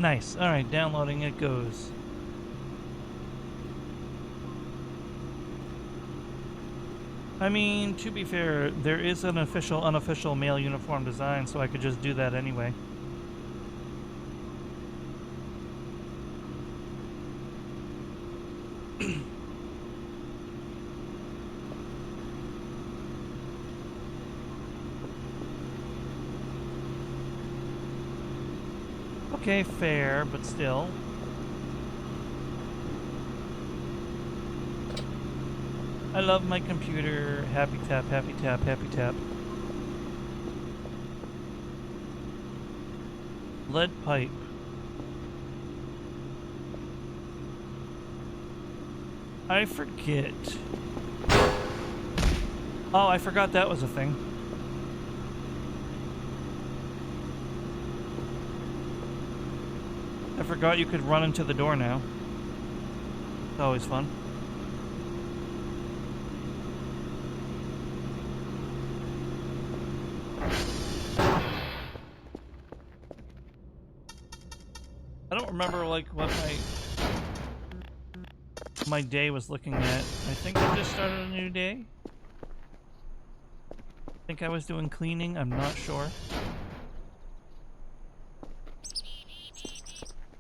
Nice. Alright, downloading it goes. I mean, to be fair, there is an official, unofficial male uniform design, so I could just do that anyway. Okay, fair, but still. I love my computer. Happy tap, happy tap, happy tap. Lead pipe. I forget. Oh, I forgot that was a thing. I forgot you could run into the door now. It's always fun. I don't remember like what my day was looking at. I think I just started a new day. I think I was doing cleaning, I'm not sure.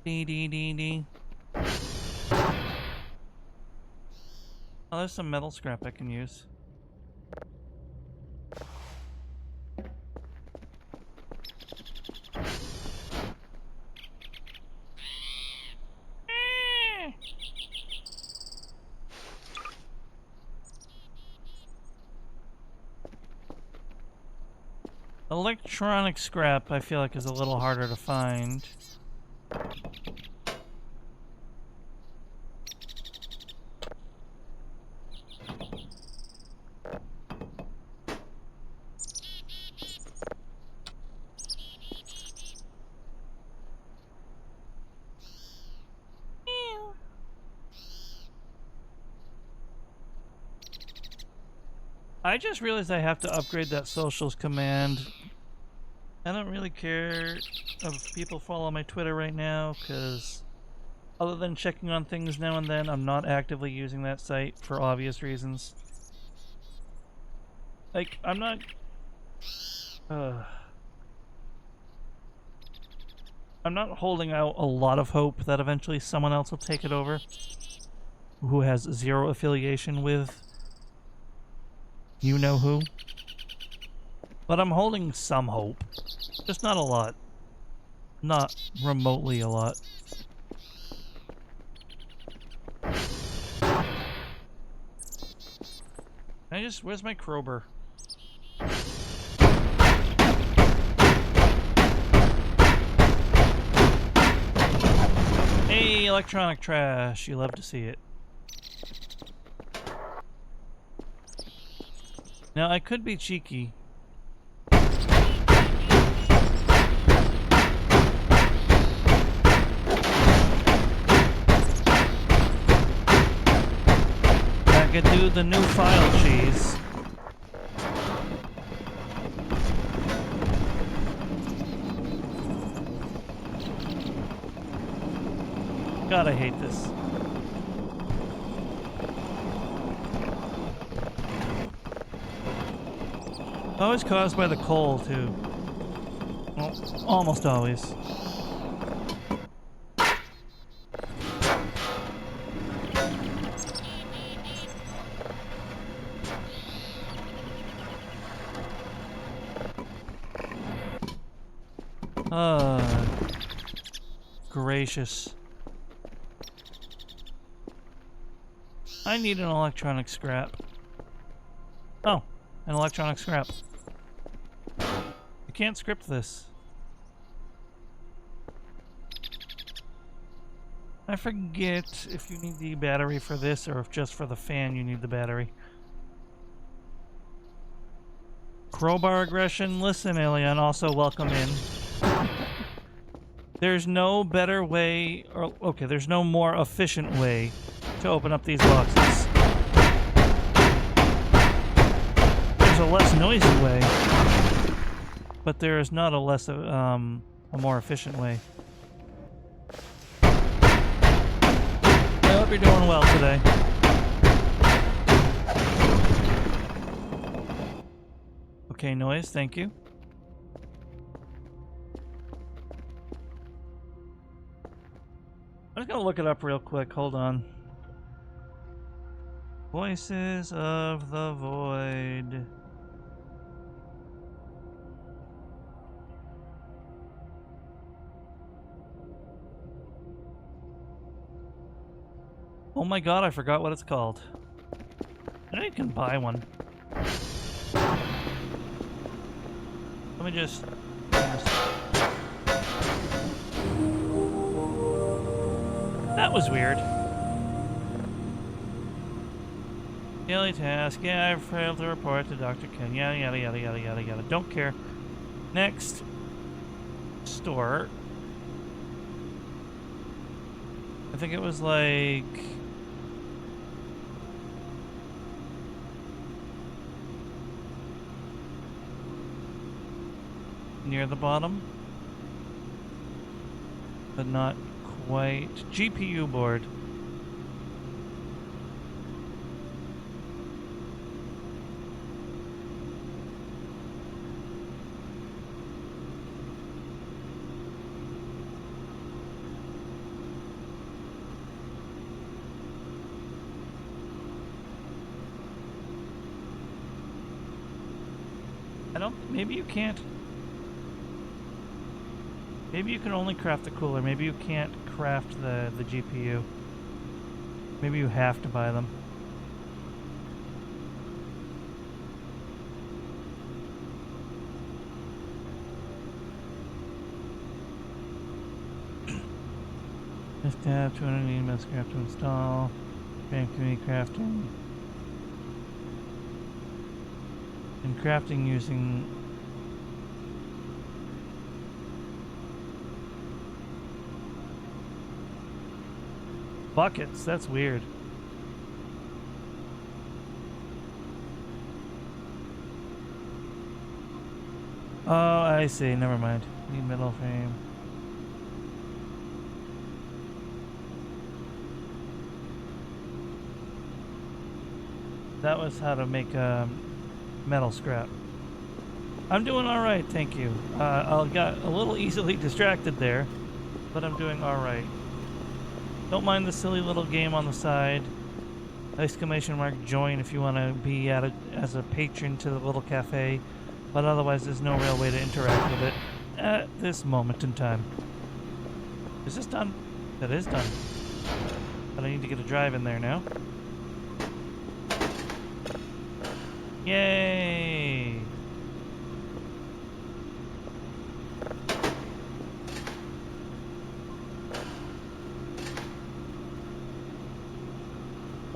Dee dee dee dee. Oh, there's some metal scrap I can use. Electronic scrap, I feel like, is a little harder to find. I just realized I have to upgrade that socials command. I don't really care if people follow my Twitter right now, because other than checking on things now and then, I'm not actively using that site for obvious reasons. Like, I'm not... I'm not holding out a lot of hope that eventually someone else will take it over who has zero affiliation with you-know-who. But I'm holding some hope. Just not a lot. Not remotely a lot. Where's my crowbar? Hey, electronic trash. You love to see it. Now, I could be cheeky. I could do the new file cheese. God, I hate this. Always caused by the coal, too. Well, almost always. Gracious. I need an electronic scrap. Oh, an electronic scrap. I can't script this. I forget if you need the battery for this or if just for the fan you need the battery. Crowbar aggression. Listen, Alien, also welcome in. There's no better way, or okay, there's no more efficient way to open up these boxes. There's a less noisy way, but there is not a more efficient way. I hope you're doing well today. Okay, noise, thank you. I'm just gonna look it up real quick, hold on. Voices of the Void. Oh my god, I forgot what it's called. I know you can buy one. Let me just... That was weird. Daily task. Yeah, I failed to report to Dr. Ken. Yada, yada, yada, yada, yada, yada. Don't care. Next. Store. I think it was like... near the bottom. But not quite. GPU board. Well, maybe you can't. Maybe you can only craft the cooler. Maybe you can't craft the GPU. Maybe you have to buy them. This tab, 280 metal scrap to install. Frame community crafting. And crafting using buckets. That's weird. Oh, I see. Never mind. Need metal frame. That was how to make metal scrap. I'm doing all right, thank you. I got a little easily distracted there, but I'm doing all right. Don't mind the silly little game on the side. Exclamation mark join if you want to be added as a patron to the little cafe, but otherwise there's no real way to interact with it at this moment in time. Is this done? That is done. But I need to get a drive in there now. Yay!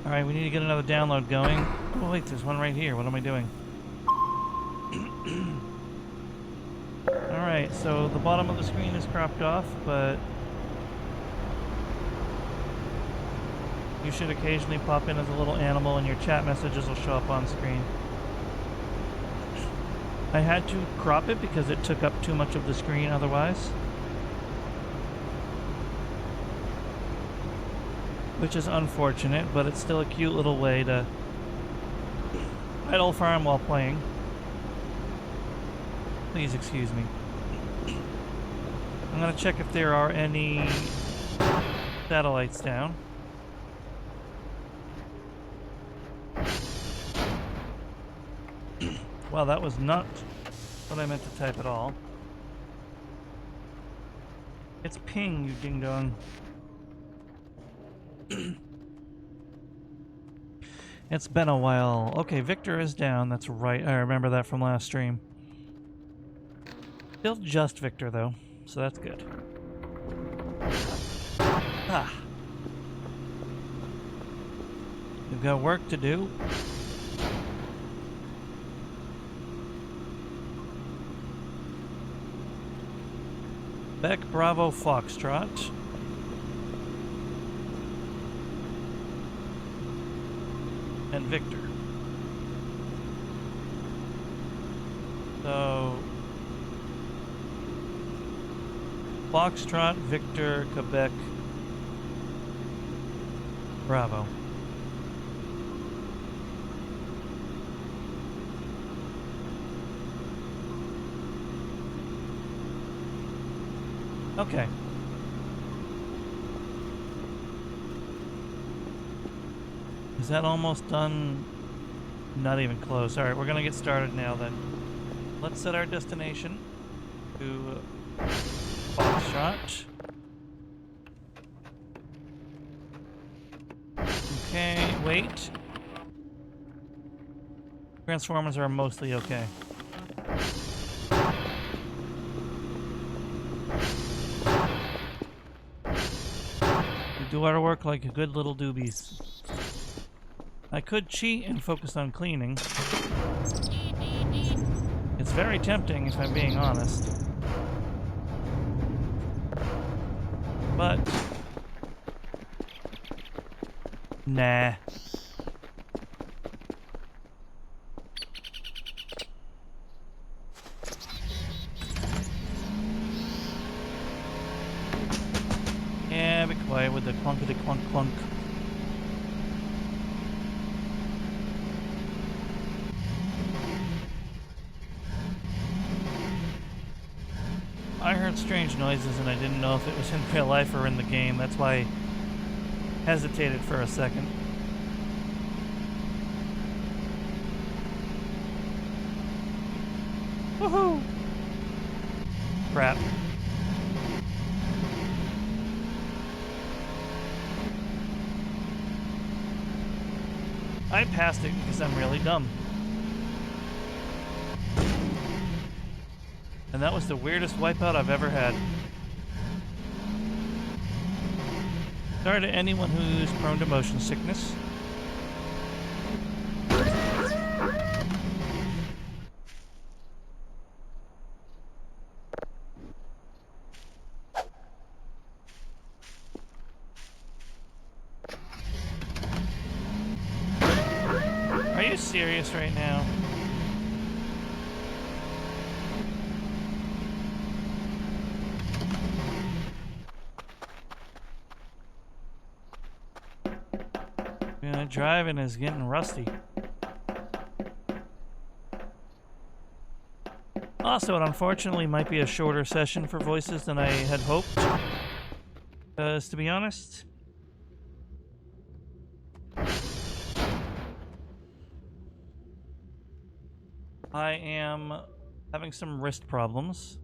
Alright, we need to get another download going. Oh wait, there's one right here. What am I doing? Alright, so the bottom of the screen is cropped off, but you should occasionally pop in as a little animal and your chat messages will show up on screen. I had to crop it because it took up too much of the screen otherwise. Which is unfortunate, but it's still a cute little way to idle farm while playing. Please excuse me. I'm gonna check if there are any satellites down. Well, that was not what I meant to type at all. It's ping, you ding-dong. It's been a while. Okay, Victor is down. That's right. I remember that from last stream. Still just Victor, though, so that's good. Ah. We've got work to do. Beck Bravo Foxtrot. And Victor. So Foxtrot, Victor, Quebec, Bravo. Okay. Is that almost done? Not even close. Alright, we're gonna get started now then. Let's set our destination to Foxtrot. Okay, wait. Transformers are mostly okay. We do our work like a good little doobies. I could cheat and focus on cleaning. It's very tempting if I'm being honest. But nah. Yeah, be quiet with the clunkety clunk clunk. I heard strange noises and I didn't know if it was in real life or in the game. That's why I hesitated for a second. Woohoo! Crap. I passed it because I'm really dumb. And that was the weirdest wipeout I've ever had. Sorry to anyone who's prone to motion sickness. Are you serious right now? Yeah, driving is getting rusty. Also, it unfortunately might be a shorter session for voices than I had hoped. Because, to be honest, I am having some wrist problems.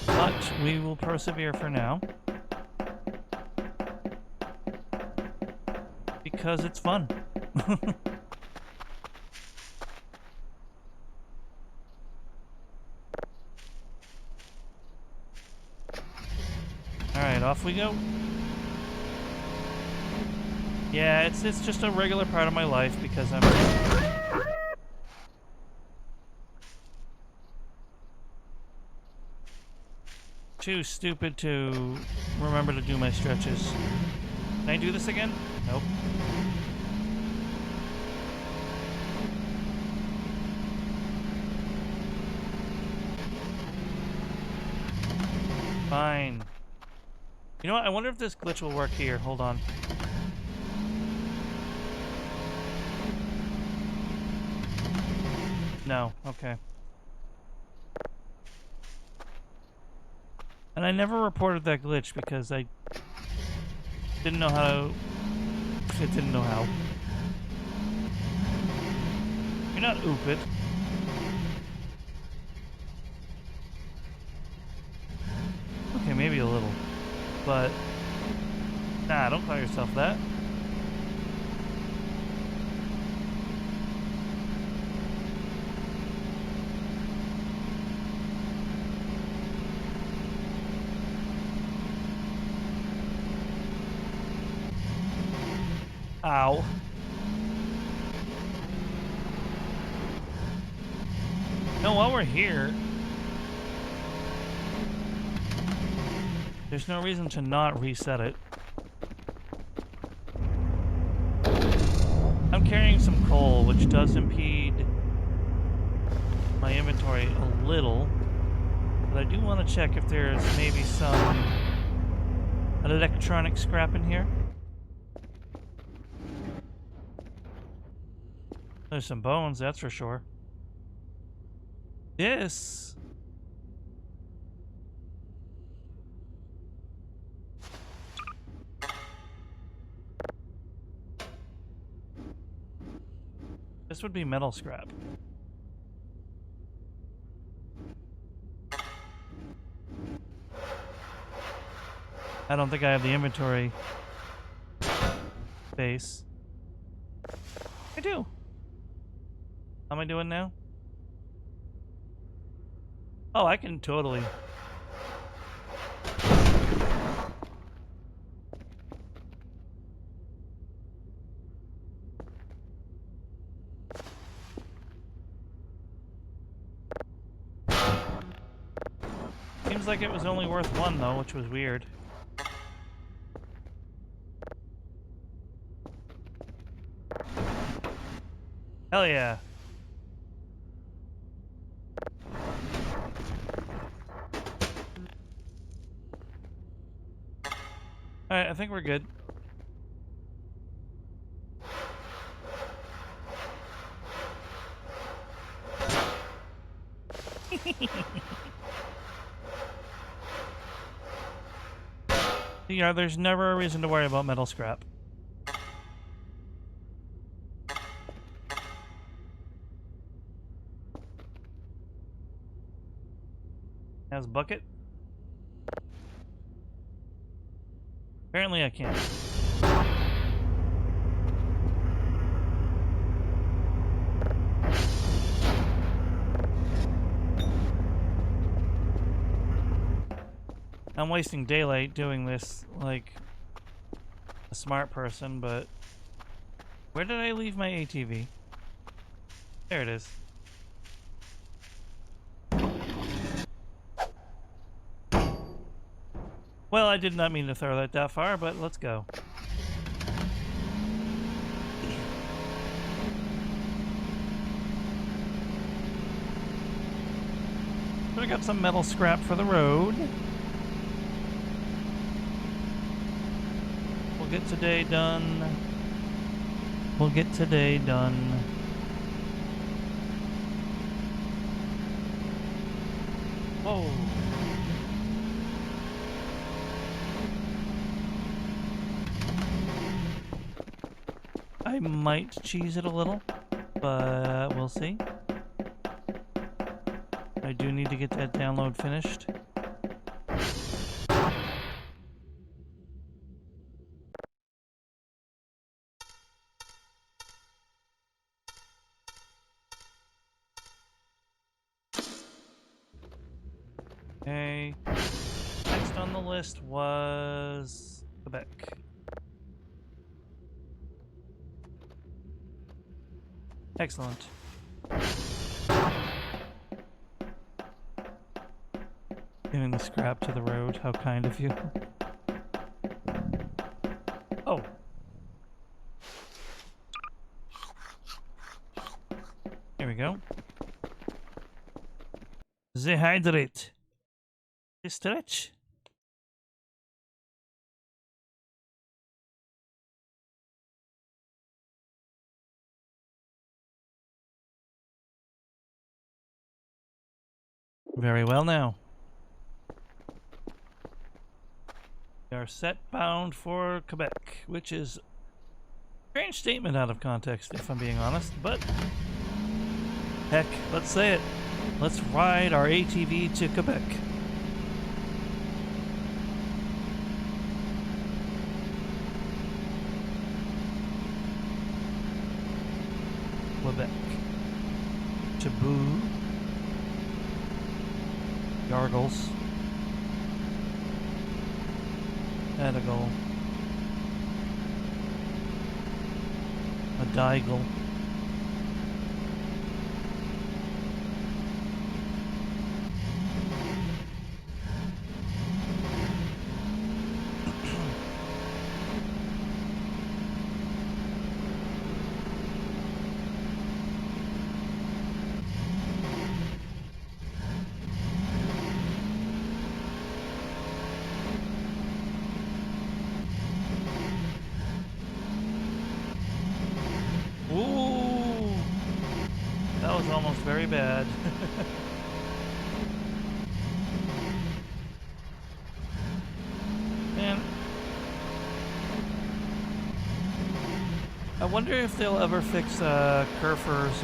But we will persevere for now. Because it's fun. Alright, off we go. Yeah, it's just a regular part of my life because I'm too stupid to remember to do my stretches. Can I do this again? Nope. Fine. You know what? I wonder if this glitch will work here. Hold on. No. Okay. And I never reported that glitch because I didn't know how to... I didn't know how. You're not oopid. Okay, maybe a little. But... Nah, don't call yourself that. Ow. No, while we're here, there's no reason to not reset it. I'm carrying some coal, which does impede my inventory a little, but I do want to check if there's maybe some electronic scrap in here. There's some bones, that's for sure. This would be metal scrap. I don't think I have the inventory space. I do. How am I doing now? Oh, I can totally. Seems like it was only worth one though, which was weird. Hell yeah. Alright, I think we're good. Yeah, there's never a reason to worry about metal scrap. Has a bucket? Apparently I can't. I'm wasting daylight doing this like a smart person, but where did I leave my ATV? There it is. Well, I did not mean to throw that far, but let's go. So we got some metal scrap for the road. We'll get today done. We'll get today done. Whoa. I might cheese it a little, but we'll see. I do need to get that download finished. Okay. Next on the list was Quebec. Excellent. Giving the scrap to the road. How kind of you. Oh. Here we go. Dehydrate. Stretch. Very well now. We are set bound for Quebec, which is a strange statement out of context, if I'm being honest, but heck, let's say it. Let's ride our ATV to Quebec. Quebec. Taboo. Yargles. Edigal. A Digal. Ooh, that was almost very bad. Man, I wonder if they'll ever fix Kerfer's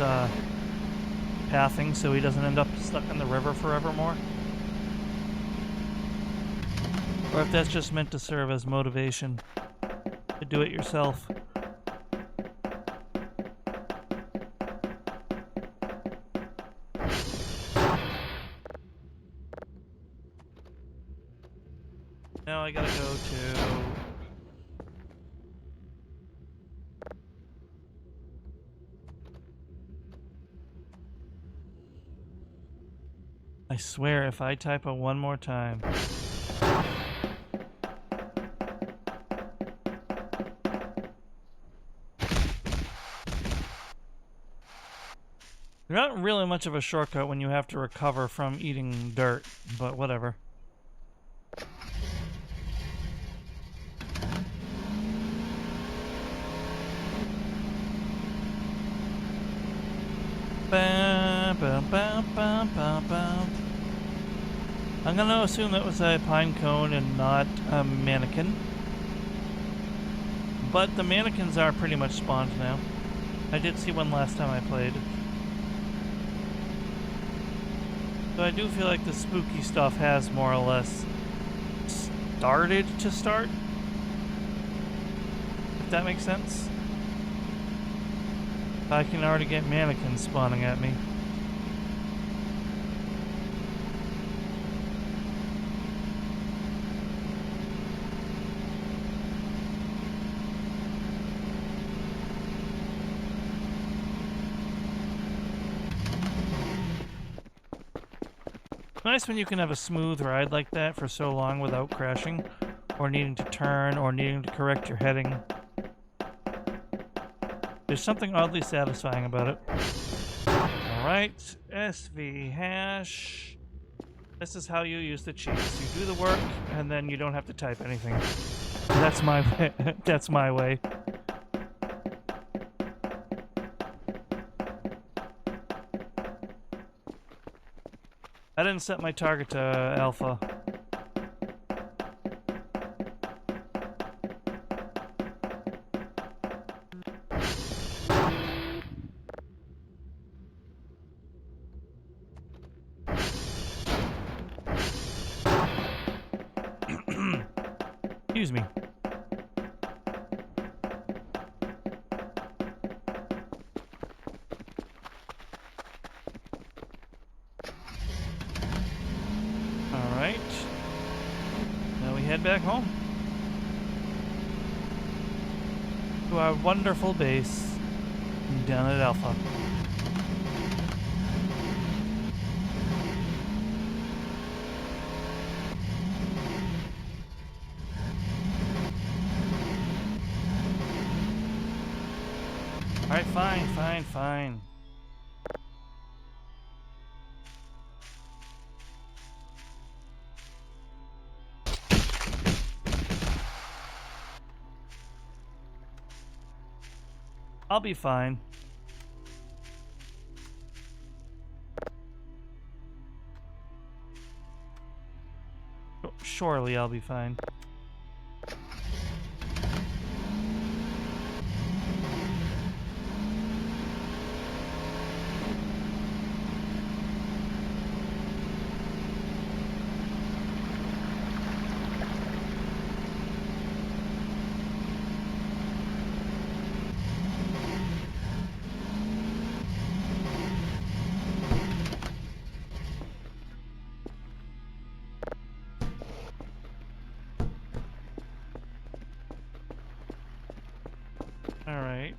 pathing so he doesn't end up stuck in the river forevermore. Or if that's just meant to serve as motivation to do it yourself. Now I gotta go to... I swear, if I typo one more time... There's not really much of a shortcut when you have to recover from eating dirt, but whatever. Bam, bam, bam, bam, bam, bam. I'm gonna assume that was a pine cone and not a mannequin. But the mannequins are pretty much spawned now. I did see one last time I played. So I do feel like the spooky stuff has more or less started to start. If that makes sense. I can already get mannequins spawning at me. Nice when you can have a smooth ride like that for so long without crashing, or needing to turn, or needing to correct your heading. There's something oddly satisfying about it. Alright, SV hash. This is how you use the cheats. You do the work, and then you don't have to type anything. That's my way. That's my way. I didn't set my target to alpha. Excuse me. Alright. Now we head back home. To our wonderful base down at Alpha. Alright, fine. I'll be fine. Surely I'll be fine. Alright.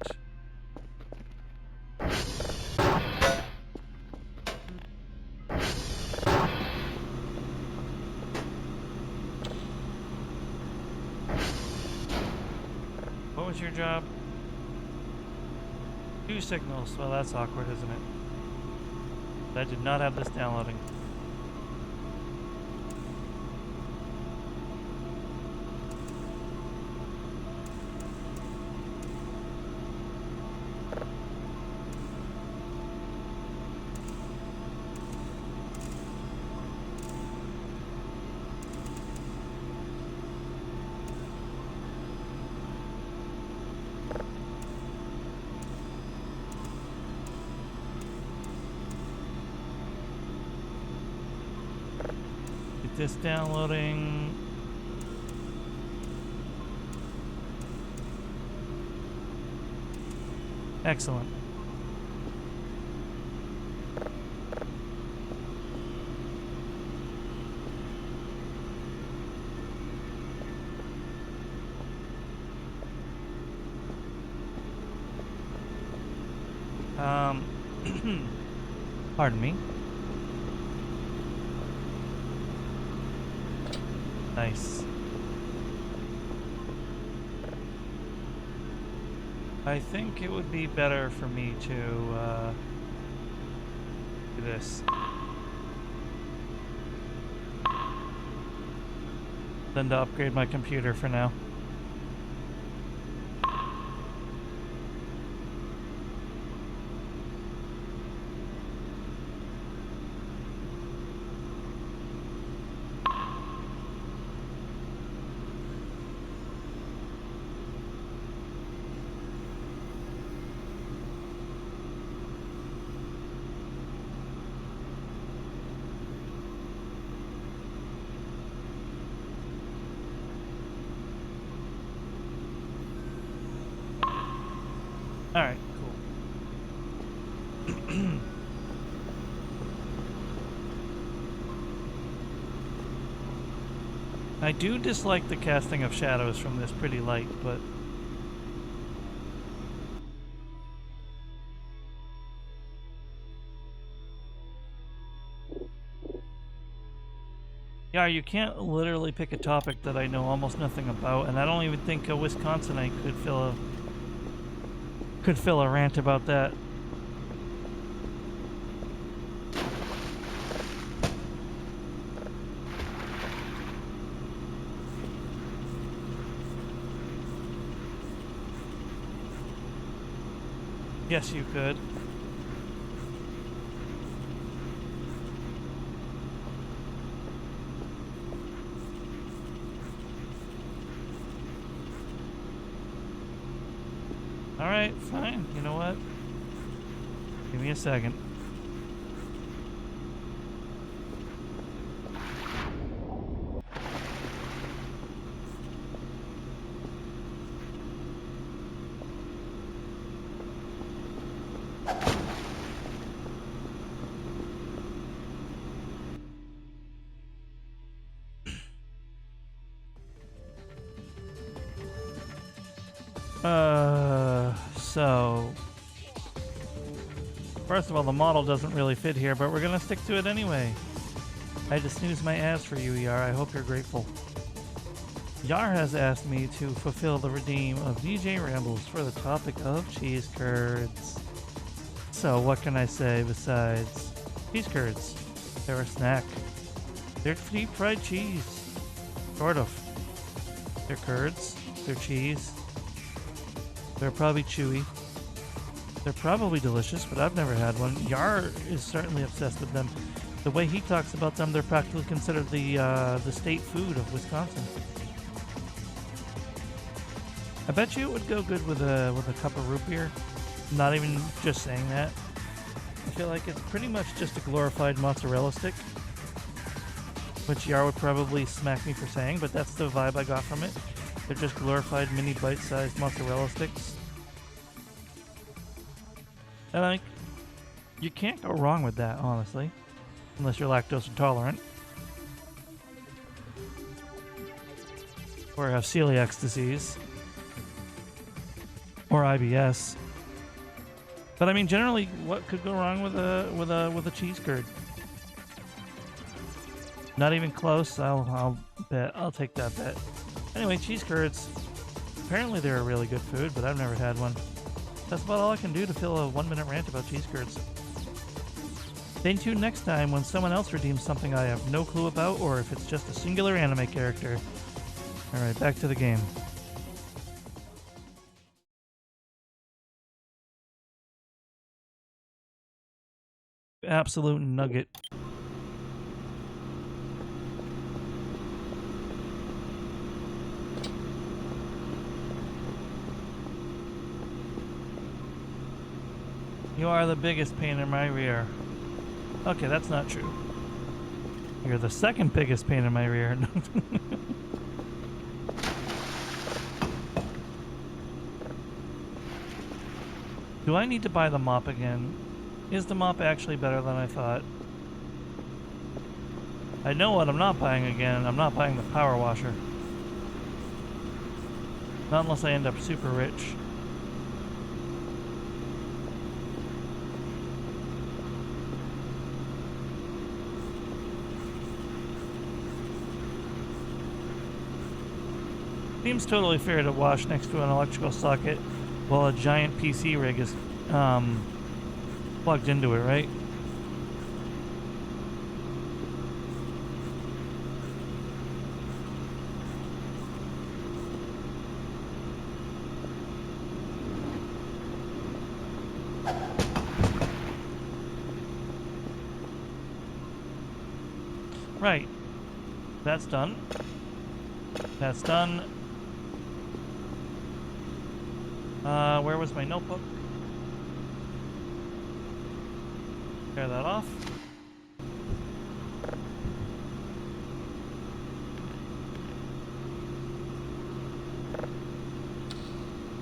What was your job? 2 signals. Well, that's awkward, isn't it? I did not have this downloading. This downloading. Excellent. Pardon me. Nice. I think it would be better for me to do this than to upgrade my computer for now. Alright, cool. I do dislike the casting of shadows from this pretty light, but... Yeah, you can't literally pick a topic that I know almost nothing about, and I don't even think a Wisconsinite could fill a rant about that. Yes, you could. Alright, fine. You know what? Give me a second. So... First of all, the model doesn't really fit here, but we're gonna stick to it anyway. I just snoozed my ass for you, Yar. I hope you're grateful. Yar has asked me to fulfill the redeem of DJ Rambles for the topic of cheese curds. So what can I say besides cheese curds? They're a snack. They're deep fried cheese. Sort of. They're curds. They're cheese. They're probably chewy. They're probably delicious, but I've never had one. Yar is certainly obsessed with them. The way he talks about them, they're practically considered the state food of Wisconsin. I bet you it would go good with a cup of root beer. Not even just saying that. I feel like it's pretty much just a glorified mozzarella stick, which Yar would probably smack me for saying, but that's the vibe I got from it. They're just glorified mini bite-sized mozzarella sticks. And like, you can't go wrong with that, honestly. Unless you're lactose intolerant. Or have celiac disease. Or IBS. But I mean, generally, what could go wrong with a cheese curd? Not even close. I'll bet. I'll take that bet. Anyway, cheese curds. Apparently they're a really good food, but I've never had one. That's about all I can do to fill a 1-minute rant about cheese curds. Stay tuned next time when someone else redeems something I have no clue about, or if it's just a singular anime character. Alright, back to the game. Absolute nugget. You are the biggest pain in my rear. Okay, that's not true. You're the second biggest pain in my rear. Do I need to buy the mop again? Is the mop actually better than I thought? I know what I'm not buying again. I'm not buying the power washer. Not unless I end up super rich. Seems totally fair to wash next to an electrical socket while a giant PC rig is plugged into it, right? Right. That's done. That's done. Where was my notebook? Tear that off.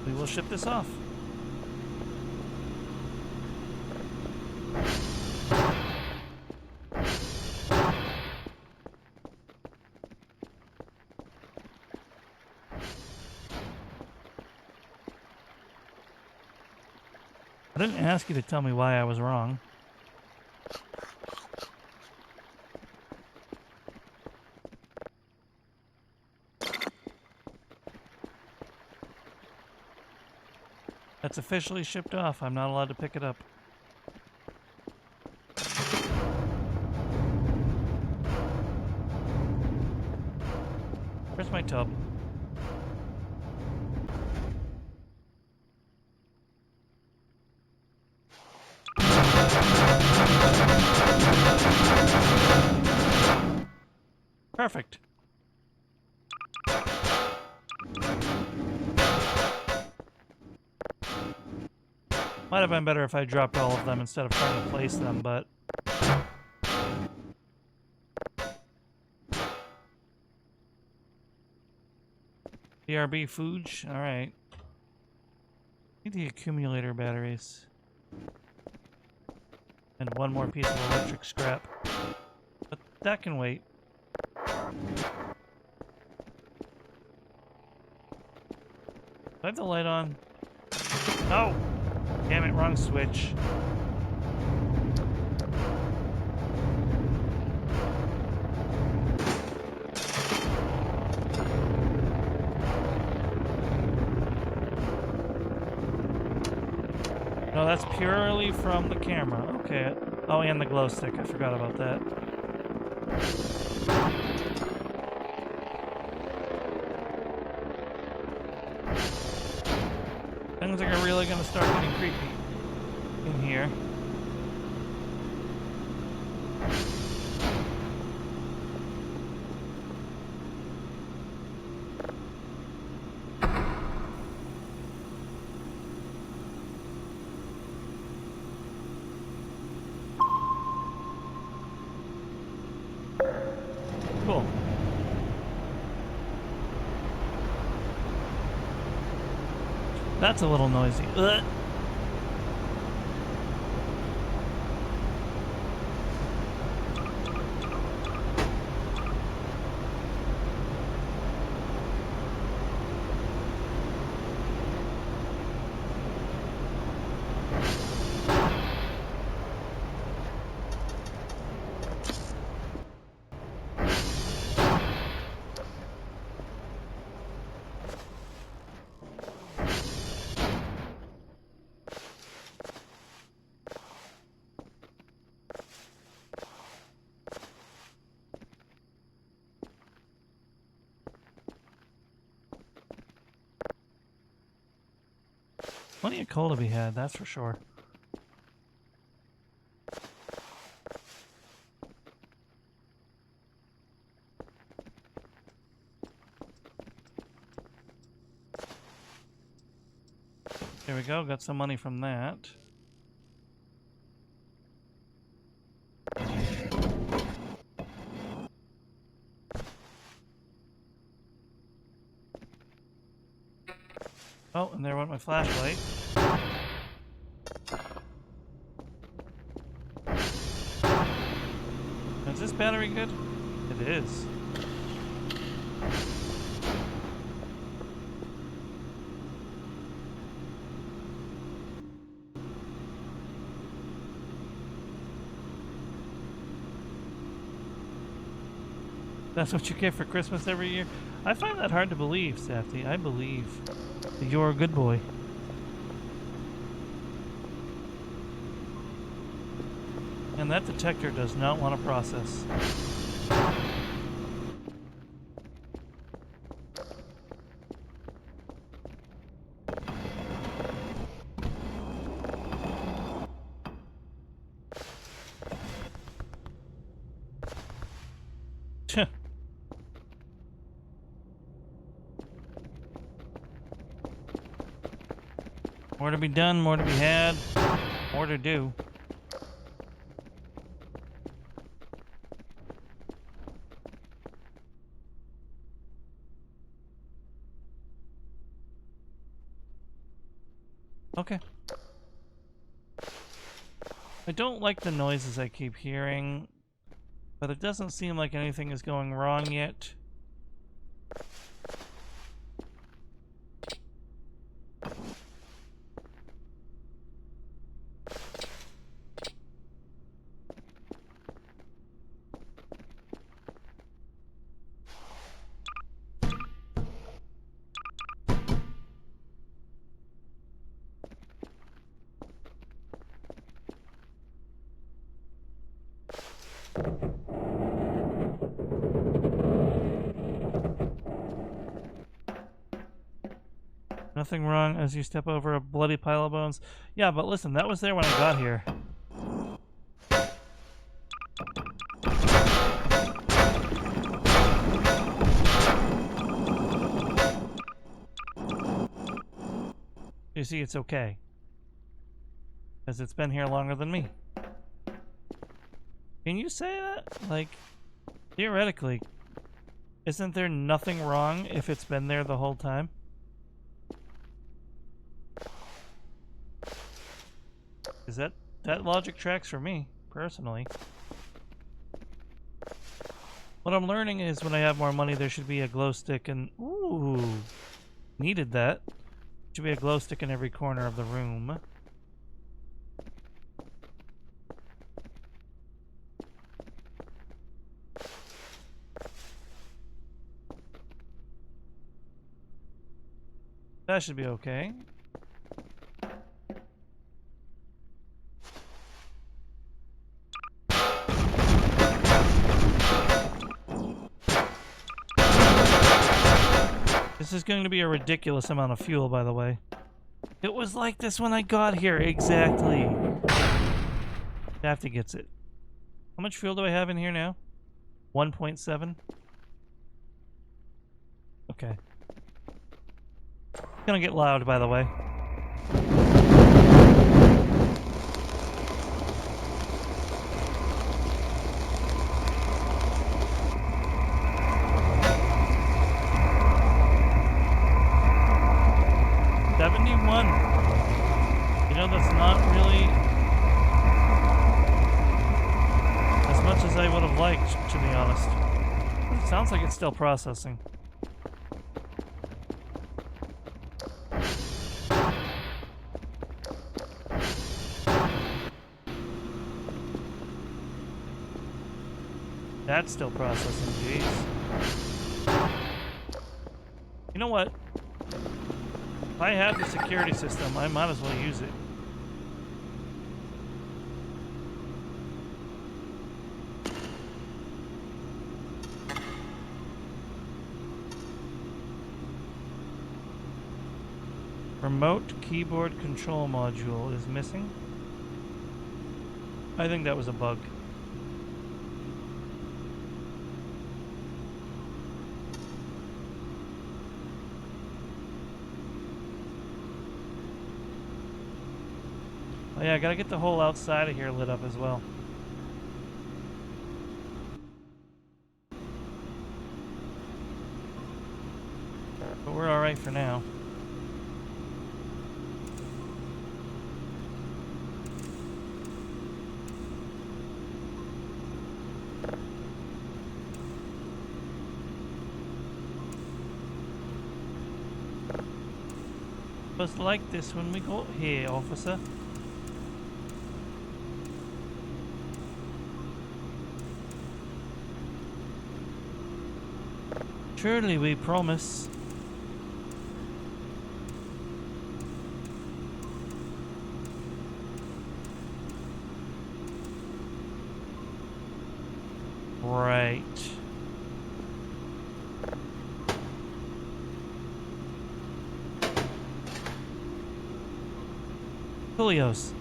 We will ship this off. I didn't ask you to tell me why I was wrong. That's officially shipped off. I'm not allowed to pick it up. Where's my tub? Perfect. Might have been better if I dropped all of them instead of trying to place them, but... BRB Fooge? Alright. Need the accumulator batteries. And one more piece of electric scrap. But that can wait. Do I have the light on? No! Damn it, wrong switch. No, that's purely from the camera. Okay. Oh, and the glow stick. I forgot about that. Things are really gonna start getting creepy in here. Cool. That's a little noisy. Ugh. Plenty of coal to be had, that's for sure. There we go, got some money from that. Oh, and there went my flashlight. Is this battery good? It is. That's what you get for Christmas every year? I find that hard to believe, Safety. I believe that you're a good boy. And that detector does not want to process. More to be done, more to be had, more to do. Okay. I don't like the noises I keep hearing, but it doesn't seem like anything is going wrong yet. Nothing wrong as you step over a bloody pile of bones. Yeah, but listen, that was there when I got here. You see, it's okay. Because it's been here longer than me. Can you say that? Like, theoretically, isn't there nothing wrong if it's been there the whole time? Is that logic tracks for me, personally. What I'm learning is when I have more money, there should be a glow stick and... Ooh! Needed that. Should be a glow stick in every corner of the room. That should be okay. This is going to be a ridiculous amount of fuel, by the way. It was like this when I got here, exactly. Dafty gets it. How much fuel do I have in here now? 1.7? Okay. It's gonna get loud, by the way. You know, that's not really as much as I would have liked, to be honest. It sounds like it's still processing. That's still processing, jeez. You know what? If I have the security system, I might as well use it. Remote keyboard control module is missing. I think that was a bug. Oh yeah, I gotta get the whole outside of here lit up as well. But we're alright for now. Just like this when we got here, officer. Surely we promise. Right. Coolios.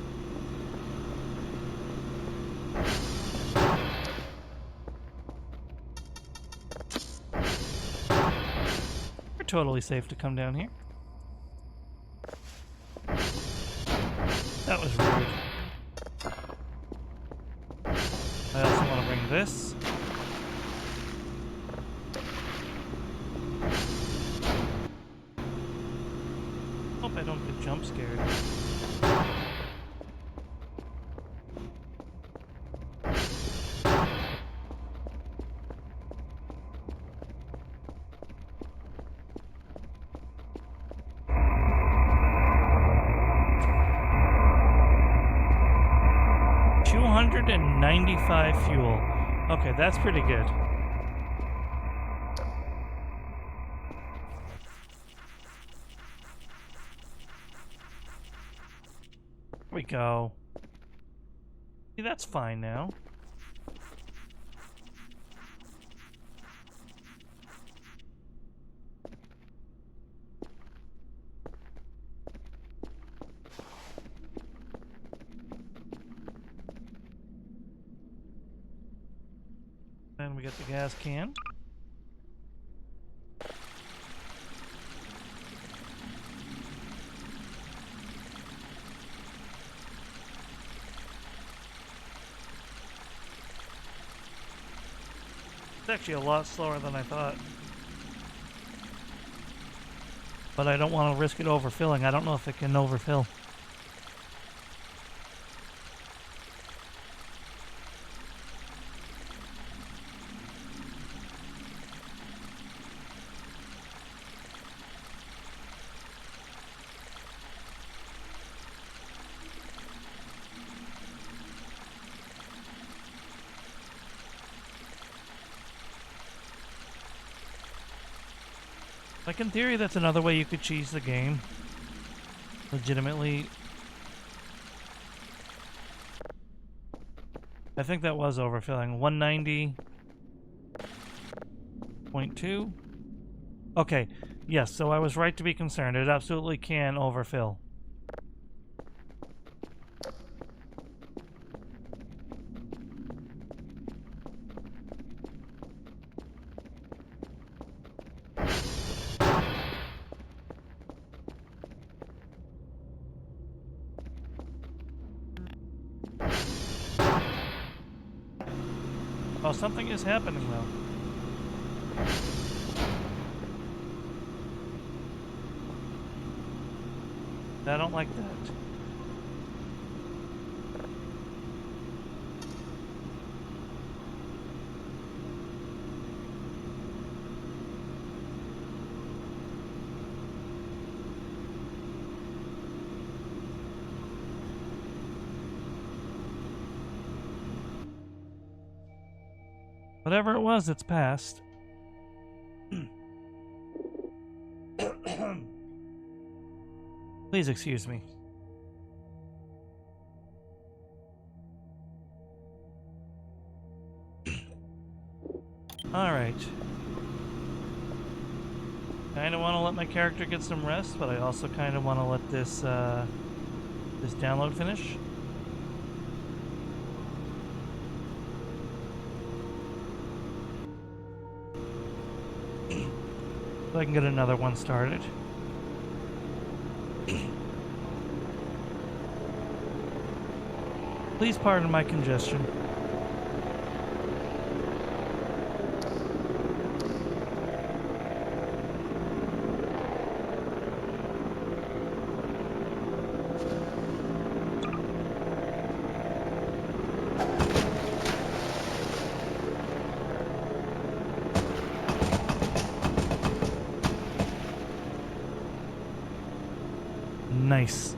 We're totally safe to come down here. That was rude. I also want to bring this. Hope I don't get jump scared. $295 fuel. Okay, that's pretty good. Here we go. See, that's fine now. And we get the gas can. It's actually a lot slower than I thought. But I don't want to risk it overfilling. I don't know if it can overfill. Like, in theory, that's another way you could cheese the game. Legitimately. I think that was overfilling. 190.2. Okay, yes, so I was right to be concerned. It absolutely can overfill. Oh, something is happening, though. I don't like that. Whatever it was, it's passed. Please excuse me. Alright. Kinda want to let my character get some rest, but I also kinda want to let this, this download finish. So I can get another one started. Please pardon my congestion. Nice.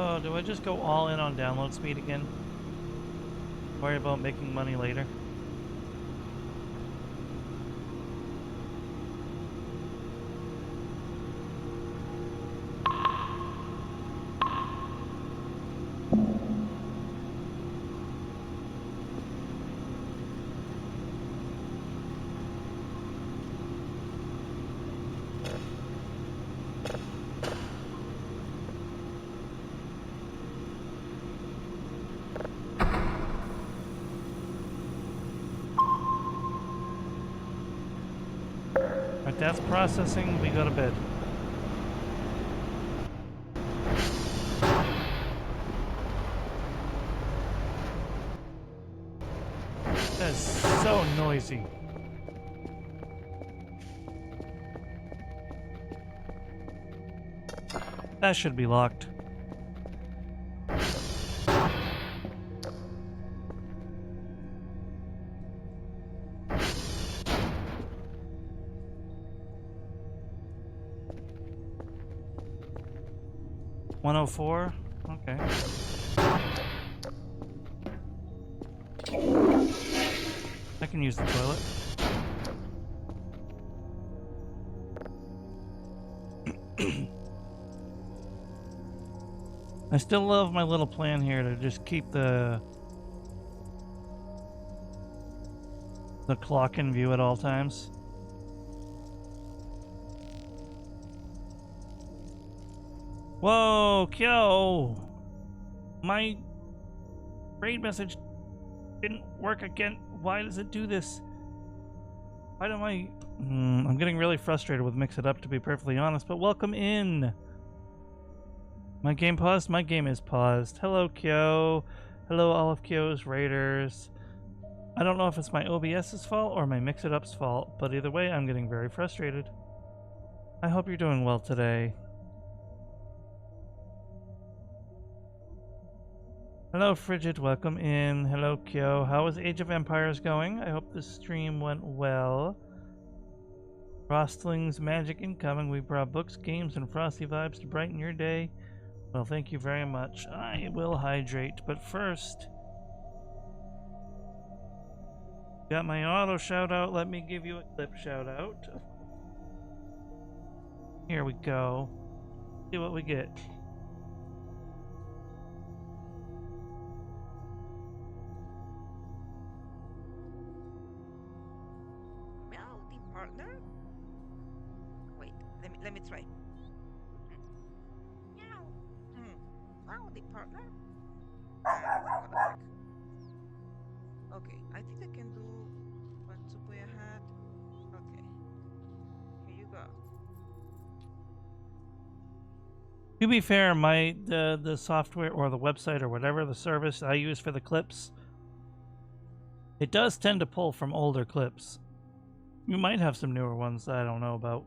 Oh, do I just go all in on download speed again? Worry about making money later. Alright, that's processing. We go to bed. That is so noisy. That should be locked. $104? Okay. I can use the toilet. I still love my little plan here to just keep the clock in view at all times. Whoa, Kyo! My raid message didn't work again. Why does it do this? Why do I... I'm getting really frustrated with Mix It Up, to be perfectly honest, but welcome in! My game paused? My game is paused. Hello, Kyo. Hello, all of Kyo's raiders. I don't know if it's my OBS's fault or my Mix It Up's fault, but either way, I'm getting very frustrated. I hope you're doing well today. Hello, Frigid. Welcome in. Hello, Kyo. How is Age of Empires going? I hope the stream went well. Frostling's magic incoming. We brought books, games, and frosty vibes to brighten your day. Well, thank you very much. I will hydrate, but first... Got my auto shout out. Let me give you a clip shout out. Here we go. See what we get. Meow, the partner? Wait, let me try. Meow. Meow, the partner? It's not gonna work. Okay, I think I can do one super ahead. Okay. Here you go. To be fair, the software or the website or whatever the service I use for the clips, it does tend to pull from older clips. You might have some newer ones that I don't know about.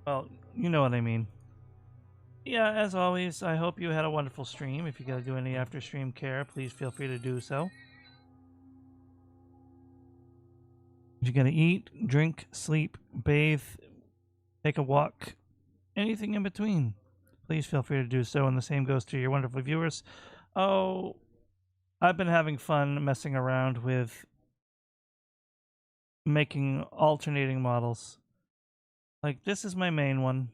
Well, you know what I mean. Yeah, as always, I hope you had a wonderful stream. If you gotta do any after stream care, please feel free to do so. If you gotta eat, drink, sleep, bathe, take a walk, anything in between, please feel free to do so. And the same goes to your wonderful viewers. Oh, I've been having fun messing around with making alternating models. Like, this is my main one.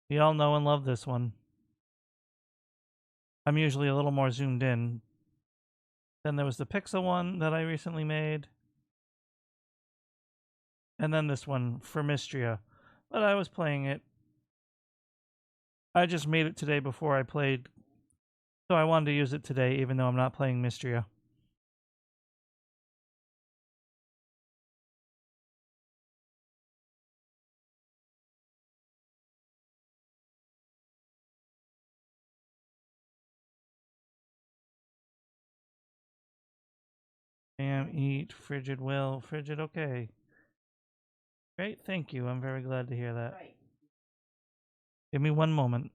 We all know and love this one. I'm usually a little more zoomed in. Then there was the Pixel one that I recently made. And then this one for Mystria. But I was playing it. I just made it today before I played. So I wanted to use it today even though I'm not playing Mystria. Eat, Frigid will, Frigid okay. Great, thank you. I'm very glad to hear that. Right. Give me one moment.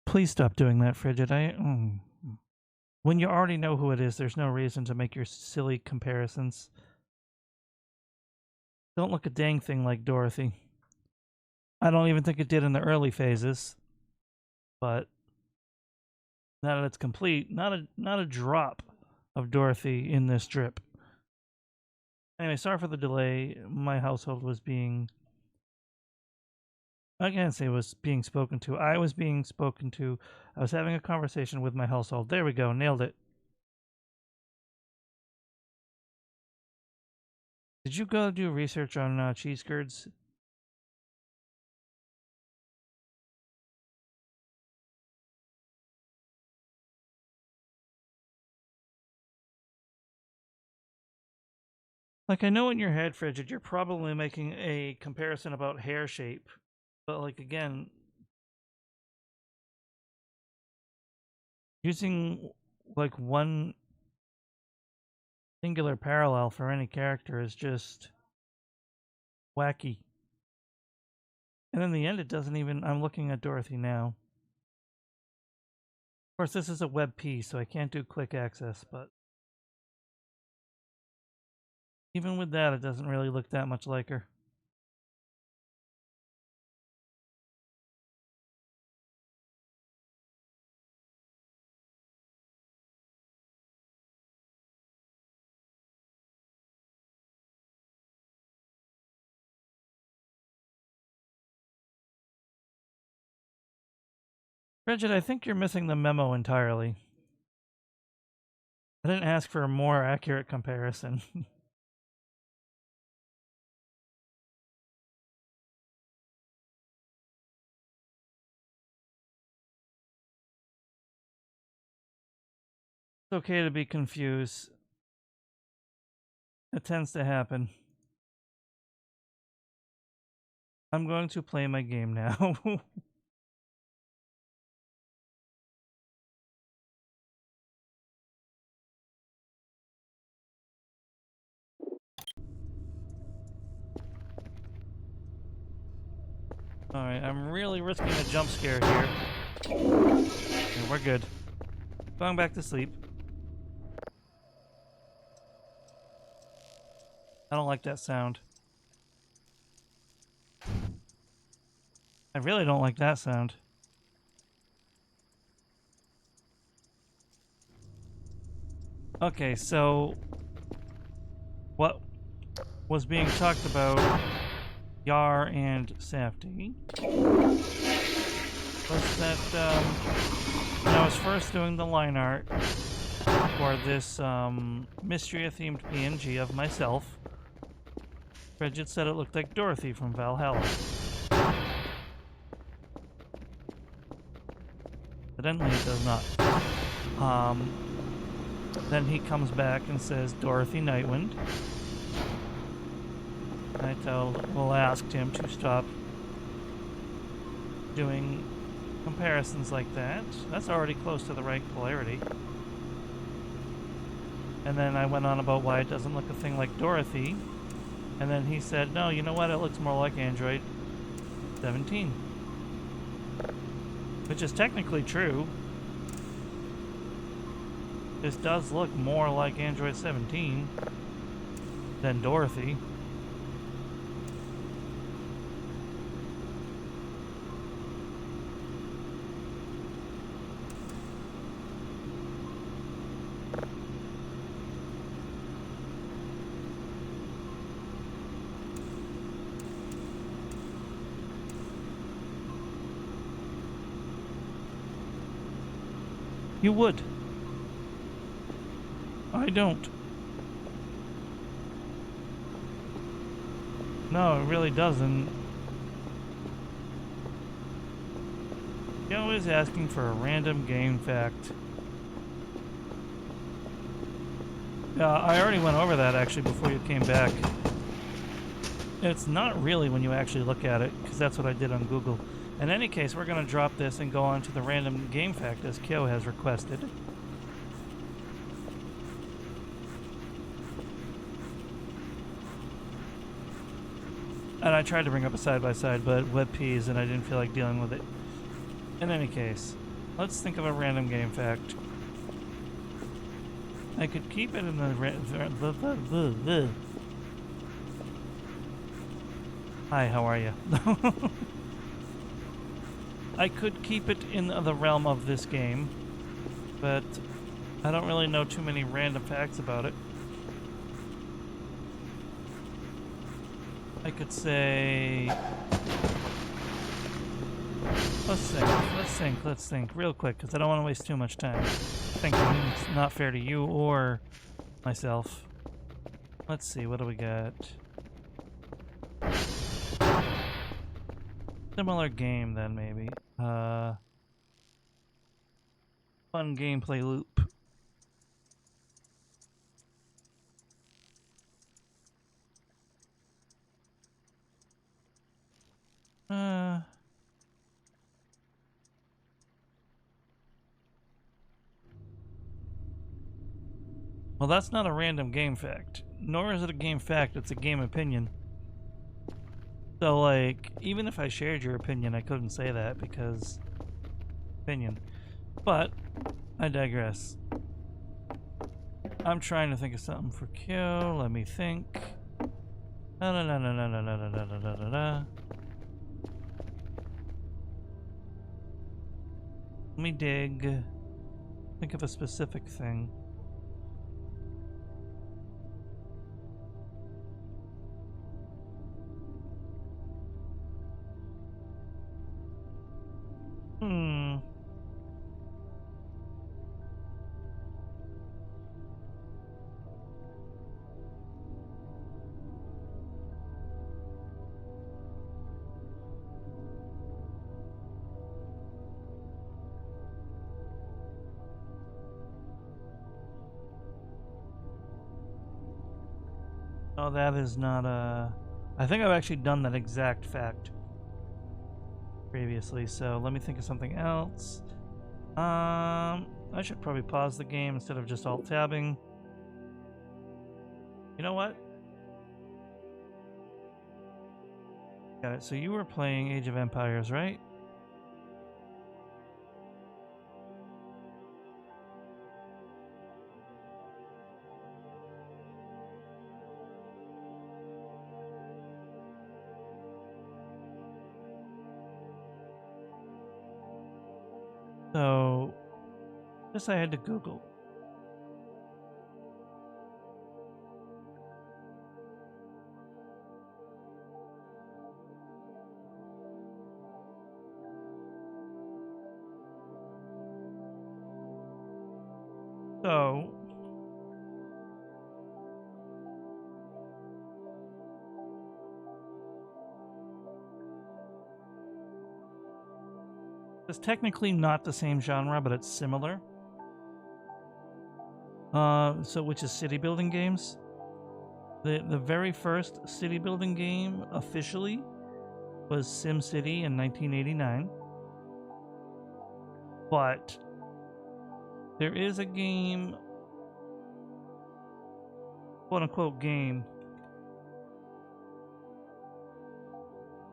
Please stop doing that, Frigid. When you already know who it is, there's no reason to make your silly comparisons. Don't look a dang thing like Dorothy. I don't even think it did in the early phases. But now that it's complete, not a drop of Dorothy in this drip. Anyway, sorry for the delay. My household was being... I can't say was being spoken to. I was being spoken to. I was having a conversation with my household. There we go. Nailed it. Did you go do research on cheese curds? Like, I know in your head, Frigid, you're probably making a comparison about hair shape. But, like, again, using, like, one singular parallel for any character is just wacky. And in the end, it doesn't even... I'm looking at Dorothy now. Of course, this is a WebP, so I can't do quick access, but... even with that, it doesn't really look that much like her. Bridget, I think you're missing the memo entirely. I didn't ask for a more accurate comparison. It's okay to be confused. It tends to happen. I'm going to play my game now. Alright, I'm really risking a jump scare here. Okay, we're good. Going back to sleep. I don't like that sound. I really don't like that sound. Okay, so what was being talked about Yar and Safdie was that when I was first doing the line art for this Mysteria-themed PNG of myself, Bridget said it looked like Dorothy from Valhalla. Evidently it does not. Then he comes back and says Dorothy Nightwind. I asked him to stop doing comparisons like that. That's already close to the right polarity. And then I went on about why it doesn't look a thing like Dorothy. And then he said, no, you know what? It looks more like Android 17. Which is technically true. This does look more like Android 17 than Dorothy. You would. I don't. No, it really doesn't. You're always asking for a random game fact. Yeah, I already went over that actually before you came back. It's not really when you actually look at it, because that's what I did on Google. In any case, we're going to drop this and go on to the random game fact as Kyo has requested. And I tried to bring up a side-by-side, but WebPs, and I didn't feel like dealing with it. In any case, let's think of a random game fact. I could keep it in the... Hi, how are you? I could keep it in the realm of this game, but I don't really know too many random facts about it. I could say... Let's think real quick, because I don't want to waste too much time thinking. It's not fair to you or myself. Let's see, what do we got? Similar game then, maybe. Fun gameplay loop. Well, that's not a random game fact. Nor is it a game fact, it's a game opinion. So, like, even if I shared your opinion, I couldn't say that because... opinion. But, I digress. I'm trying to think of something for Q. Let me think. Let me dig. Think of a specific thing. Oh, that is not a... I think I've actually done that exact fact previously, so let me think of something else. I should probably pause the game instead of just alt-tabbing. You know what? Got it. So you were playing Age of Empires, right? So, this I had to Google. So, it's technically not the same genre, but it's similar. So which is city building games. The very first city building game officially was SimCity in 1989. But there is a game, quote unquote game,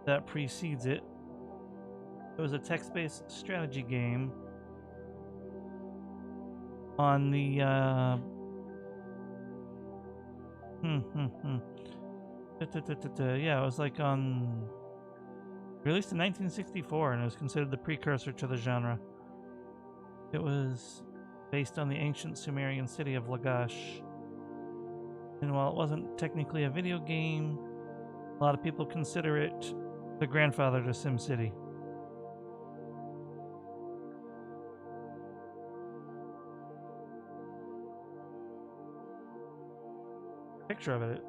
that precedes it. It was a text-based strategy game on the yeah, it was like on released in 1964, and it was considered the precursor to the genre. It was based on the ancient Sumerian city of Lagash. And while it wasn't technically a video game, a lot of people consider it the grandfather to SimCity. Picture of it,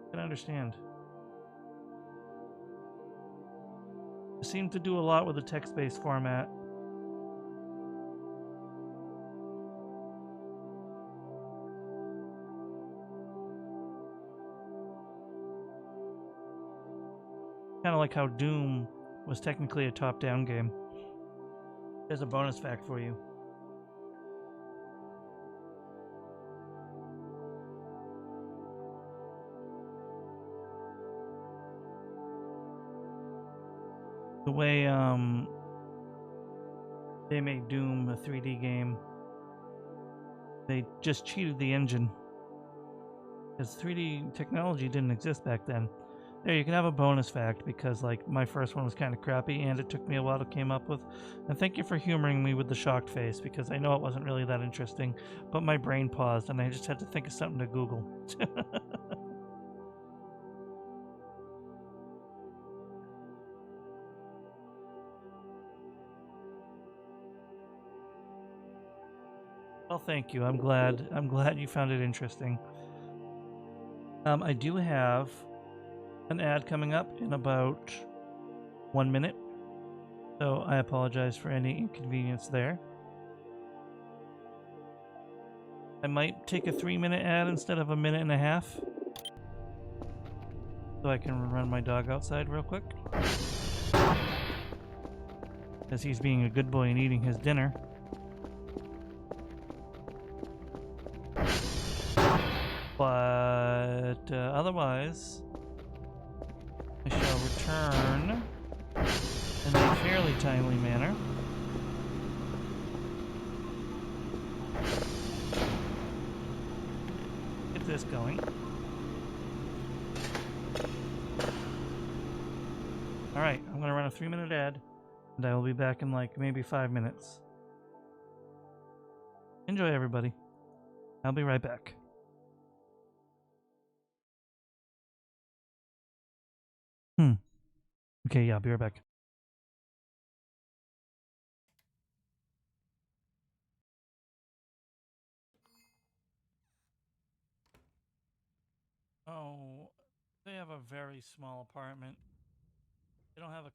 I can understand. It seemed to do a lot with the text-based format. Kind of like how Doom was technically a top-down game. There's a bonus fact for you. The way they made Doom a 3D game, they just cheated the engine, because 3D technology didn't exist back then. There, you can have a bonus fact, because like my first one was kind of crappy and it took me a while to come up with. And thank you for humoring me with the shocked face, because I know it wasn't really that interesting, but my brain paused and I just had to think of something to Google. Well, thank you. I'm glad you found it interesting. I do have an ad coming up in about 1 minute, so I apologize for any inconvenience there. I might take a 3-minute ad instead of a 1.5 minutes, so I can run my dog outside real quick, as he's being a good boy and eating his dinner. But otherwise, I shall return in a fairly timely manner. Get this going. Alright, I'm gonna run a 3-minute ad, and I will be back in like maybe 5 minutes. Enjoy, everybody. I'll be right back. Okay, yeah, I'll be right back. Oh, they have a very small apartment. They don't have a...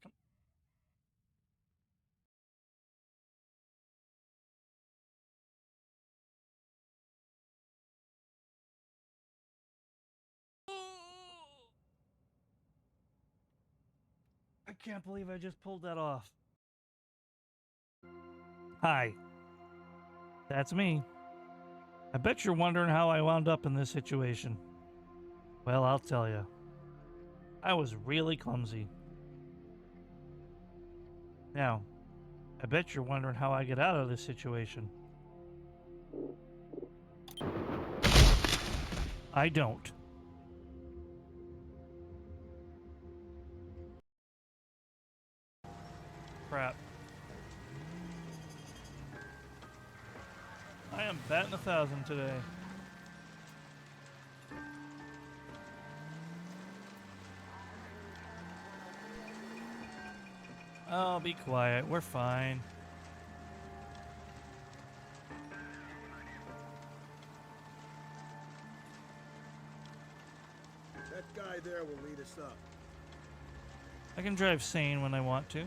I can't believe I just pulled that off. Hi. That's me. I bet you're wondering how I wound up in this situation. Well, I'll tell you. I was really clumsy. Now, I bet you're wondering how I get out of this situation. I don't. Crap. I am batting 1,000 today. Oh, be quiet. We're fine. That guy there will lead us up. I can drive sane when I want to.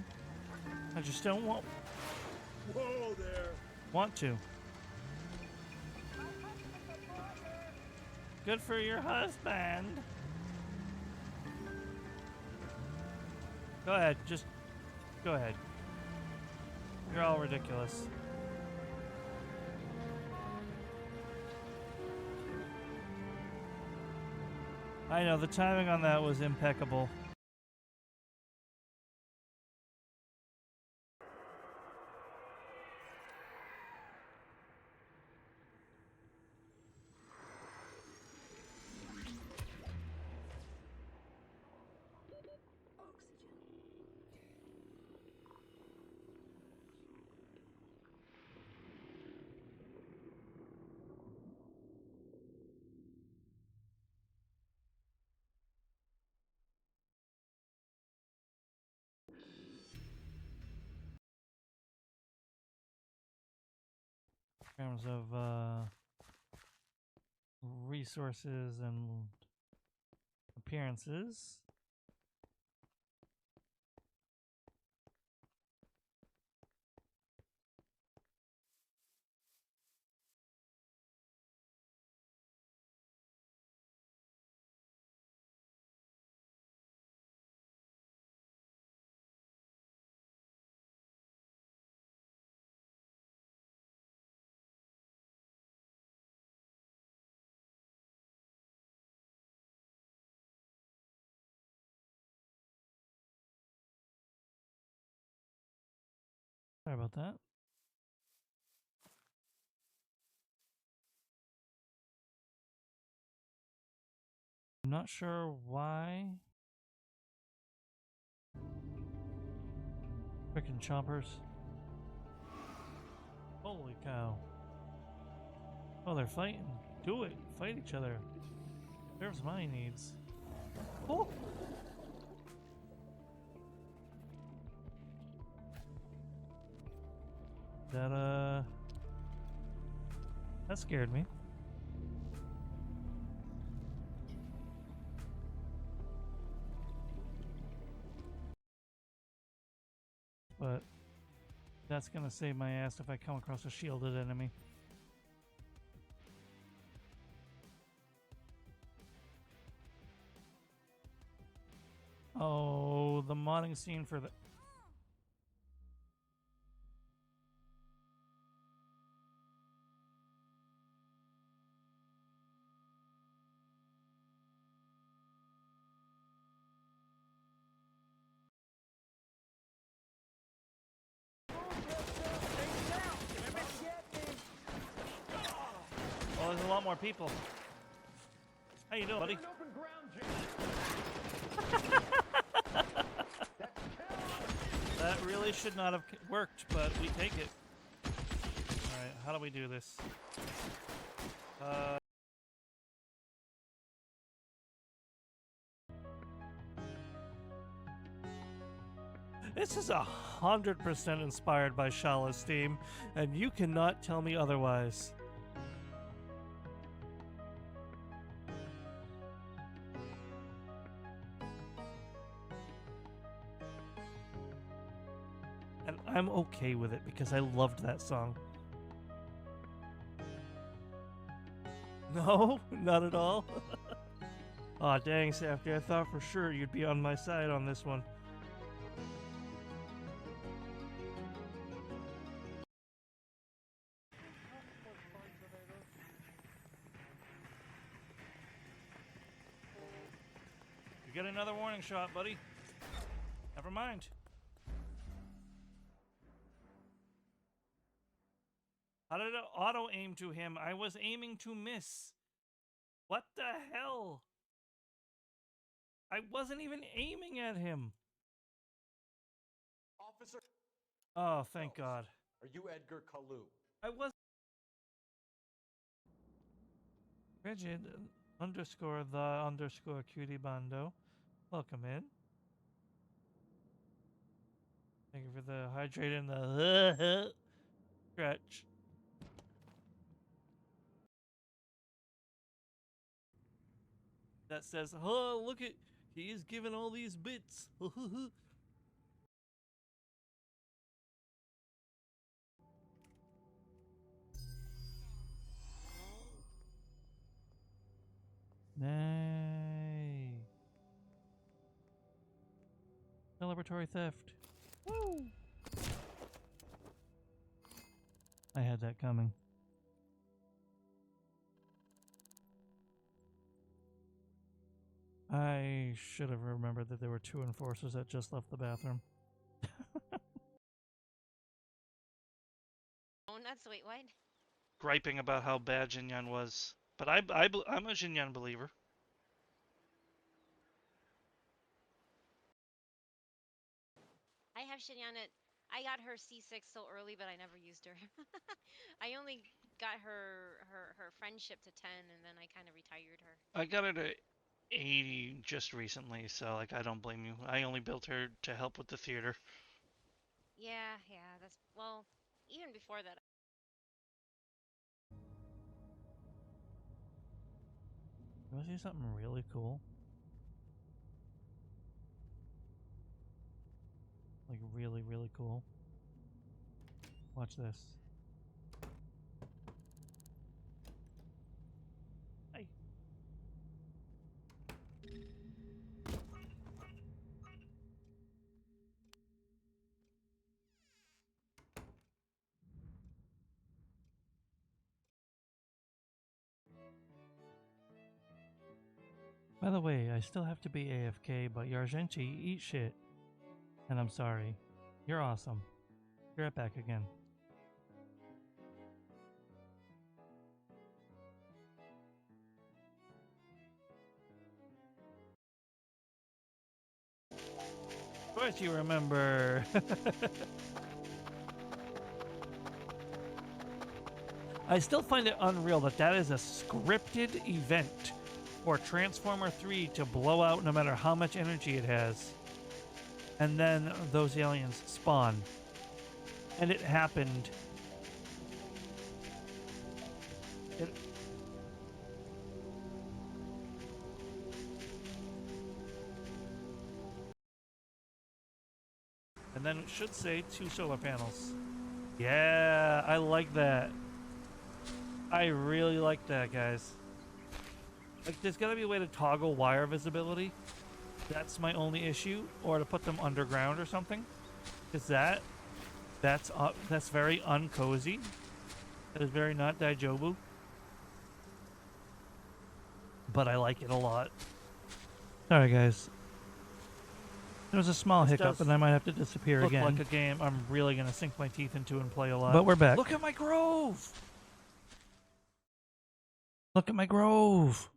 I just don't want Whoa there! to. Good for your husband. Go ahead, just go ahead. You're all ridiculous. I know, the timing on that was impeccable. In terms of resources and appearances. Sorry about that. I'm not sure why. Frickin' chompers. Holy cow. Oh, they're fighting. Do it. Fight each other. Serves my needs. Oh! That scared me. But that's gonna save my ass if I come across a shielded enemy. Oh, the modding scene for the... lot more people. How you doing, buddy? That really should not have worked, but we take it. Alright, how do we do this? This is 100% inspired by Shala's theme, and you cannot tell me otherwise. And I'm okay with it because I loved that song. No, not at all. Aw, dang, Safety. I thought for sure you'd be on my side on this one. You get another warning shot, buddy. Never mind. How did it auto-aim to him? I was aiming to miss. What the hell? I wasn't even aiming at him. Officer, Oh, thank God. are you Edgar Kalu? I was... Rigid underscore the underscore cutie bando. Welcome in. Thank you for the hydrate and the stretch. That says, oh, look at, he is giving all these bits. Nay. Celebratory theft. Woo! I had that coming. I should have remembered that there were 2 enforcers that just left the bathroom. Oh, nuts. Wait, what? Griping about how bad Jinyan was. But I'm a Jinyan believer. I have Shinyana. I got her C6 so early, but I never used her. I only got her friendship to 10, and then I kind of retired her. I got her to 80 just recently, so like I don't blame you. I only built her to help with the theater. Yeah, that's, well, even before that. You want to see something really cool? Like really, really cool. Watch this. Hey. By the way, I still have to be AFK, but Yargenchi, eat shit. And I'm sorry. You're awesome. You're right back again. Of course you remember. I still find it unreal that that is a scripted event for Transformer 3 to blow out no matter how much energy it has. And then those aliens spawn. And it happened. And then it should say 2 solar panels. Yeah, I like that. I really like that, guys. Like, there's gotta be a way to toggle wire visibility. That's my only issue, or to put them underground or something. Is that's very uncozy. That is very not Daijobu. But I like it a lot. Sorry, guys. There was a small hiccup, and I might have to disappear again. Look like a game I'm really gonna sink my teeth into and play a lot. But we're back. Look at my grove. Look at my grove.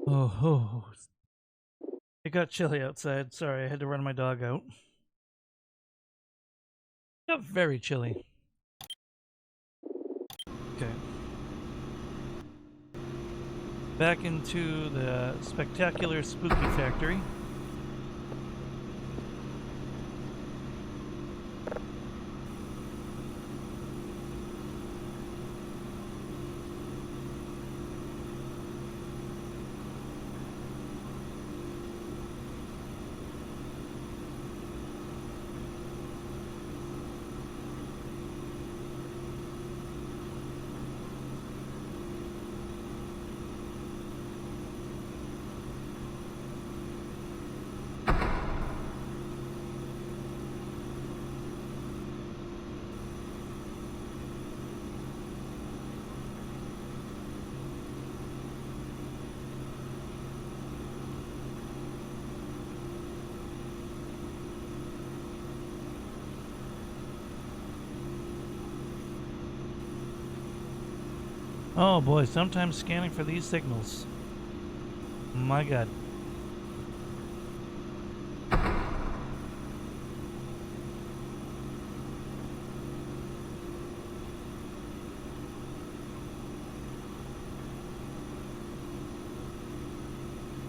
Oh, it got chilly outside. Sorry, I had to run my dog out. It got very chilly. Okay. Back into the spectacular spooky factory. Oh boy, sometimes scanning for these signals. My god.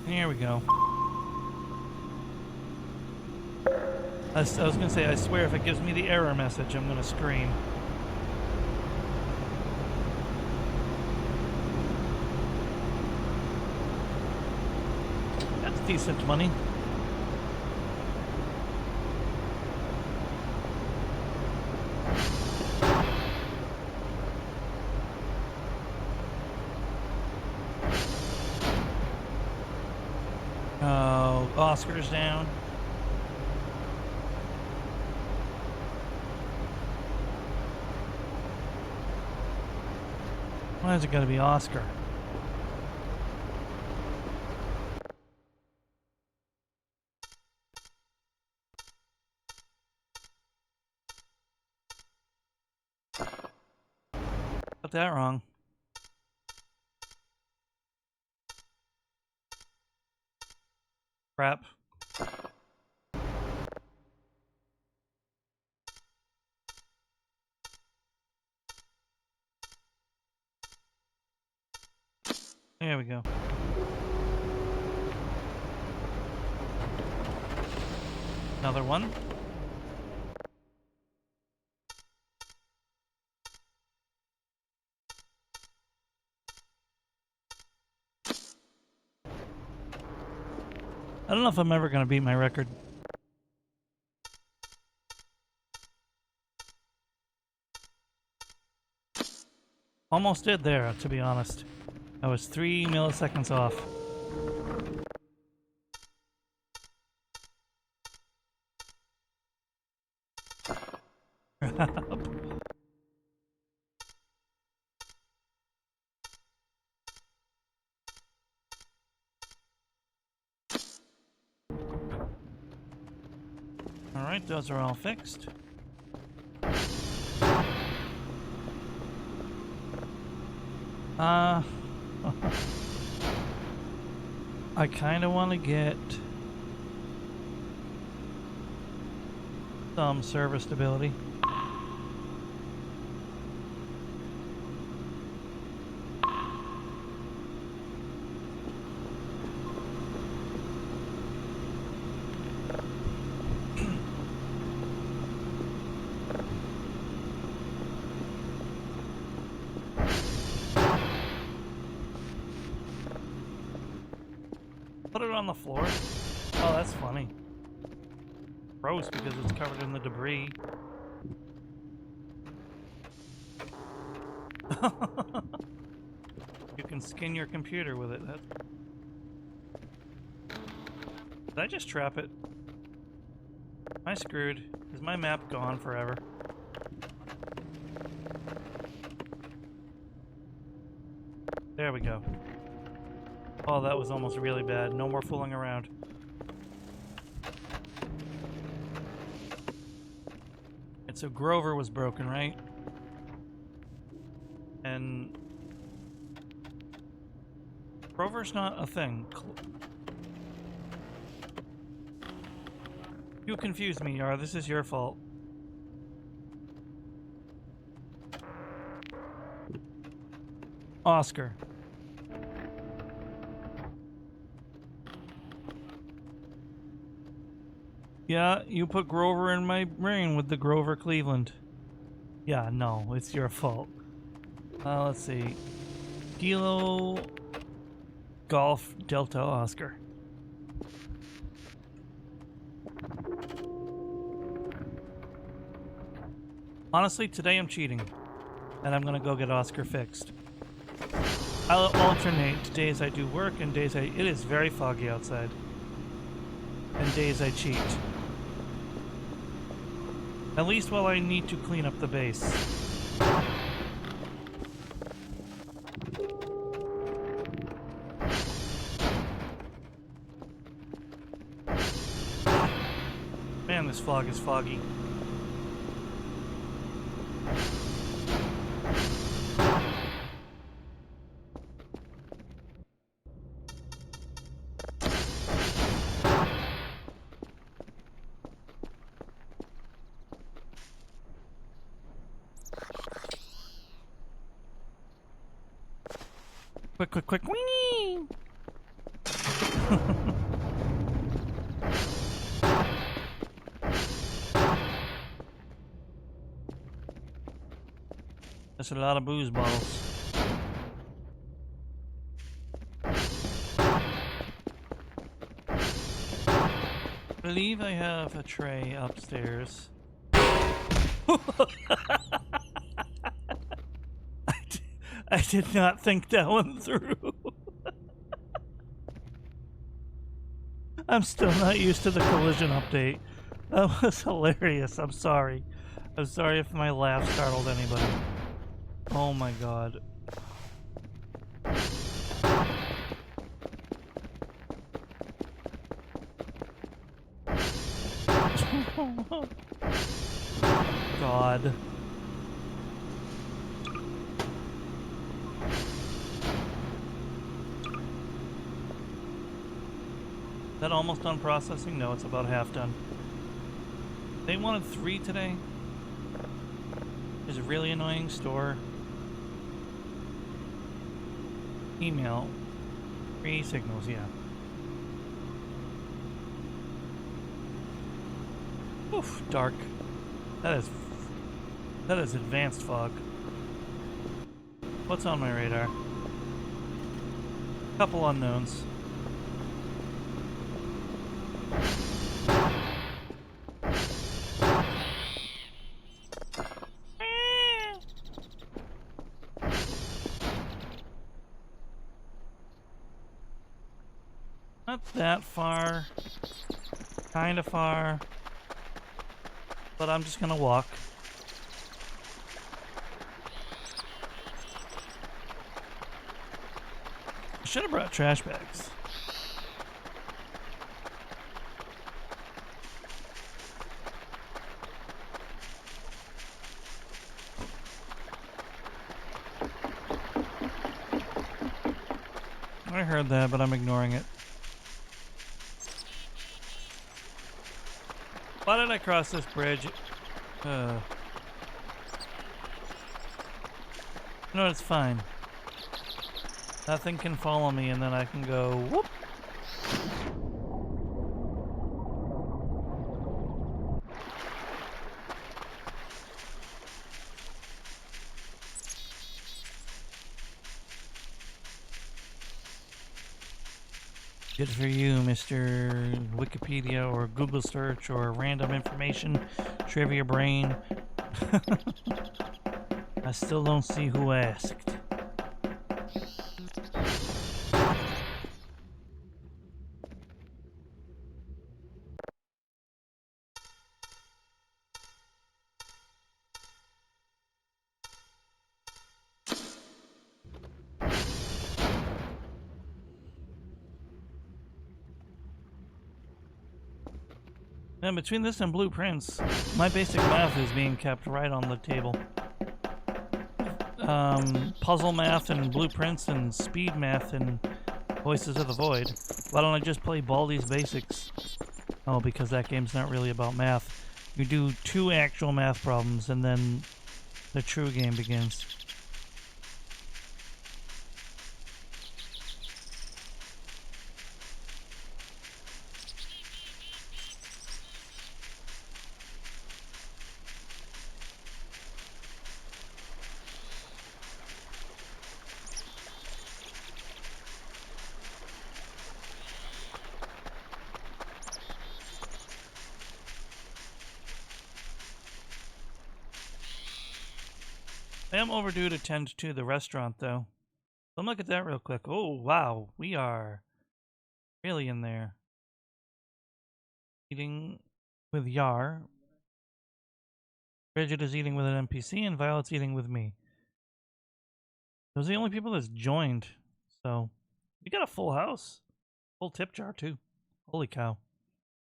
Here we go. I was gonna say, I swear if it gives me the error message, I'm gonna scream. That's decent money. Oh, Oscar's down. Why is it gotta be Oscar? Got that wrong. Crap. There we go. Another one. I don't know if I'm ever going to beat my record. Almost did there, to be honest. I was 3 milliseconds off. Alright, those are all fixed. I kind of want to get some server stability. Put it on the floor. Oh, that's funny. Gross because it's covered in the debris. You can skin your computer with it. Did I just trap it? Am I screwed? Is my map gone forever? There we go. Oh, that was almost really bad. No more fooling around. And so Grover was broken, right? And Grover's not a thing. You confused me, Yar. This is your fault. Oscar. Yeah, you put Grover in my brain with the Grover Cleveland. Yeah, no, it's your fault. Let's see. Kilo Golf Delta Oscar. Honestly, today I'm cheating. And I'm gonna go get Oscar fixed. I'll alternate days I do work and days it is very foggy outside. And days I cheat. At least while I need to clean up the base. Man, this fog is foggy. Quick, quick, quick. Whee! That's a lot of booze bottles. I believe I have a tray upstairs. I did not think that one through. I'm still not used to the collision update. That was hilarious. I'm sorry. I'm sorry if my laugh startled anybody. Oh my god. God. Is that almost done processing? No, it's about half done. They wanted 3 today. There's a really annoying store. Email. 3 signals, yeah. Oof, dark. That is advanced fog. What's on my radar? Couple unknowns. Not that far. Kinda far. But I'm just gonna walk. I should have brought trash bags. I heard that, but I'm ignoring it. Why did I cross this bridge? No, it's fine. Nothing can follow me, and then I can go whoop. Good for you, Mr. Wikipedia or Google search or random information, trivia brain. I still don't see who asked. And between this and blueprints, my basic math is being kept right on the table. puzzle math and blueprints and speed math and Voices of the Void. Why don't I just play Baldi's Basics? Oh, because that game's not really about math. You do 2 actual math problems and then the true game begins. I am overdue to tend to the restaurant, though. Let me look at that real quick. Oh, wow. We are really in there. Eating with Yar. Bridget is eating with an NPC, and Violet's eating with me. Those are the only people that's joined. So, we got a full house. Full tip jar, too. Holy cow.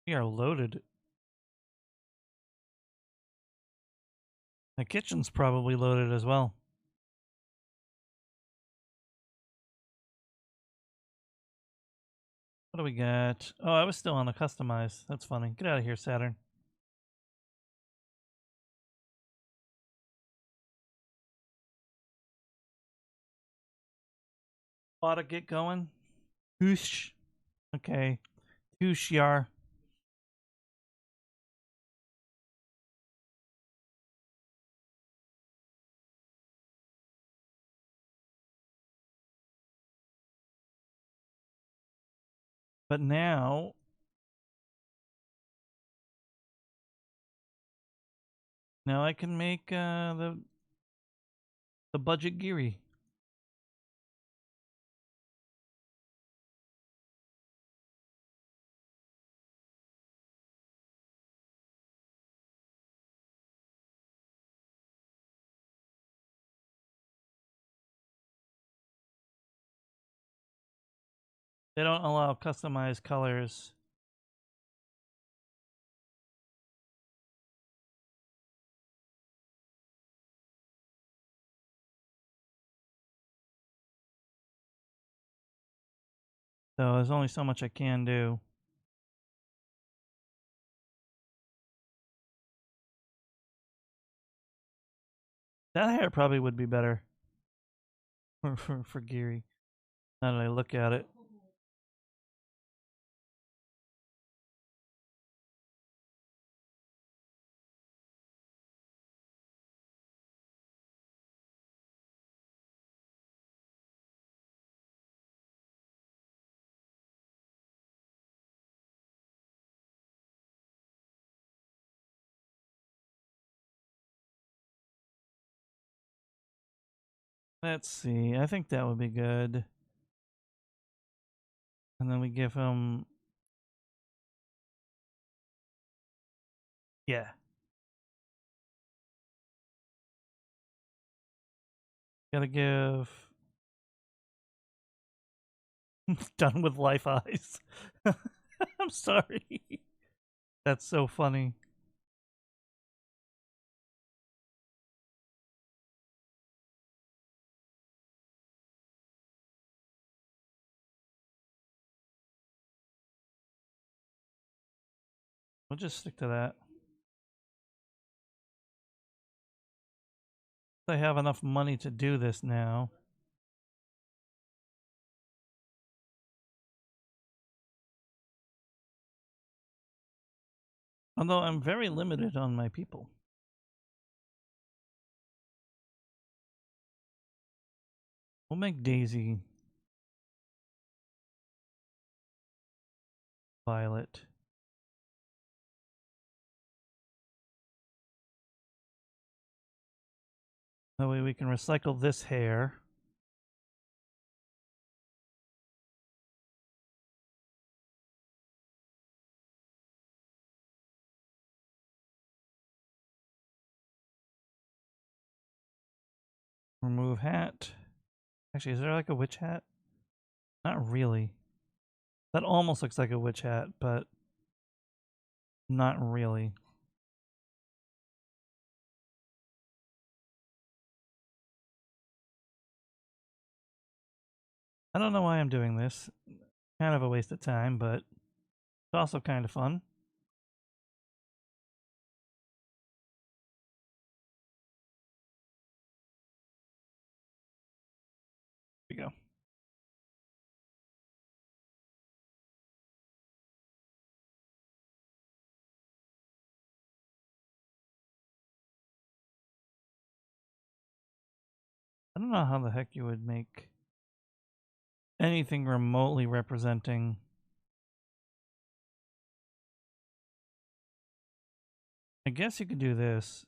We are loaded. The kitchen's probably loaded as well. What do we got? Oh, I was still on the customize. That's funny. Get out of here, Saturn. Ought to get going. Whoosh. Okay. Whoosh, Yar. But now I can make the budget Geary. They don't allow customized colors. So there's only so much I can do. That hair probably would be better for Geary. Now that I look at it. Let's see. I think that would be good. And then we give him... Yeah. Gotta give... Done with life eyes. I'm sorry. That's so funny. We'll just stick to that. I have enough money to do this now. Although I'm very limited on my people. We'll make Daisy Violet. That way we can recycle this hair. Remove hat. Actually, is there like a witch hat? Not really. That almost looks like a witch hat, but not really. I don't know why I'm doing this. Kind of a waste of time, but it's also kind of fun. Here we go. I don't know how the heck you would make anything remotely representing. I guess you could do this.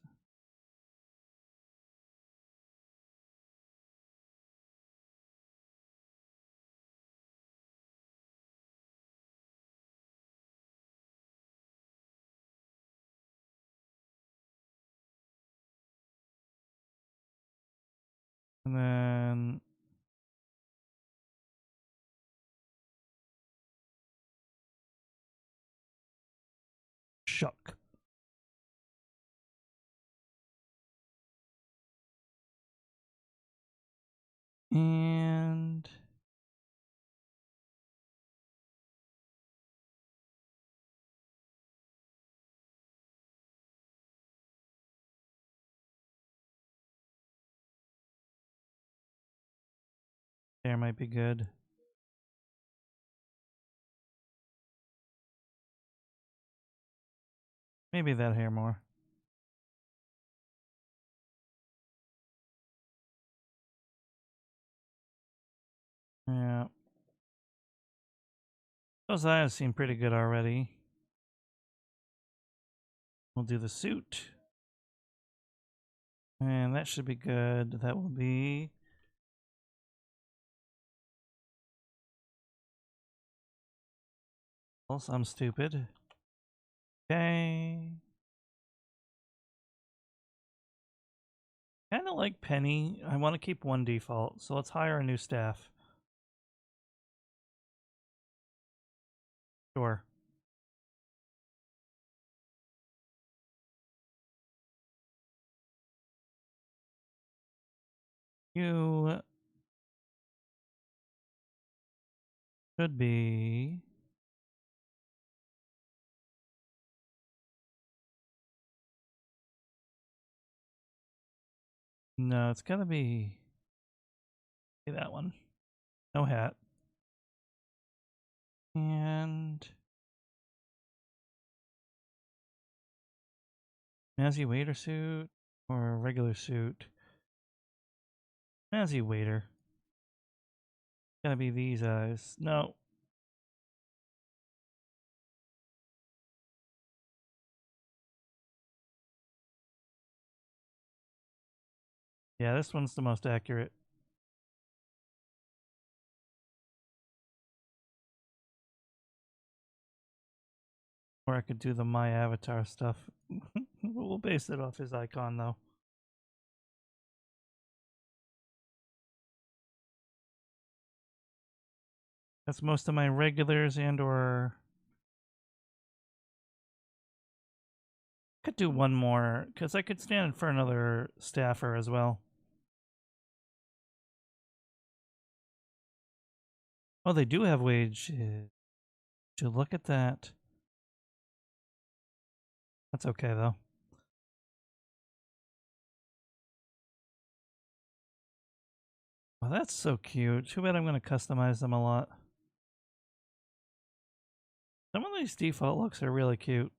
And then shuck. And there might be good. Maybe that hair more. Yeah. Those eyes seem pretty good already. We'll do the suit. And that should be good. That will be... else I'm stupid. Okay. Kind of like Penny. I want to keep one default, so let's hire a new staff. Sure. You should be... No, it's gotta be that one. No hat. And... Nazi waiter suit or a regular suit? Nazi waiter. Gotta be these eyes. No. Yeah, this one's the most accurate. Or I could do the My Avatar stuff. We'll base it off his icon, though. That's most of my regulars and or... Could do one more, because I could stand for another staffer as well. Oh, they do have wage. To look at that. That's okay, though. Oh, that's so cute. Too bad I'm going to customize them a lot. Some of these default looks are really cute.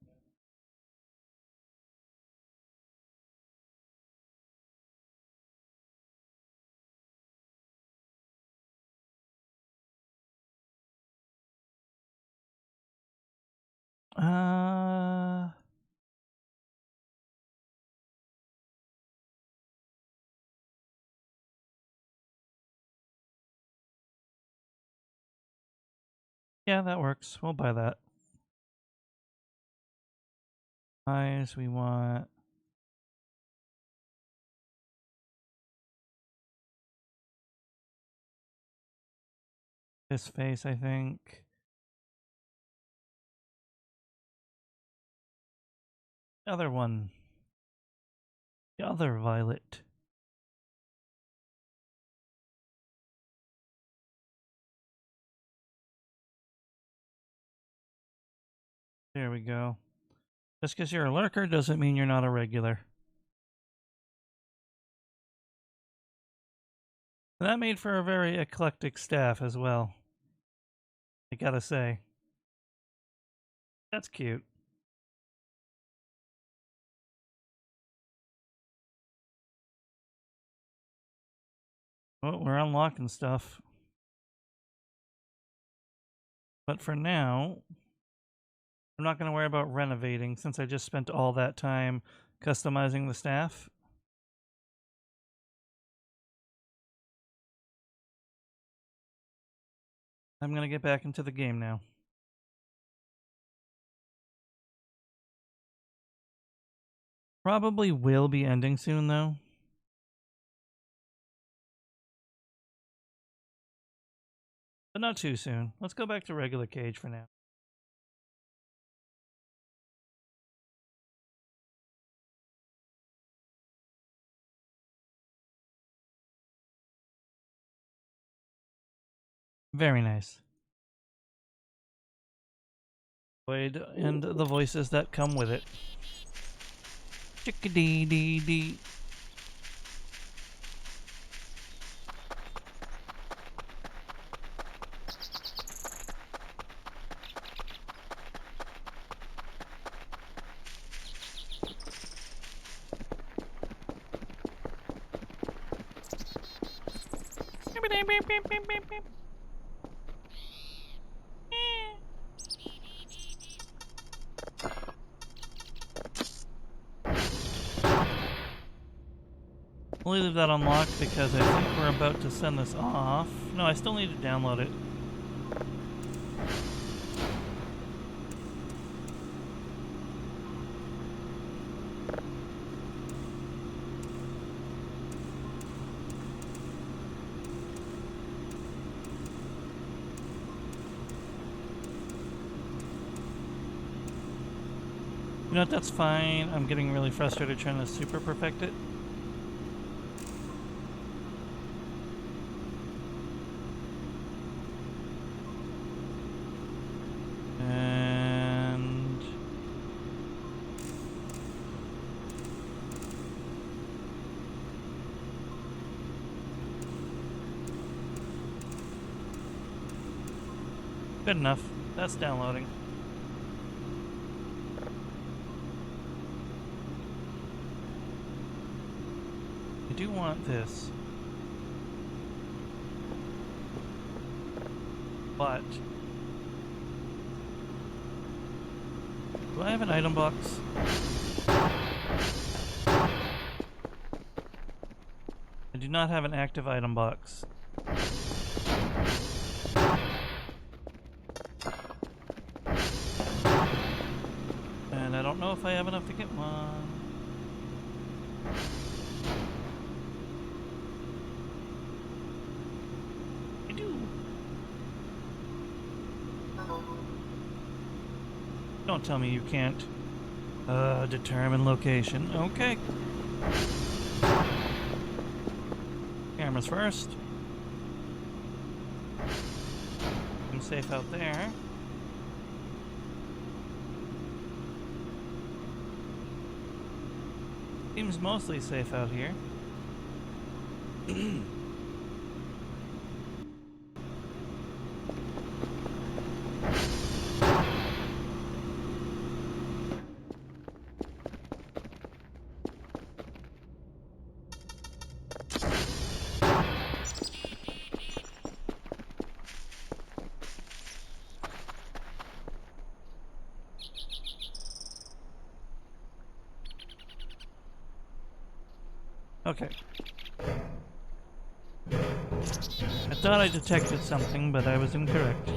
Yeah, that works. We'll buy that. Eyes, we want... this face, I think. Other one. The other Violet. There we go. Just because you're a lurker doesn't mean you're not a regular. That made for a very eclectic staff as well. I gotta say. That's cute. Oh, we're unlocking stuff. But for now, I'm not going to worry about renovating since I just spent all that time customizing the staff. I'm going to get back into the game now. Probably will be ending soon though. But not too soon. Let's go back to regular Cage for now. Very nice. Void and the voices that come with it. Chickadee-dee-dee. We'll leave that unlocked because I think we're about to send this off. No, I still need to download it. You know what, that's fine. I'm getting really frustrated trying to super perfect it. And good enough. That's downloading. I do want this. But do I have an item box? I do not have an active item box. And I don't know if I have enough to get one. I do. Don't tell me you can't determine location. Okay. Cameras first. I'm safe out there. Seems mostly safe out here. Okay. I thought I detected something, but I was incorrect.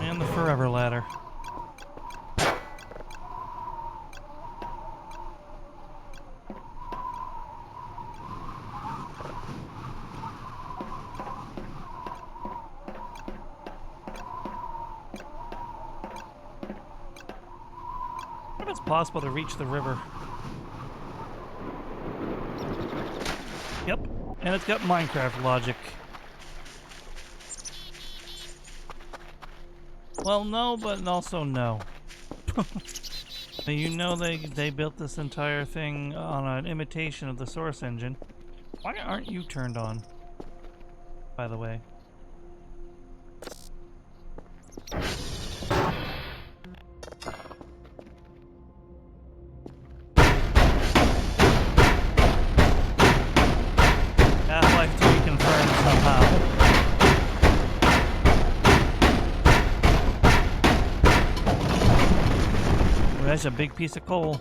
And the forever ladder. possible to reach the river. Yep, and it's got Minecraft logic. Well, no, but also no. You know they built this entire thing on an imitation of the Source engine. Why aren't you turned on, by the way? Half-Life 3 confirmed somehow. Ooh, that's a big piece of coal.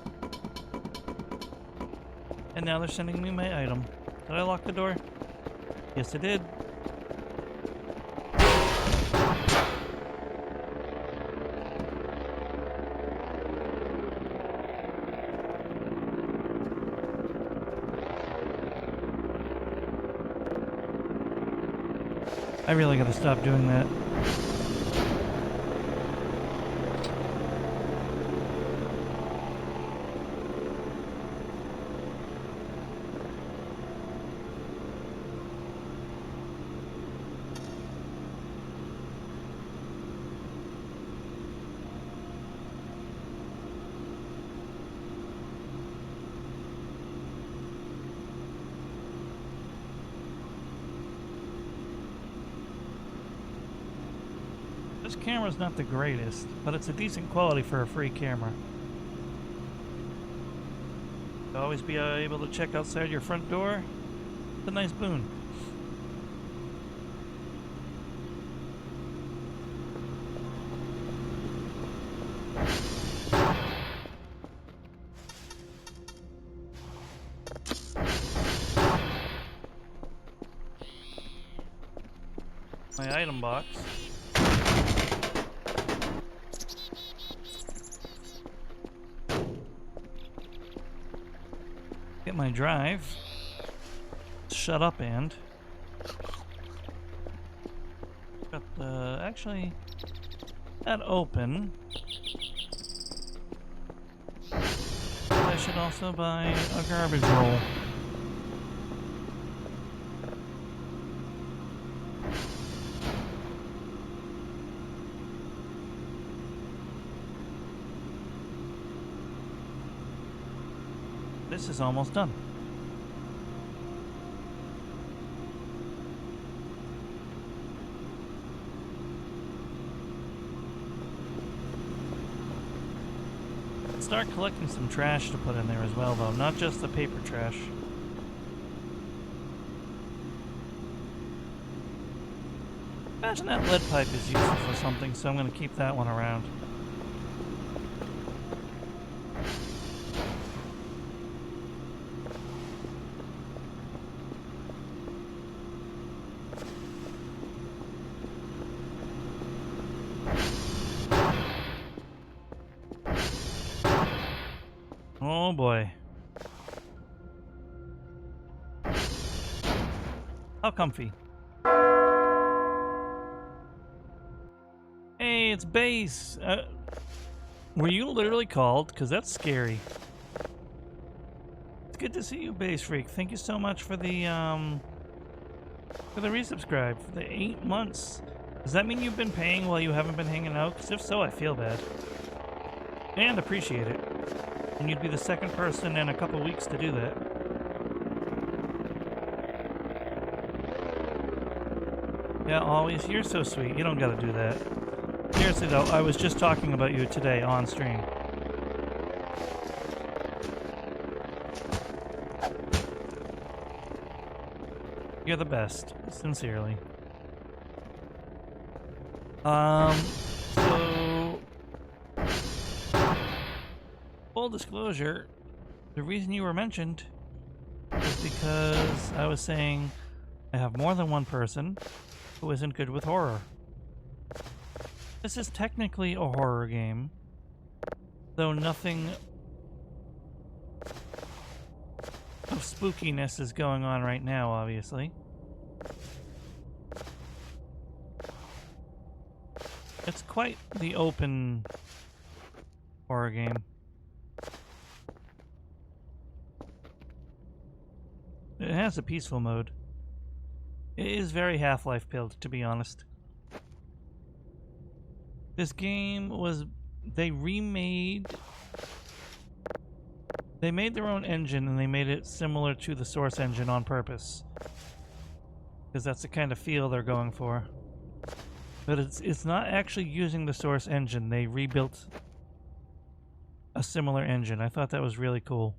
And now they're sending me my item. Did I lock the door? Yes, I did. I really gotta stop doing that. This camera's not the greatest, but it's a decent quality for a free camera. To always be able to check outside your front door, it's a nice boon. My item box. Get my drive. Shut up and. Got the. Actually. That open. I should also buy a garbage roll. This is almost done. Start collecting some trash to put in there as well, though, not just the paper trash. Imagine that lead pipe is useful for something, so I'm going to keep that one around. Oh boy. How comfy. Hey, it's Base. Were you literally called? Because that's scary. It's good to see you, Base Freak. Thank you so much for the resubscribe for the 8 months. Does that mean you've been paying while you haven't been hanging out? Because if so, I feel bad. And appreciate it. And you'd be the second person in a couple weeks to do that. Yeah, always. You're so sweet. You don't gotta do that. Seriously though, I was just talking about you today on stream. You're the best. Sincerely. So... Full disclosure, the reason you were mentioned is because I was saying I have more than one person who isn't good with horror. This is technically a horror game, though nothing of spookiness is going on right now, obviously. It's quite the open horror game. has a peaceful mode. It is very Half-Life pilled, to be honest. This game was... They made their own engine and they made it similar to the Source engine on purpose. Because that's the kind of feel they're going for. But it's not actually using the Source engine. They rebuilt a similar engine. I thought that was really cool.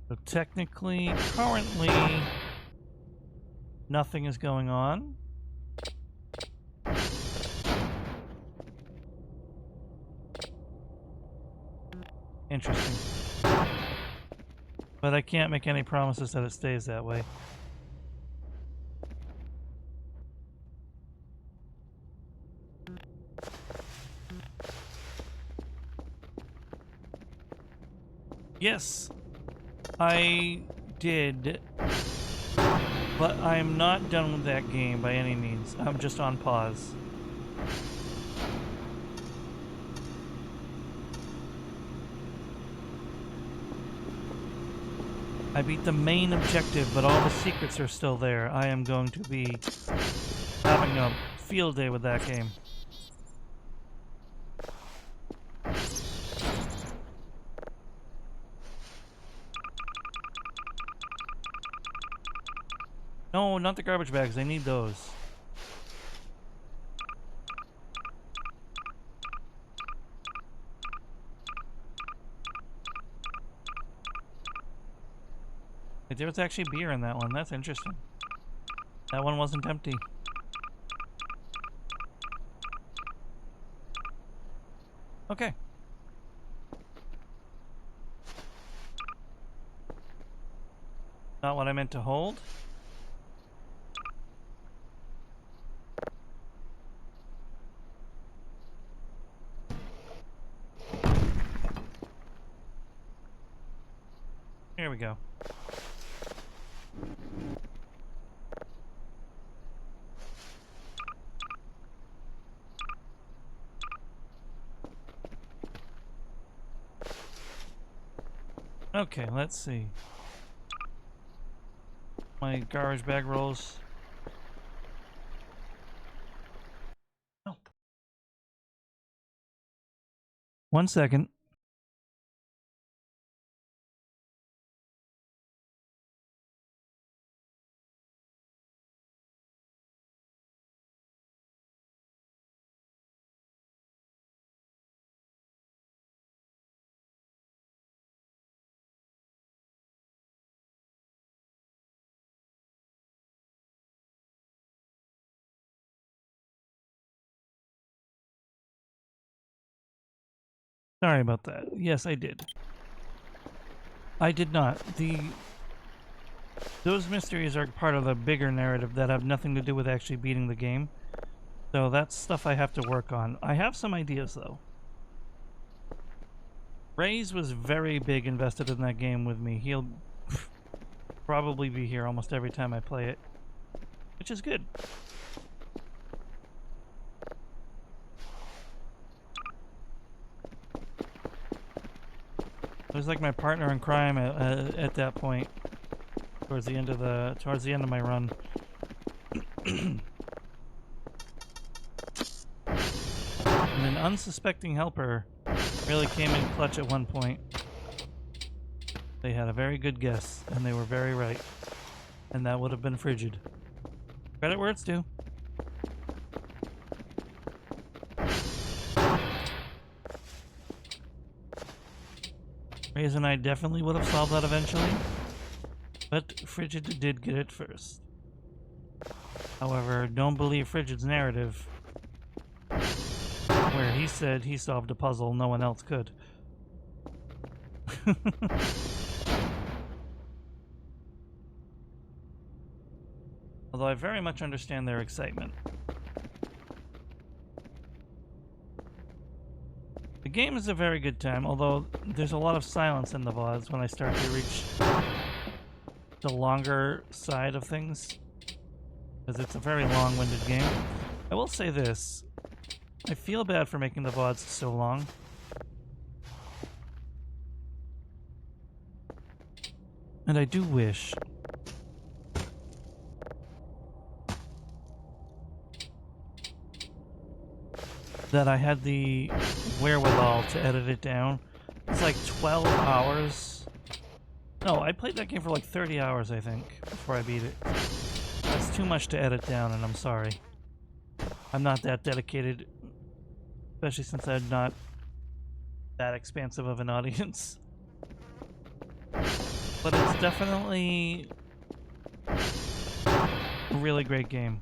So technically, currently, nothing is going on. Interesting. But I can't make any promises that it stays that way. Yes, I did, but I'm not done with that game by any means. I'm just on pause. I beat the main objective, but all the secrets are still there. I am going to be having a field day with that game. No, not the garbage bags. I need those. Wait, there was actually beer in that one. That's interesting. That one wasn't empty. Okay. Not what I meant to hold. Here we go. Okay, let's see. My garbage bag rolls. Nope. 1 second. Sorry about that. Yes, I did. I did not. Those mysteries are part of the bigger narrative that have nothing to do with actually beating the game. So that's stuff I have to work on. I have some ideas though. Raze was very big invested in that game with me. He'll probably be here almost every time I play it, which is good. It was like my partner in crime at that point, towards the end of my run. And an unsuspecting helper really came in clutch at one point. They had a very good guess, and they were very right. And that would have been Frigid. Credit where it's due. Raze and I definitely would have solved that eventually, but Frigid did get it first. However, don't believe Frigid's narrative, where he said he solved a puzzle no one else could. Although I very much understand their excitement. The game is a very good time, although there's a lot of silence in the VODs when I start to reach the longer side of things, because it's a very long-winded game. I will say this. I feel bad for making the VODs so long. And I do wish that I had the wherewithal to edit it down. It's like 12 hours. No, I played that game for like 30 hours, I think, before I beat it. That's too much to edit down, and I'm sorry. I'm not that dedicated, especially since I'm not that expansive of an audience. But it's definitely a really great game.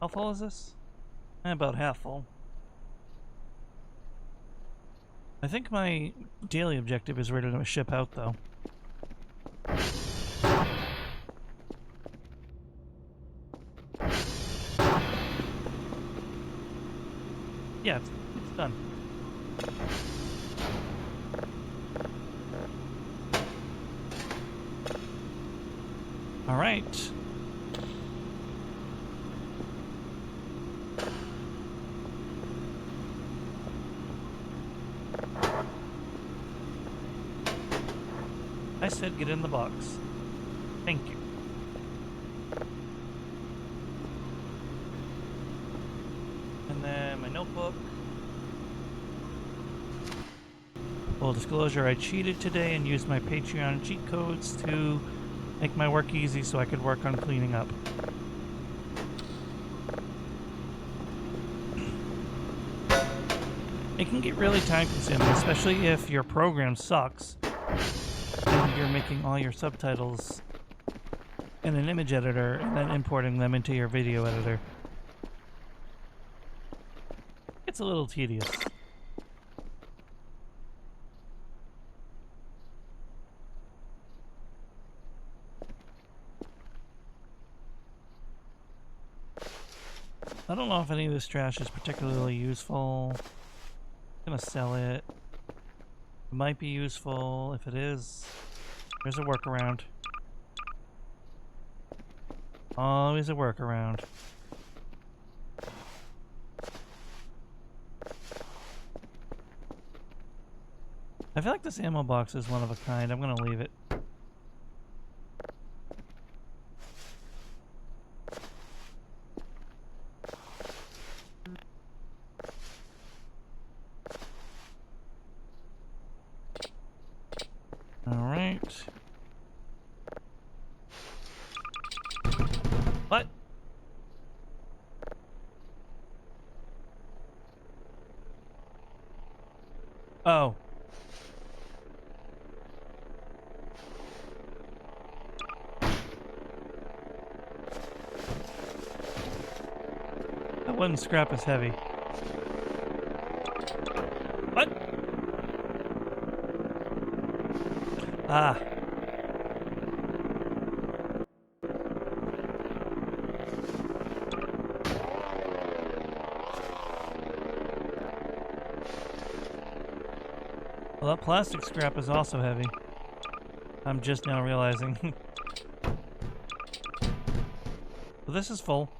How full is this? About half full. I think my daily objective is ready to ship out, though. Yeah, it's done. All right. I said get in the box. Thank you. And then my notebook. Full disclosure, I cheated today and used my Patreon cheat codes to make my work easy so I could work on cleaning up. It can get really time consuming, especially if your program sucks and you're making all your subtitles in an image editor and then importing them into your video editor. It's a little tedious. I don't know if any of this trash is particularly useful. I'm gonna sell it. It might be useful. If it is, there's a workaround. Always a workaround. I feel like this ammo box is one of a kind. I'm gonna leave it. Alright. What? Oh. That wooden scrap is heavy. What? Ah. Well, that plastic scrap is also heavy. I'm just now realizing. Well, this is full.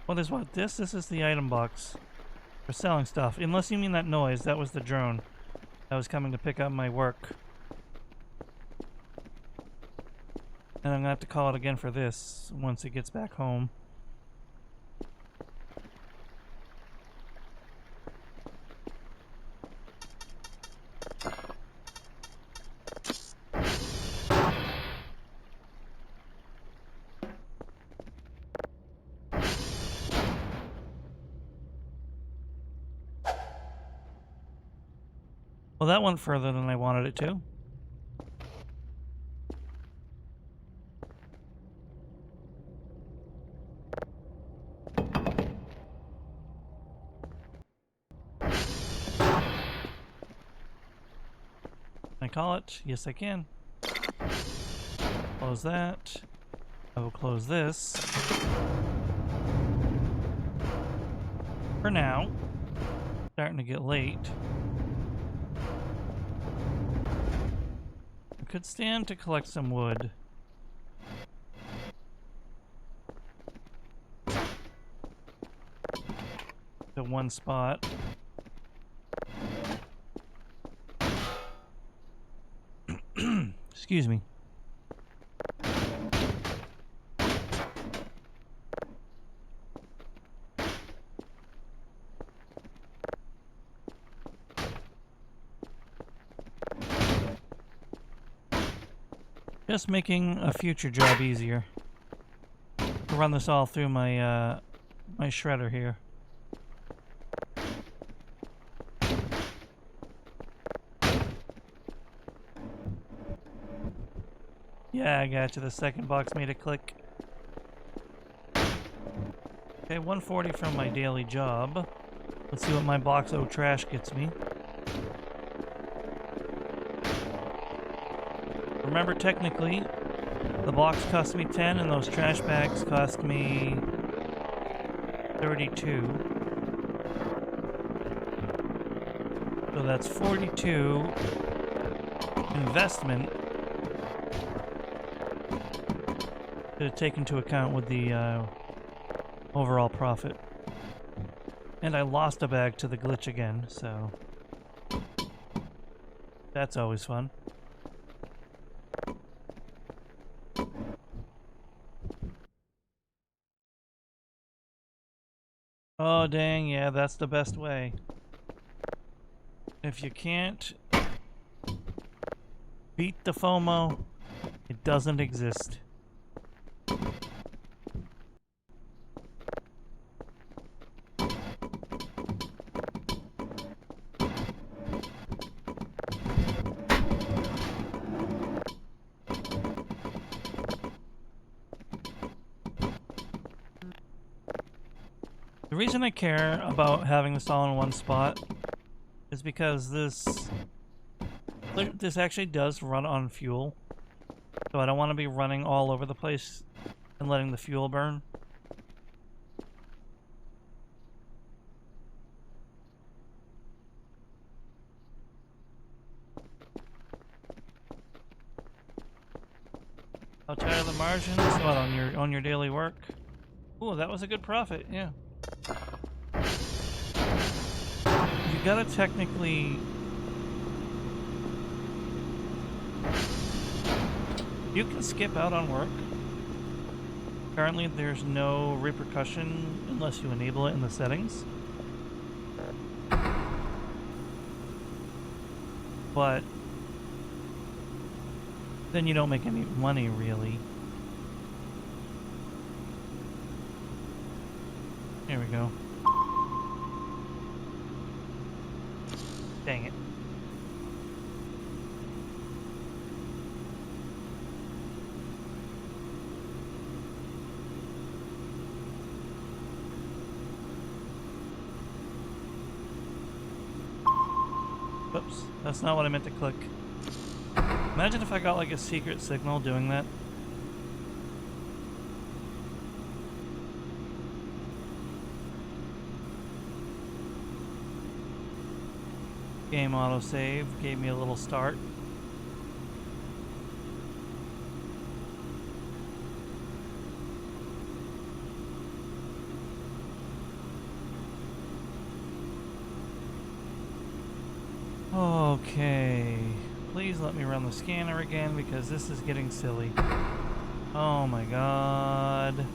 What is what? This is the item box for selling stuff. Unless you mean that noise, that was the drone that was coming to pick up my work. And I'm gonna have to call it again for this once it gets back home. Well, that went further than I wanted it to. Can I call it? Yes, I can. close that. I will close this. For now. Starting to get late. I could stand to collect some wood. To one spot. Excuse me. Just making a future job easier. To run this all through my my shredder here. Yeah, I got you. The second box made a click. Okay, 140 from my daily job. Let's see what my box O trash gets me. Remember, technically, the box cost me 10 and those trash bags cost me 32. So that's 42 investment to take into account with the overall profit. And I lost a bag to the glitch again, so that's always fun. Oh dang, yeah, that's the best way. If you can't beat the FOMO, it doesn't exist. The reason I care about having this all in one spot is because this actually does run on fuel. So I don't want to be running all over the place and letting the fuel burn. How tight are the margins? What, on your daily work? Ooh, that was a good profit, yeah. You gotta technically... You can skip out on work. Currently there's no repercussion unless you enable it in the settings. But then you don't make any money, really. Here we go. Dang it. Whoops, that's not what I meant to click. Imagine if I got like a secret signal doing that. Game autosave gave me a little start. Okay, please let me run the scanner again because this is getting silly. Oh my god.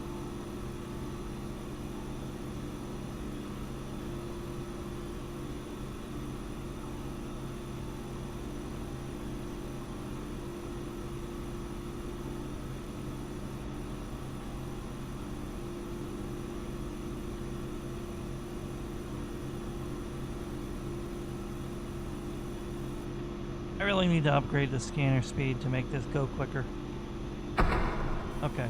I really need to upgrade the scanner speed to make this go quicker. Okay.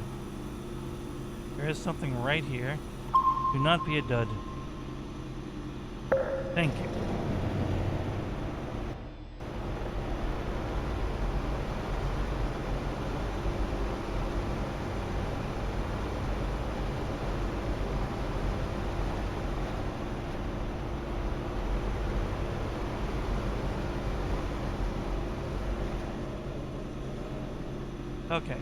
There is something right here. Do not be a dud. Thank you. Okay.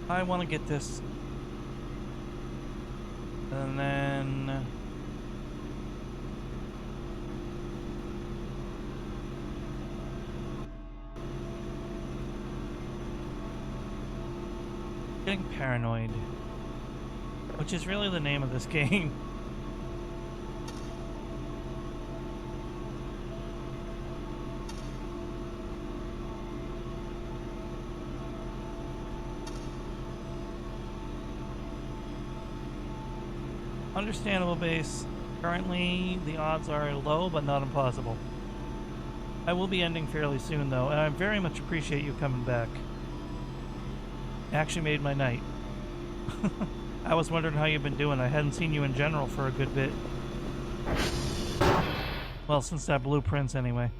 I want to get this. And then... Getting paranoid. Which is really the name of this game. Understandable base. Currently, the odds are low, but not impossible. I will be ending fairly soon, though, and I very much appreciate you coming back. Actually made my night. I was wondering how you've been doing. I hadn't seen you in general for a good bit. Well, since that blueprints, anyway.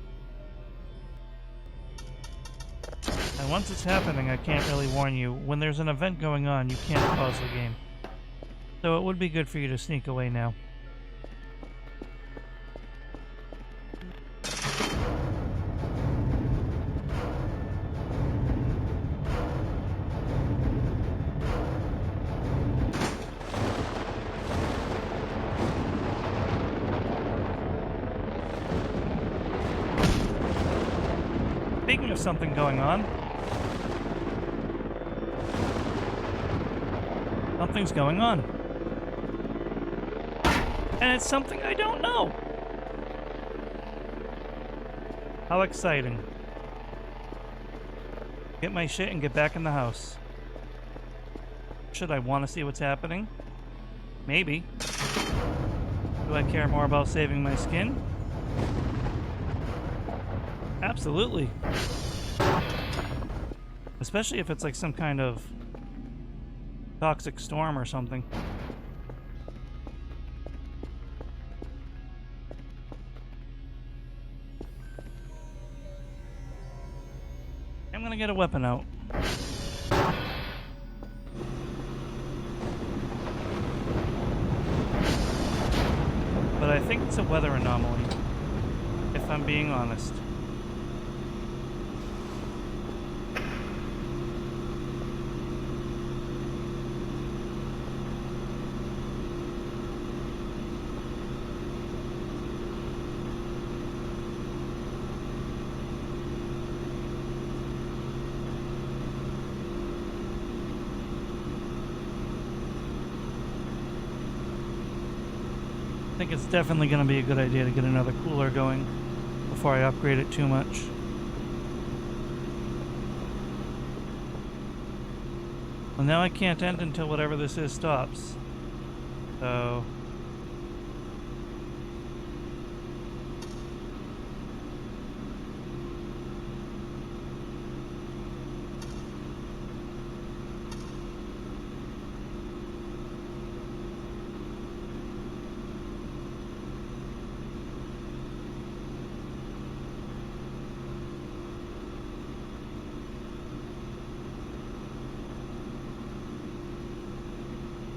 And once it's happening, I can't really warn you. When there's an event going on, you can't pause the game. So it would be good for you to sneak away now. Speaking of something going on, something's going on. And it's something I don't know. How exciting. Get my shit and get back in the house. Should I want to see what's happening? Maybe. Do I care more about saving my skin? Absolutely. Especially if it's like some kind of toxic storm or something. I'm gonna get a weapon out. But I think it's a weather anomaly, if I'm being honest. I think it's definitely going to be a good idea to get another cooler going before I upgrade it too much. Well, now I can't end until whatever this is stops. So...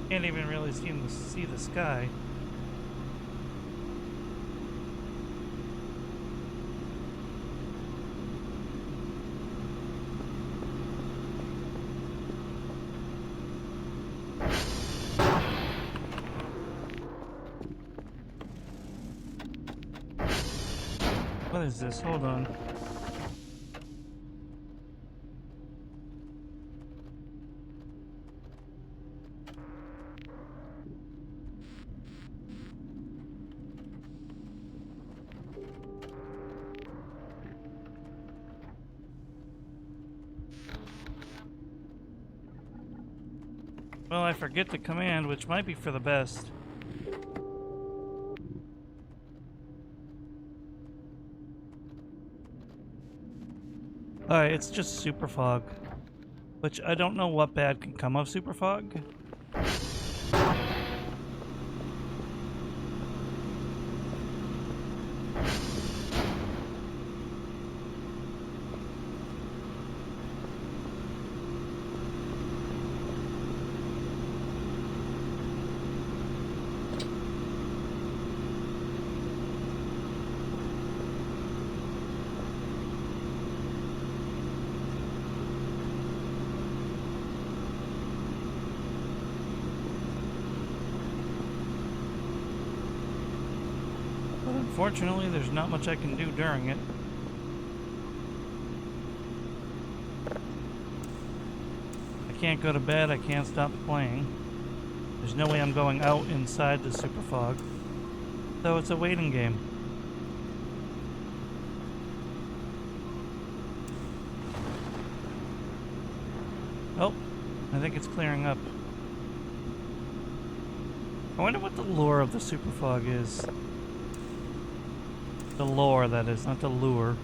can't even really seem to see the sky. What is this? Hold on. Well, I forget the command, which might be for the best. Alright, it's just super fog. Which I don't know what bad can come of super fog. But unfortunately, there's not much I can do during it. I can't go to bed, I can't stop playing. There's no way I'm going out inside the super fog. So it's a waiting game. Oh, I think it's clearing up. I wonder what the lure of the super fog is. The lore, that is, not the lure.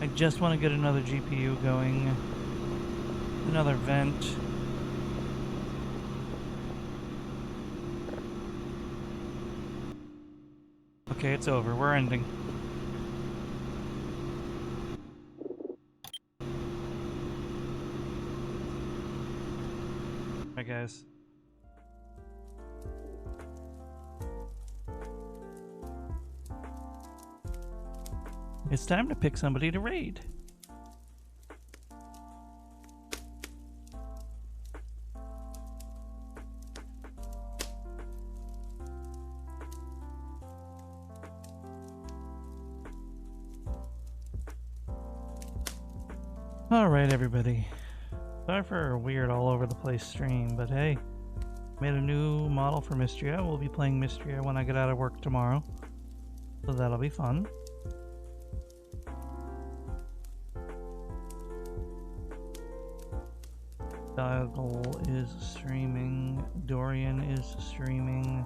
I just want to get another GPU going. Another vent. Okay, it's over. We're ending. Bye, guys. It's time to pick somebody to raid. Alright, everybody. Sorry for a weird all over the place stream, but hey, made a new model for Mystria. We'll be playing Mystria when I get out of work tomorrow. So that'll be fun. Diagle is streaming. Dorian is streaming.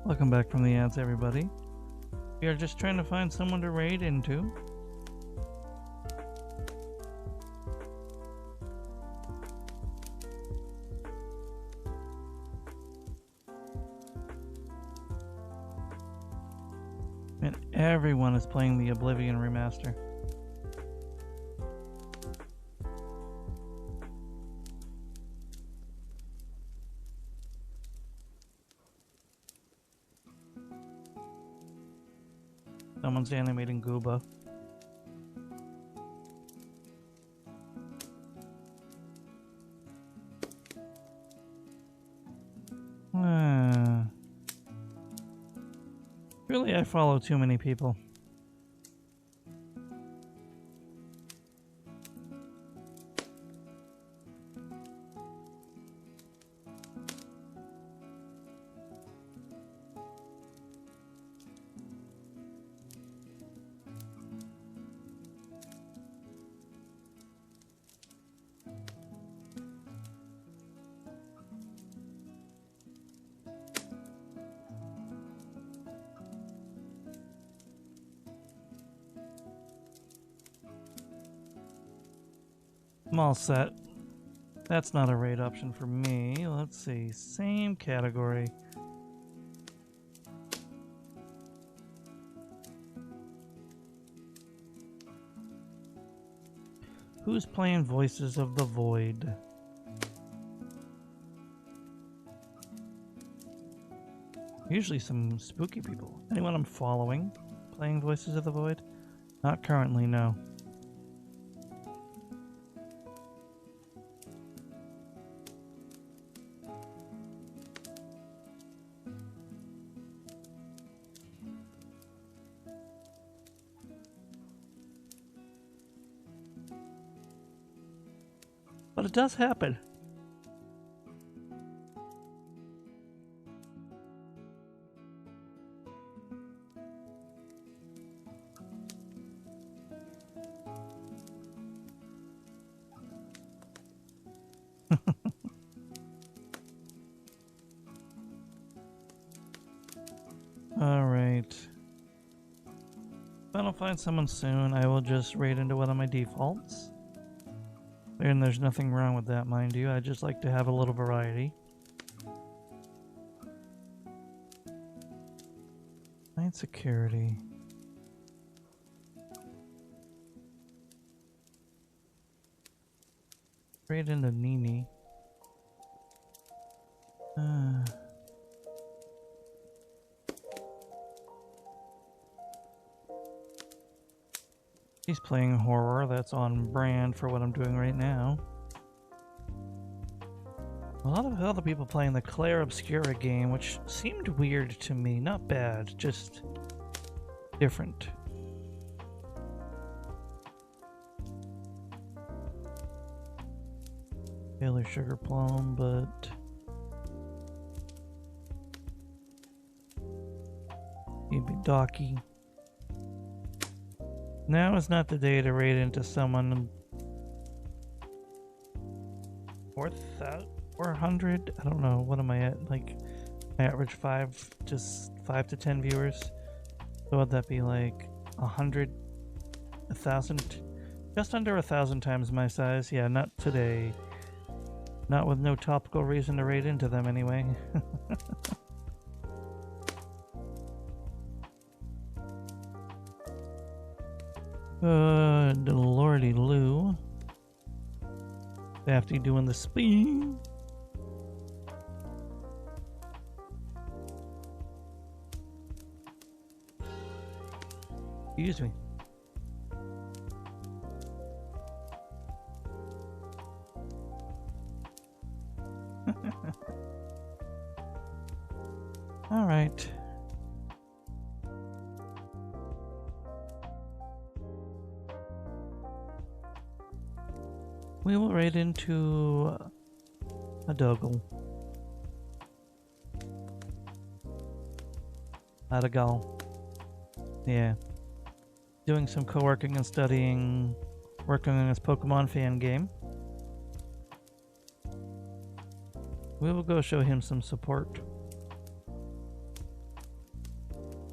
Welcome back from the ads, everybody. We are just trying to find someone to raid into. And everyone is playing the Oblivion remaster. Someone's animating Gooba. Really, I follow too many people. I'm all set. That's not a raid option for me. Let's see. Same category. Who's playing Voices of the Void? Usually some spooky people. Anyone I'm following playing Voices of the Void? Not currently, no. But it does happen. Alright. If I don't find someone soon, I will just raid into one of my defaults. And there's nothing wrong with that, mind you. I just like to have a little variety. Night security. Raid into Nini. He's playing horror. That's on brand for what I'm doing right now. A lot of other people playing the Claire Obscura game, which seemed weird to me. Not bad, just different. Taylor Sugar Plum, but he'd be Docky. Now is not the day to raid into someone 400. I don't know. What am I at? Like, I average 5 to 10 viewers. So would that be like 100, 1,000, just under 1,000 times my size? Yeah, not today. Not with no topical reason to raid into them anyway. Lordy Lou. After doing the spin. Excuse me. All right. We will raid into a Doggle. Adagal. Yeah. Doing some co-working and studying, working on his Pokemon fan game. We will go show him some support.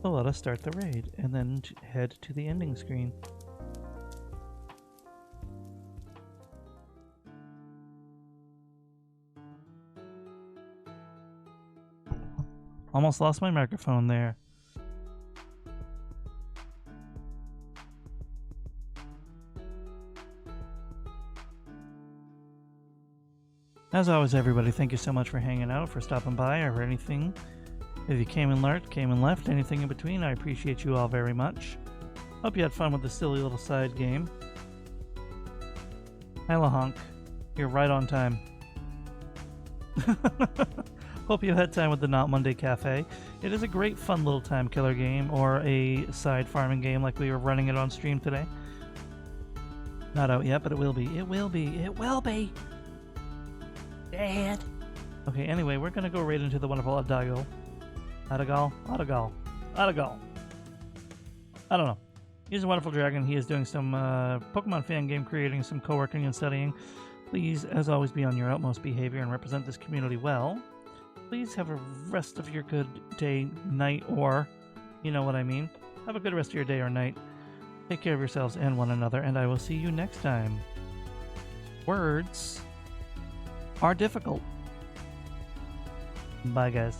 So let us start the raid and then head to the ending screen. Almost lost my microphone there. As always, everybody, thank you so much for hanging out, for stopping by, or anything. If you came and left, anything in between, I appreciate you all very much. Hope you had fun with the silly little side game. Hi, Lahonk. You're right on time. Hope you had time with the Not Monday Cafe. It is a great, fun little time killer game, or a side farming game like we were running it on stream today. Not out yet, but it will be. It will be. It will be! Dad! Okay, anyway, we're gonna go right into the wonderful Adagal. Adagal? Adagal. Adagal. I don't know. He's a wonderful dragon. He is doing some Pokemon fan game creating, some co-working and studying. Please, as always, be on your utmost behavior and represent this community well. Please have a rest of your good day, night, or you know what I mean. Have a good rest of your day or night. Take care of yourselves and one another, and I will see you next time. Words are difficult. Bye, guys.